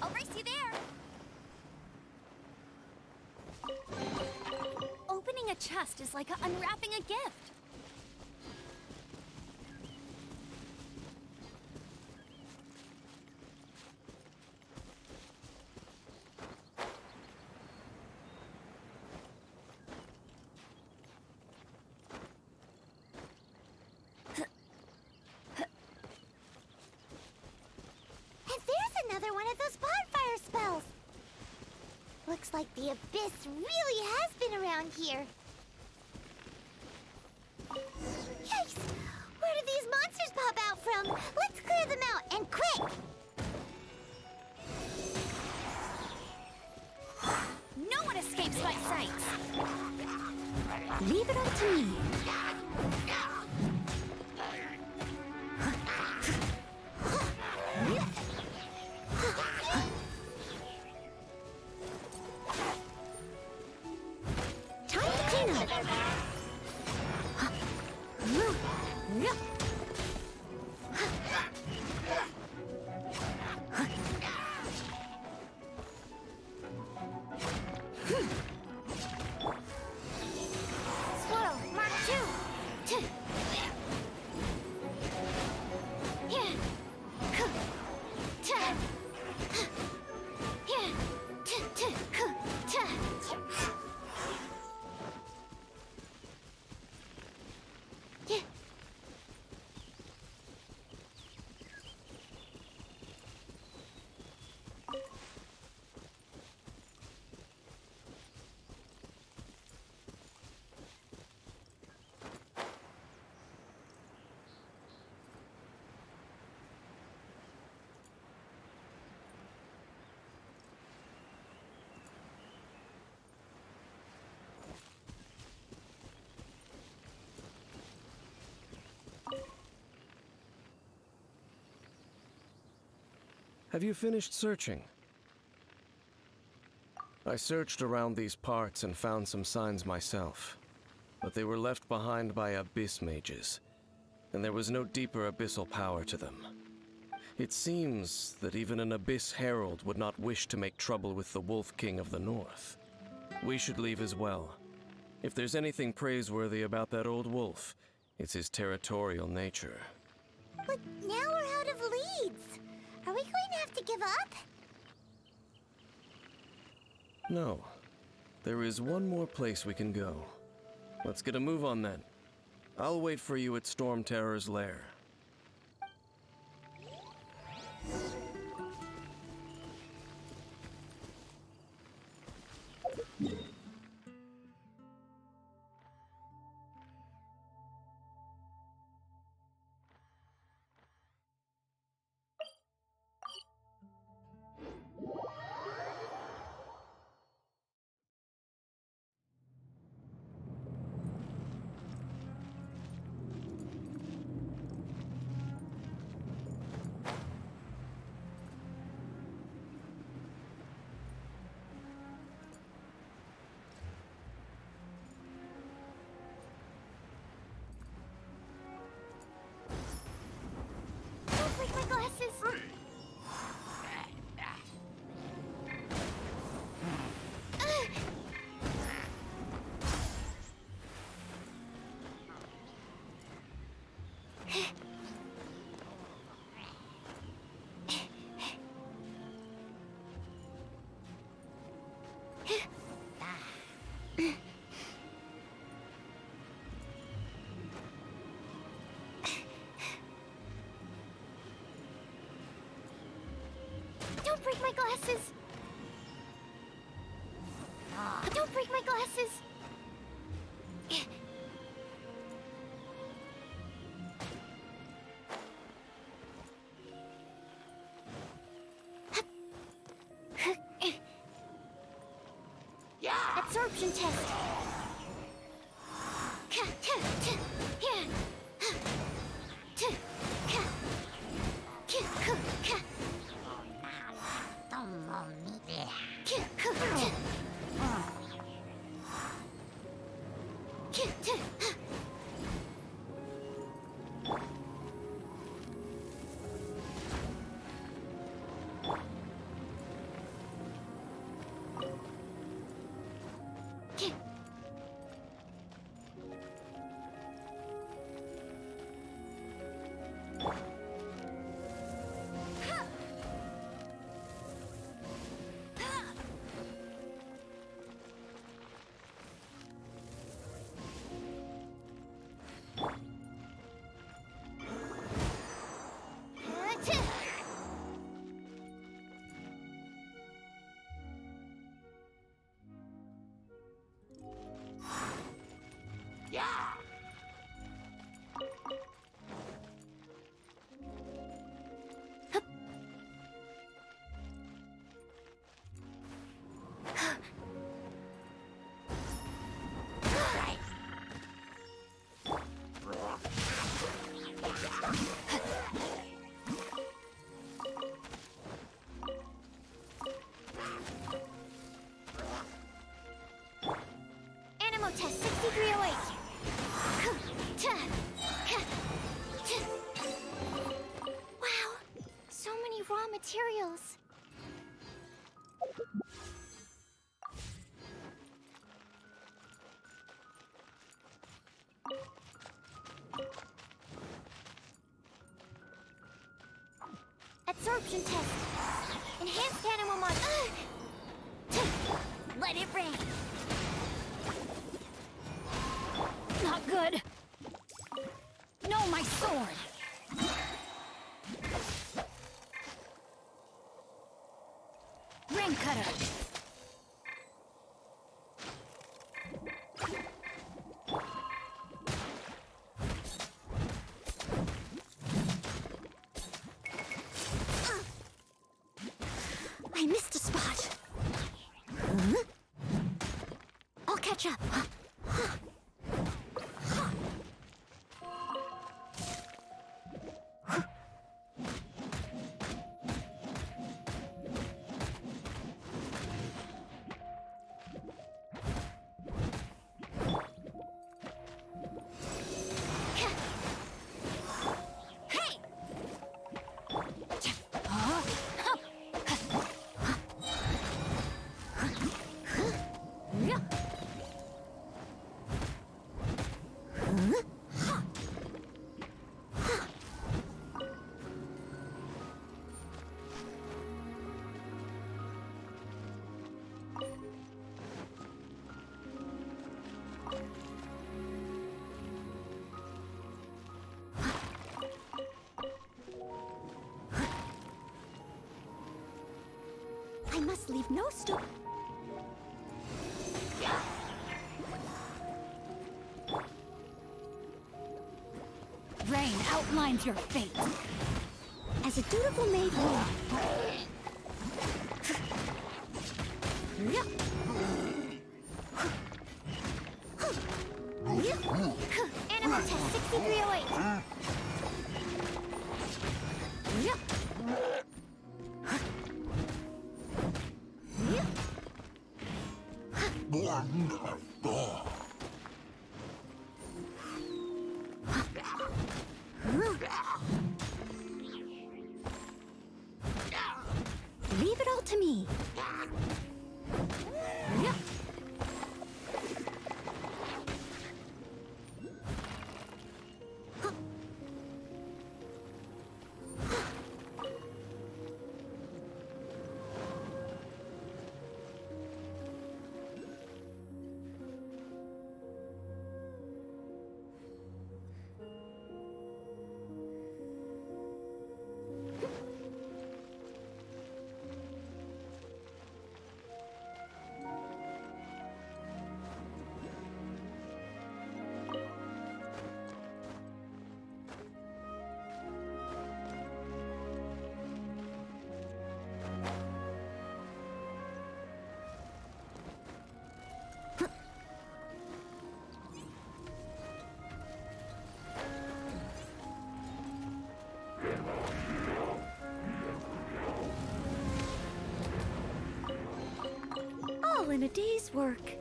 I'll race you there. Opening a chest is like unwrapping a gift. Another one of those bonfire spells. Looks like the abyss really has been around here. Yikes! Where did these monsters pop out from? Let's clear them out, and quick! No one escapes my sight. Leave it up to me. Swirl, Mark 2. Have you finished searching? I searched around these parts and found some signs myself, but they were left behind by abyss mages, and there was no deeper abyssal power to them. It seems that even an abyss herald would not wish to make trouble with the Wolf King of the North. We should leave as well. If there's anything praiseworthy about that old wolf, it's his territorial nature. But now we're out of leads. Are we going to have to give up? No. There is one more place we can go. Let's get a move on then. I'll wait for you at Storm Terror's lair. Don't break my glasses! Don't break my glasses! Don't break my glasses! Absorption test. Animal test 6308. Wow, so many raw materials. Absorption test. Enhanced animal mod. Let it rain. Not good. No, my sword. Ring cutter. I missed a spot. Huh? I'll catch up. must leave no stone. Rain outlines your fate. As a dutiful maid will. Animal test 6308. Leave it all to me. All in a day's work.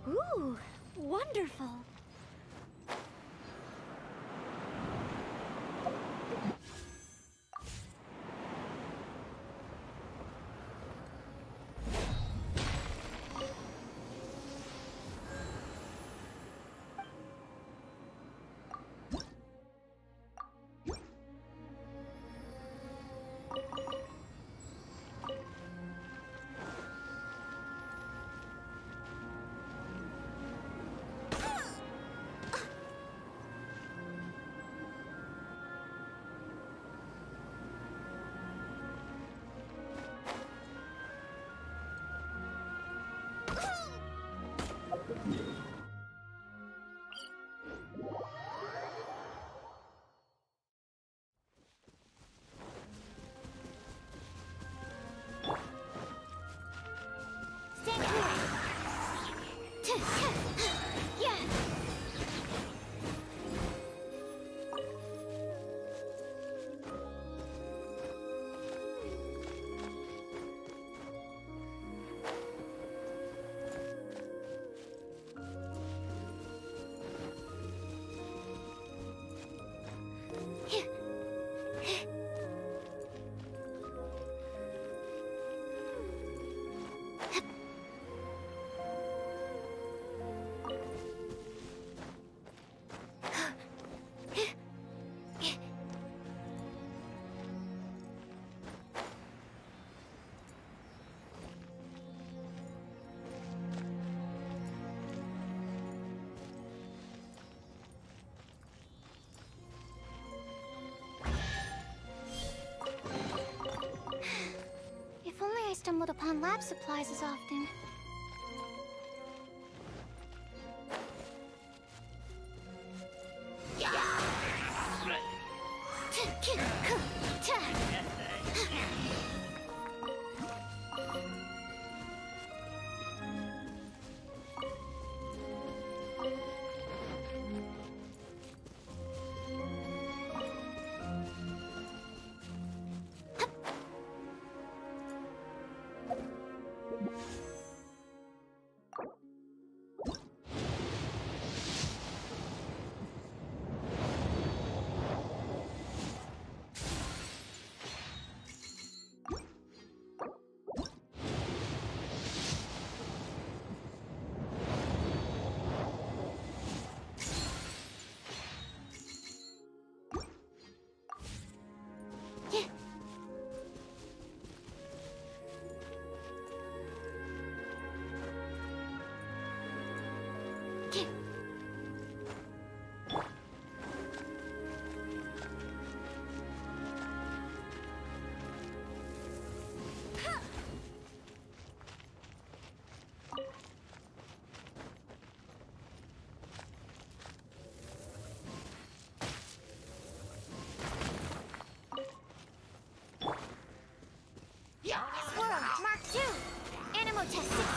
Ooh, wonderful. Stand clear. Yeah. If only I stumbled upon lab supplies as often.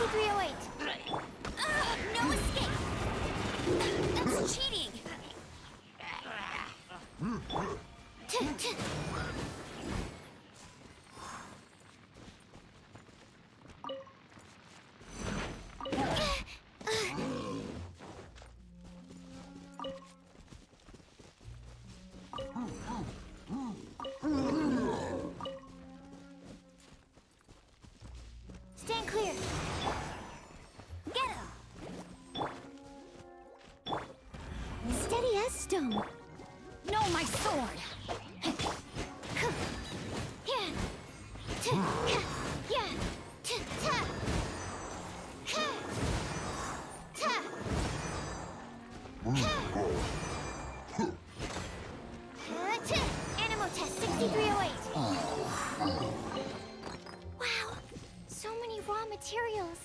6308. No escape. That's cheating. Stand clear. Get him. Steady as stone. No, my sword. Animal test 6308. Wow, so many raw materials.